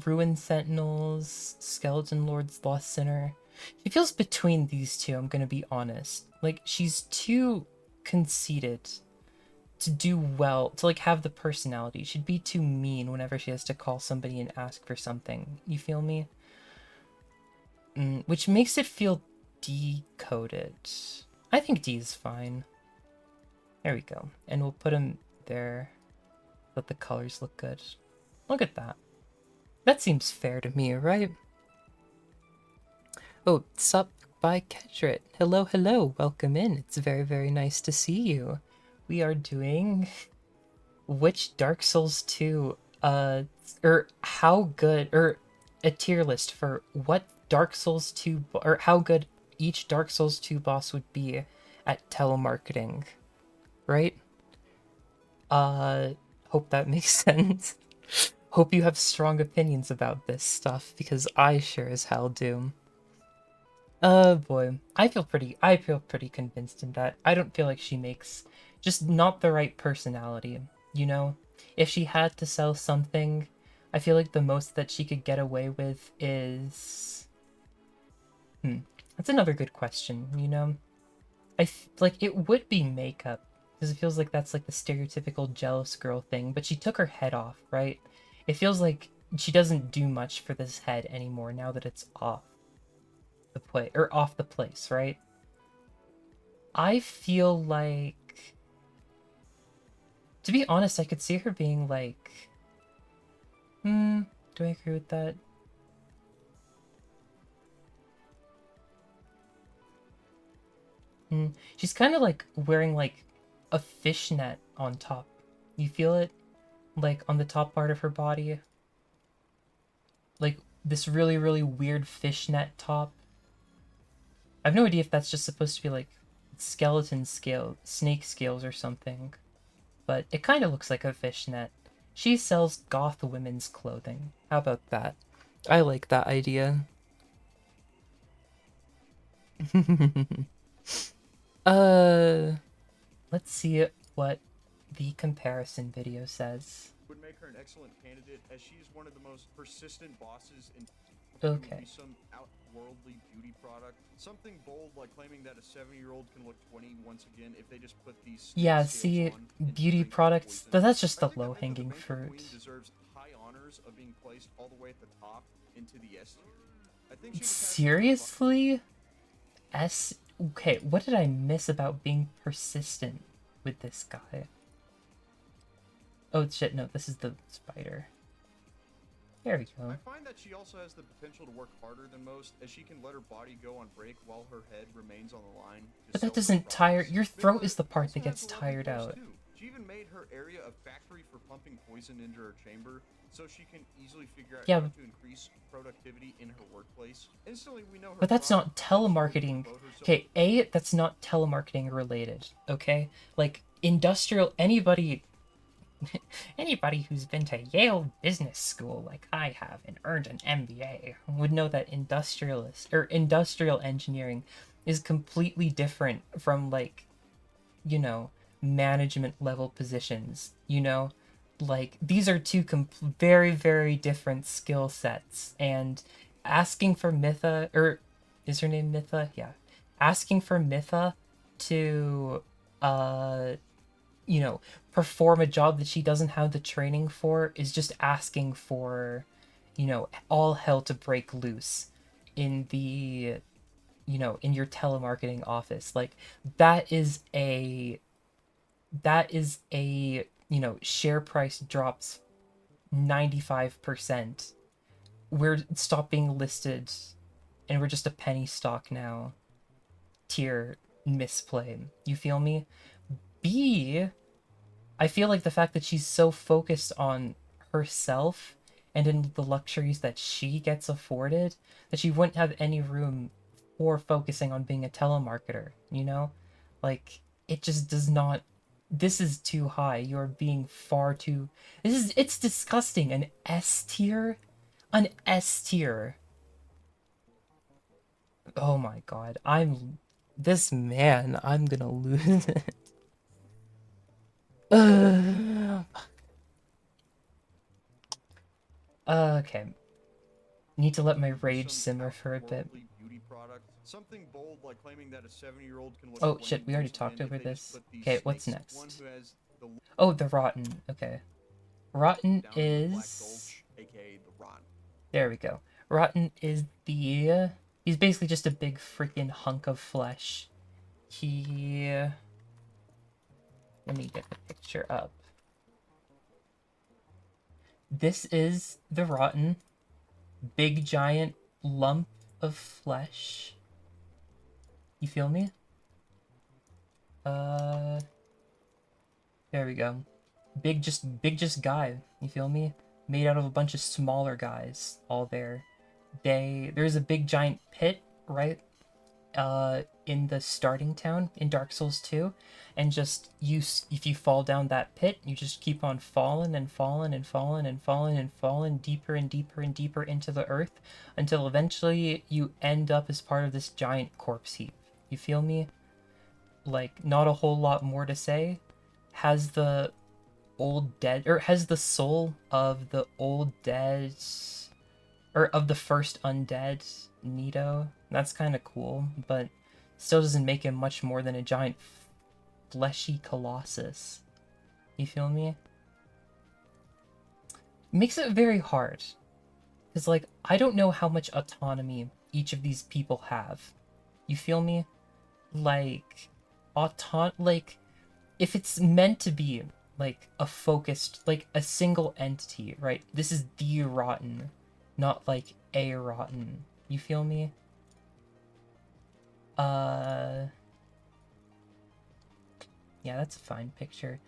Ruin Sentinels, Skeleton Lord's Lost Sinner. She feels between these two, I'm gonna be honest. Like, she's too conceited to do well, to like have the personality. She'd be too mean whenever she has to call somebody and ask for something. You feel me? Which makes it feel decoded. I think D is fine. There we go. And we'll put him there. Let the colors look good. Look at that. That seems fair to me, right? Oh, sup by Kedrit. Hello, hello. Welcome in. It's very, very nice to see you. We are doing which Dark Souls 2 or how good, or a tier list for what Dark Souls 2 or how good each Dark Souls 2 boss would be at telemarketing, right? Hope that makes sense. Hope you have strong opinions about this stuff, because I sure as hell do. Boy. I feel pretty convinced in that. I don't feel like she makes just not the right personality, you know? If she had to sell something, I feel like the most that she could get away with is... That's another good question, you know? Like, it would be makeup, because it feels like that's like the stereotypical jealous girl thing, but she took her head off, right? It feels like she doesn't do much for this head anymore now that it's off the play or off the place, right? I feel like, to be honest, I could see her being like, do I agree with that? She's kind of like wearing like a fishnet on top. You feel it? Like on the top part of her body? Like this really, really weird fishnet top. I have no idea if that's just supposed to be like skeleton scale, snake scales or something. But it kind of looks like a fishnet. She sells goth women's clothing. How about that? I like that idea. Let's see what the comparison video says. Would make her an excellent candidate, as she is one of the most persistent bosses in Okay. some outworldly beauty product. Something bold like claiming that a 70-year-old can look 20 once again if they just put these Yeah, scales see, on and beauty drink products, poison. that's just I the like to think that the low-hanging Banker fruit. Queen deserves high honors of being placed all the way at the top into the S tier. I think she can pass the test fine. Seriously? Okay, what did I miss about being persistent with this guy? Oh shit, no, this is the spider. There we I go. find that she also has the potential to work harder than most, as she can let her body go on break while her head remains on the line to But that sell her doesn't tire. products. Your throat Mithra is the part also that has gets a lovely tired voice out. too. She even made her area a factory for pumping poison into her chamber, so she can easily figure out Yeah, how to increase productivity in her workplace. Instantly, we know her but that's product, not and she will telemarketing. devote herself. Okay, A, that's not telemarketing related, okay? Like, industrial, anybody who's been to Yale Business School like I have and earned an MBA would know that industrial engineering is completely different from like, you know, management level positions, you know? Like these are two very very different skill sets and asking for Mitha or is her name Mitha? Yeah. Asking for Mitha to uh you know, perform a job that she doesn't have the training for is just asking for, you know, all hell to break loose in the, you know, in your telemarketing office. Like that is a you know, share price drops 95%. We're stop being listed and we're just a penny stock now. Tier misplay. You feel me? B, I feel like the fact that she's so focused on herself and in the luxuries that she gets afforded that she wouldn't have any room for focusing on being a telemarketer, you know? Like it just does not, this is too high. You're being far too, it's disgusting. An S tier? An S tier. Oh my god. This man, I'm gonna lose it. Okay. Need to let my With rage some simmer for a bit. outworldly beauty product, something bold like claiming that a 7-year-old can look Oh shit, we 20 already once talked again if over they just this. put these Okay, what's snakes. One next? who has the Oh, the rotten. Okay. Rotten down in the Black is... Gulch, aka the Ron. There we go. Rotten is the... He's basically just a big freaking hunk of flesh. He... Let me get the picture up. This is the rotten. Big giant lump of flesh. You feel me? Uh... There we go. Big just guy. You feel me? Made out of a bunch of smaller guys all there. There's a big giant pit right in the starting town in Dark Souls 2, and just if you fall down that pit, you just keep on falling and falling and falling and falling and falling deeper and deeper and deeper into the earth until eventually you end up as part of this giant corpse heap. You feel me? Like not a whole lot more to say. Has the old dead or has the soul of the old dead or of the first undead Nito. That's kind of cool, but still doesn't make him much more than a giant fleshy colossus. You feel me? Makes it very hard. Because, like, I don't know how much autonomy each of these people have. You feel me? Like, if it's meant to be, like, a focused, like, a single entity, right? This is the rotten, not, like, a rotten. You feel me? Yeah, that's a fine picture.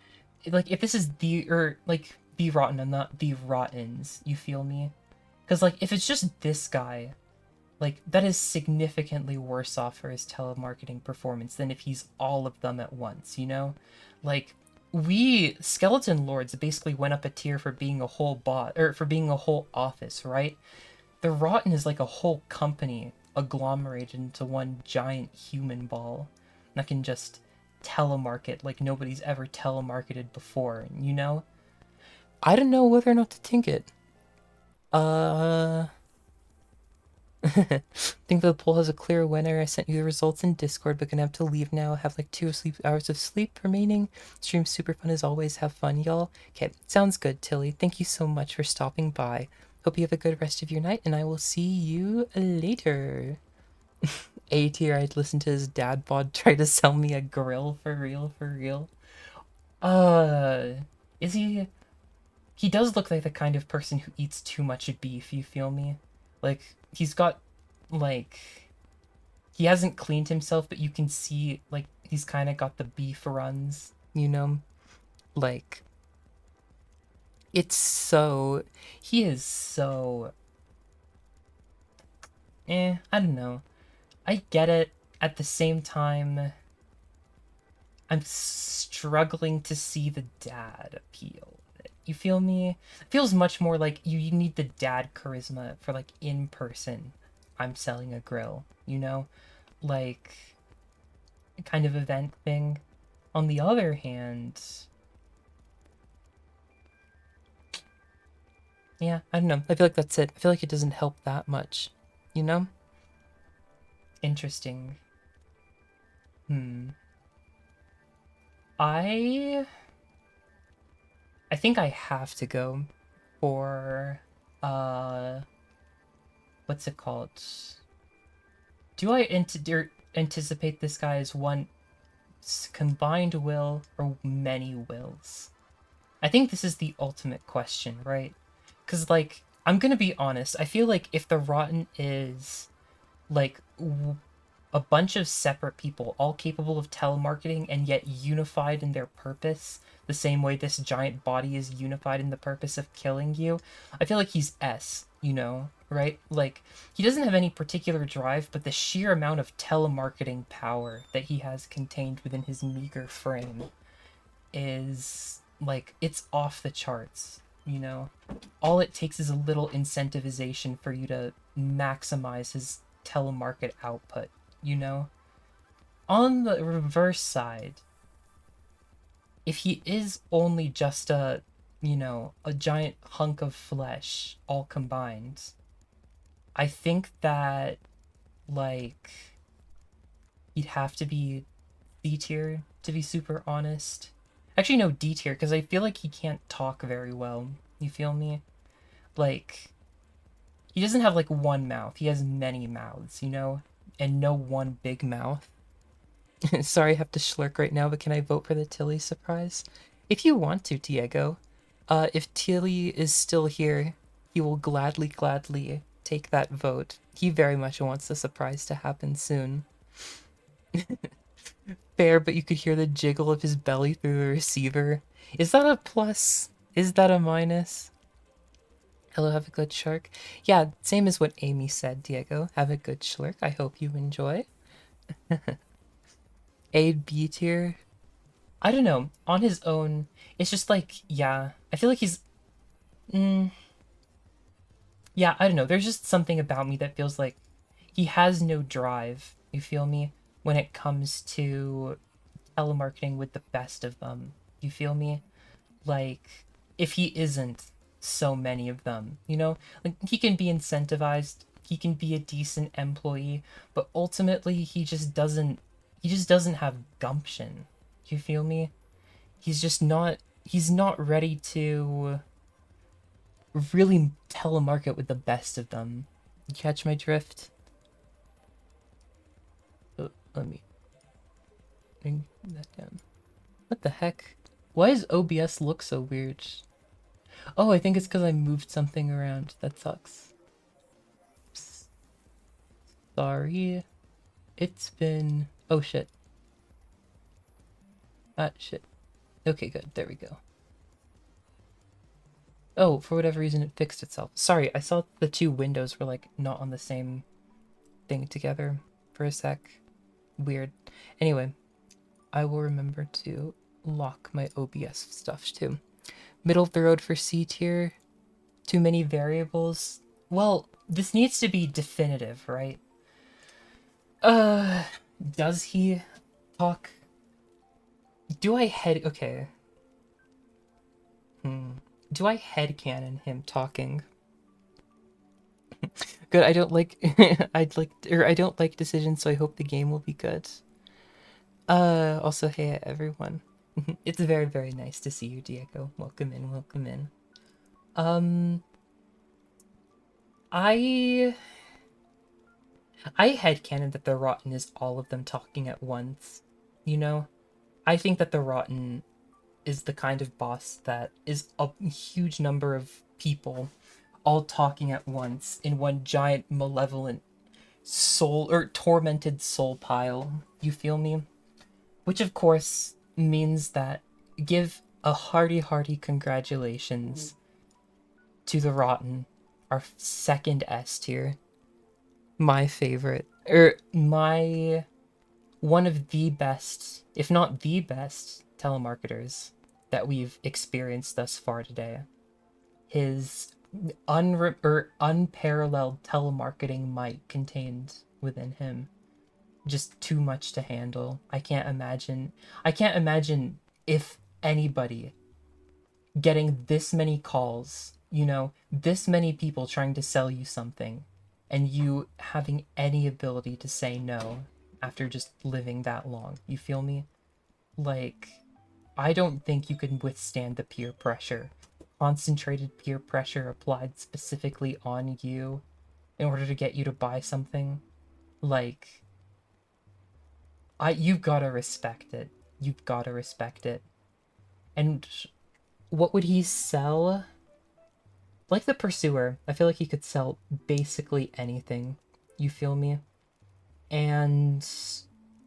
Like, if this is like, the rotten and not the rottens, you feel me? Because, like, if it's just this guy, like, that is significantly worse off for his telemarketing performance than if he's all of them at once, you know? Like, Skeleton Lords basically went up a tier for being a whole bot, or for being a whole office, right? The Rotten is like a whole company agglomerated into one giant human ball that can just telemarket like nobody's ever telemarketed before, you know? I don't know whether or not to think it. Uh... Think the poll has a clear winner. I sent you the results in Discord, but gonna have to leave now. Have like 2 hours of sleep remaining. Stream super fun as always. Have fun, y'all. Okay, sounds good, Tilly. Thank you so much for stopping by. Hope you have a good rest of your night, and I will see you later. A tier, I'd listen to his dad bod try to sell me a grill for real, for real. Uh, is he? He does look like the kind of person who eats too much beef, you feel me? Like, he's got, like, he hasn't cleaned himself, but you can see, like, he's kind of got the beef runs, you know? Like, it's so, he is so, I don't know. I get it. At the same time, I'm struggling to see the dad appeal. You feel me? It feels much more like you need the dad charisma for like in person. I'm selling a grill, you know? Like kind of event thing. On the other hand, yeah, I don't know. I feel like that's it. I feel like it doesn't help that much, you know? Interesting. Hmm. I I think I have to go for uh what's it called? Do I anticipate this guy as one combined will or many wills? I think this is the ultimate question, right? Because, like, I'm gonna be honest, I feel like if the Rotten is, like, a bunch of separate people, all capable of telemarketing and yet unified in their purpose, the same way this giant body is unified in the purpose of killing you, I feel like he's S, you know, right? Like, he doesn't have any particular drive, but the sheer amount of telemarketing power that he has contained within his meager frame is, like, it's off the charts, you know? All it takes is a little incentivization for you to maximize his telemarket output, you know? On the reverse side, if he is only just a, you know, a giant hunk of flesh all combined, I think that, like, he'd have to be B tier, to be super honest. Actually, no, D tier, because I feel like he can't talk very well. You feel me? Like, he doesn't have, like, one mouth. He has many mouths, you know? And no one big mouth. Sorry, I have to slurk right now, but can I vote for the Tilly surprise? If you want to, Diego. If Tilly is still here, he will gladly take that vote. He very much wants the surprise to happen soon. Fair, but you could hear the jiggle of his belly through the receiver. Is that a plus? Is that a minus? Hello, have a good shark. Yeah, same as what Amy said, Diego. Have a good slurk. I hope you enjoy. A B tier. I don't know. On his own, it's just like, yeah. I feel like he's. Mm, yeah, I don't know. There's just something about me that feels like he has no drive. You feel me? When it comes to telemarketing with the best of them. You feel me? Like, if he isn't so many of them, you know? Like, he can be incentivized, he can be a decent employee, but ultimately he just doesn't have gumption. You feel me? He's not ready to really telemarket with the best of them. You catch my drift? Let me bring that down. What the heck? Why does OBS look so weird? Oh, I think it's because I moved something around. That sucks. Sorry. It's been... Oh, shit. Ah, shit. Okay, good. There we go. Oh, for whatever reason, it fixed itself. Sorry, I saw the two windows were, like, not on the same thing together for a sec. Weird. Anyway, I will remember to lock my OBS stuff, too. Middle of the road for C tier. Too many variables. Well, this needs to be definitive, right? Uh, does he talk? Do I head... Okay. Do I headcanon him talking? Good, I don't like... I don't like decisions, so I hope the game will be good. Also, hey, everyone. It's very, very nice to see you, Diego. Welcome in, welcome in. I I headcanon that the Rotten is all of them talking at once. You know? I think that the Rotten is the kind of boss that is a huge number of people all talking at once in one giant malevolent soul or tormented soul pile. You feel me? Which of course means that give a hearty congratulations to the Rotten, our second S tier. My favorite. My one of the best, if not the best, telemarketers that we've experienced thus far today. His unparalleled telemarketing might contained within him. Just too much to handle. I can't imagine if anybody getting this many calls, this many people trying to sell you something, and you having any ability to say no after just living that long. You feel me? Like, I don't think you can withstand the peer pressure. Concentrated peer pressure applied specifically on you in order to get you to buy something. Like, you've gotta respect it. You've gotta respect it. And what would he sell? Like the Pursuer, I feel like he could sell basically anything. You feel me? And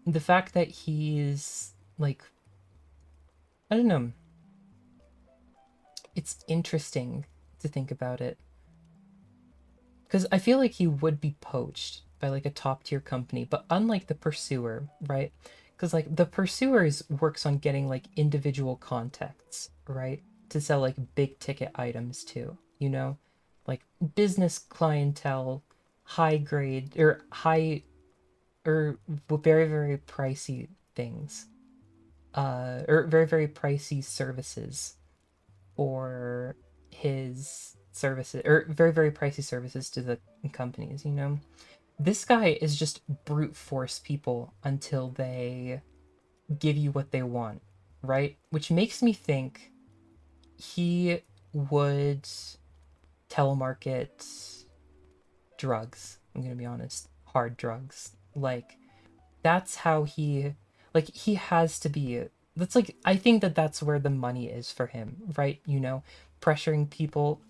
the fact that he's like, I don't know, it's interesting to think about it. Because I feel like he would be poached by like a top tier company, but unlike the Pursuer, right? Because like the Pursuer's works on getting like individual contacts, right? To sell like big ticket items to, like business clientele, high grade or high or very pricey things, or very pricey services for his services or very pricey services to the companies. This guy is just brute force people until they give you what they want, right? Which makes me think he would telemarket drugs. I'm gonna be honest, hard drugs. Like, that's how he has to be. That's like, I think that that's where the money is for him, right? Pressuring people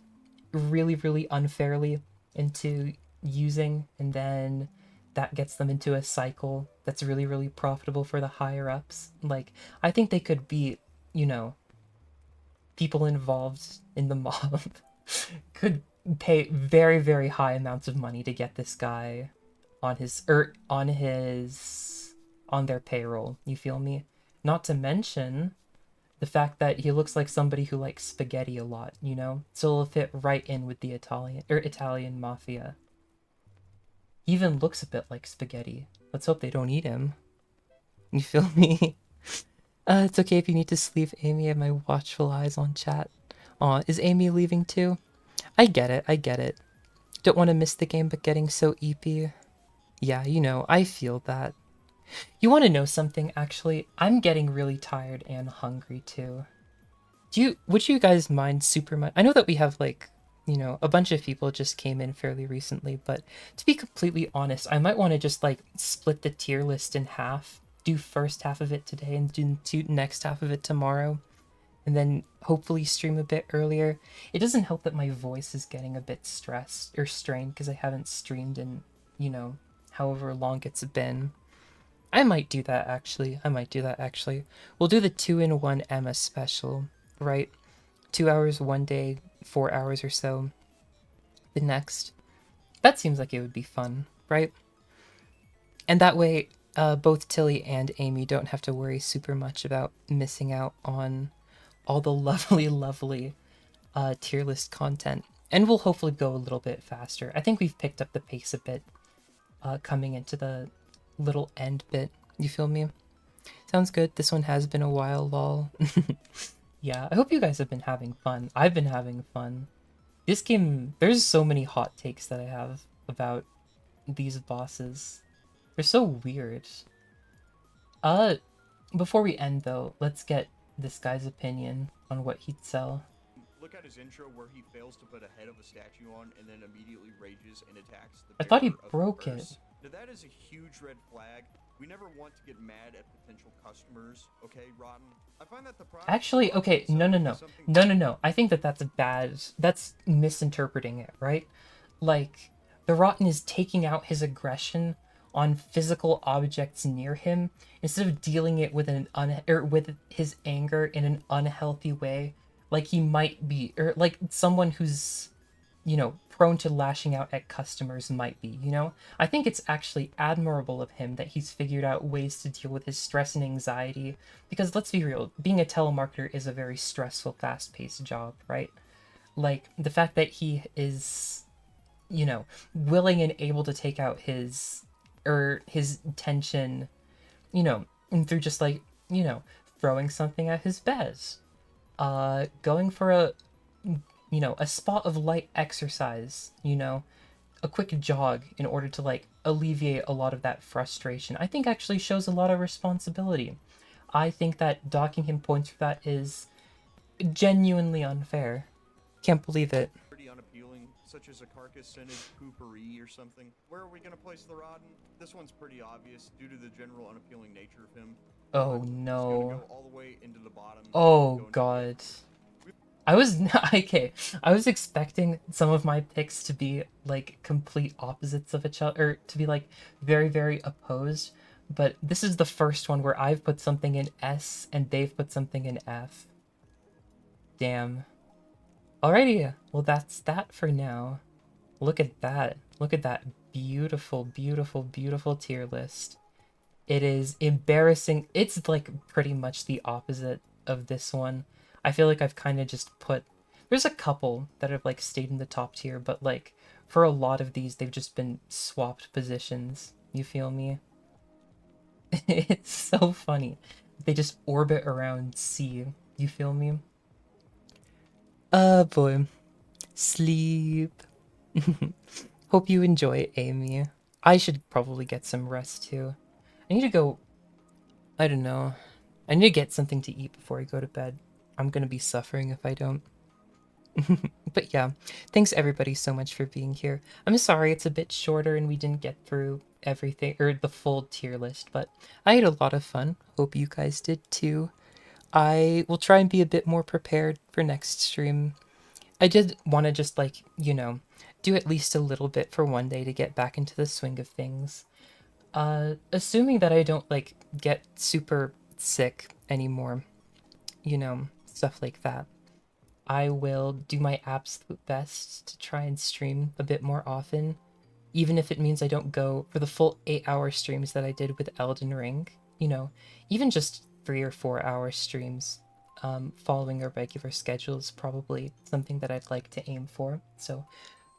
really unfairly into using, and then that gets them into a cycle that's really profitable for the higher ups. Like, I think they could be, you know people involved in the mob could pay very high amounts of money to get this guy on on their payroll. You feel me? Not to mention the fact that he looks like somebody who likes spaghetti a lot. So it'll fit right in with the Italian mafia. He even looks a bit like spaghetti. Let's hope they don't eat him. You feel me? It's okay if you need to sleep, Amy. I have my watchful eyes on chat. Aw, is Amy leaving too? I get it, I get it. Don't want to miss the game, but getting so eepy. Yeah, I feel that. You want to know something, actually? I'm getting really tired and hungry too. Would you guys mind super much? I know that we have like, a bunch of people just came in fairly recently, but to be completely honest, I might want to just like split the tier list in half, do first half of it today and do next half of it tomorrow, and then hopefully stream a bit earlier. It doesn't help that my voice is getting a bit stressed or strained because I haven't streamed in, however long it's been. I might do that actually. We'll do the 2-in-1 Emma special, right? 2 hours one day, 4 hours or so the next. That seems like it would be fun, right? And that way, both Tilly and Amy don't have to worry super much about missing out on all the lovely tier list content. And we'll hopefully go a little bit faster. I think we've picked up the pace a bit coming into the little end bit. You feel me? Sounds good. This one has been a while, lol. Yeah, I hope you guys have been having fun. I've been having fun. This game, there's so many hot takes that I have about these bosses. They're so weird. Before we end though, let's get this guy's opinion on what he'd sell. Look out his intro where he fails to put a head of a statue on and then immediately rages and attacks the I thought he bearer of the broke it. curse? Now that is a huge red flag. We never want to get mad at potential customers, okay, Rotten? I find that the product Actually, okay, no, no, no. something No, no, no. I think that that's bad. That's misinterpreting it, right? Like, the Rotten is taking out his aggression on physical objects near him instead of dealing it with with his anger in an unhealthy way, like he might be, or like someone who's, prone to lashing out at customers might be, I think it's actually admirable of him that he's figured out ways to deal with his stress and anxiety, because let's be real, being a telemarketer is a very stressful, fast-paced job, right? Like, the fact that he is, willing and able to take out his tension, and through just like, throwing something at his bed, going for a spot of light exercise, a quick jog in order to like alleviate a lot of that frustration, I think actually shows a lot of responsibility. I think that docking him points for that is genuinely unfair. Can't believe it. pretty unappealing, such as a carcass-scented poopery or something. Where are we gonna place the Rotten? This one's pretty obvious due to the general unappealing nature of him. Oh But he's gonna no. go all the way into the bottom. Oh Go into god. I was okay. I was expecting some of my picks to be like complete opposites of each other, or to be like very, very opposed. But this is the first one where I've put something in S and they've put something in F. Damn. Alrighty, well that's that for now. Look at that. Look at that beautiful, beautiful, beautiful tier list. It is embarrassing. It's like pretty much the opposite of this one. I feel like I've kind of just put. There's a couple that have like stayed in the top tier, but like for a lot of these, they've just been swapped positions. You feel me? It's so funny. They just orbit around C. You feel me? Boy. Sleep. Hope you enjoy, Amy. I should probably get some rest too. I need to go. I don't know. I need to get something to eat before I go to bed. I'm gonna be suffering if I don't. But yeah, thanks everybody so much for being here. I'm sorry it's a bit shorter and we didn't get through everything, or the full tier list, but I had a lot of fun. Hope you guys did too. I will try and be a bit more prepared for next stream. I did want to just like, do at least a little bit for one day to get back into the swing of things. Assuming that I don't like get super sick anymore, stuff like that. I will do my absolute best to try and stream a bit more often, even if it means I don't go for the full 8-hour streams that I did with Elden Ring. Even just 3 or 4 hour streams, following a regular schedule is probably something that I'd like to aim for. So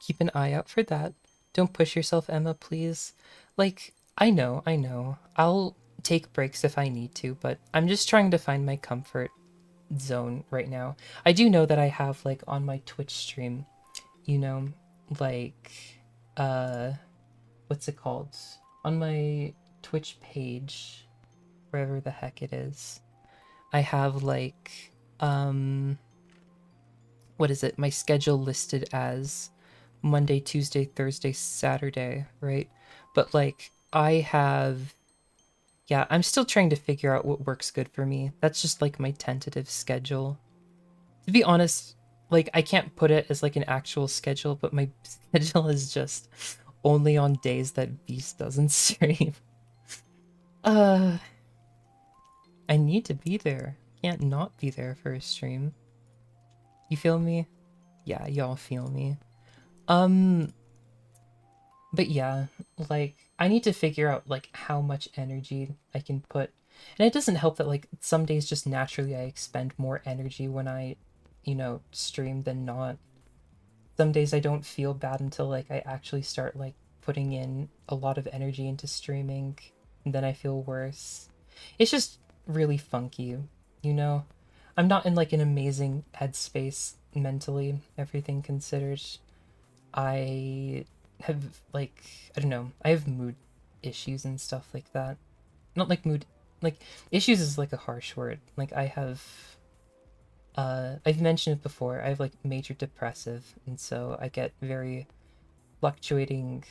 keep an eye out for that. Don't push yourself, Emma, please. Like, I know. I'll take breaks if I need to, but I'm just trying to find my comfort zone right now. I do know that I have like on my Twitch stream, you know, like uh what's it called? On my Twitch page, wherever the heck it is, I have like what is it? My schedule listed as Monday, Tuesday, Thursday, Saturday, right? But like I have yeah, I'm still trying to figure out what works good for me. That's just like my tentative schedule. To be honest, like I can't put it as like an actual schedule, but my schedule is just only on days that Beast doesn't stream. Uh, I need to be there. Can't not be there for a stream. You feel me? Yeah, y'all feel me. Um, but yeah, like I need to figure out like how much energy I can put. And it doesn't help that like some days just naturally I expend more energy when I, stream than not. Some days I don't feel bad until like I actually start like putting in a lot of energy into streaming, and then I feel worse. It's just really funky, you know? I'm not in like an amazing headspace mentally, everything considered. I have like I don't know, I have mood issues and stuff like that. Not like mood like issues is like a harsh word. Like I've mentioned it before, I have like major depressive, and so I get very fluctuating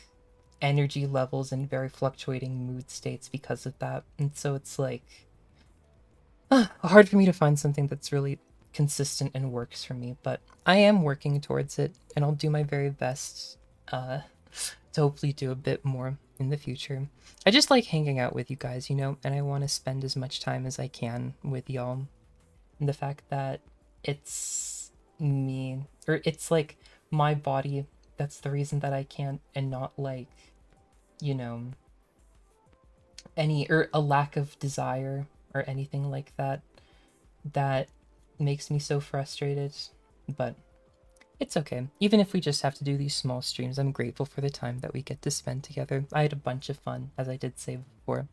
energy levels and very fluctuating mood states because of that. And so it's like hard for me to find something that's really consistent and works for me, but I am working towards it, and I'll do my very best uh, to hopefully do a bit more in the future. I just like hanging out with you guys, you know, and I want to spend as much time as I can with y'all. And the fact that it's me, or it's like my body, that's the reason that I can't, and not like, you know, any, or a lack of desire or anything like that, that makes me so frustrated. But it's okay. Even if we just have to do these small streams, I'm grateful for the time that we get to spend together. I had a bunch of fun, as I did say before.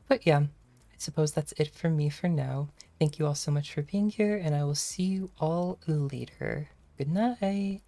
But yeah, I suppose that's it for me for now. Thank you all so much for being here, and I will see you all later. Good night.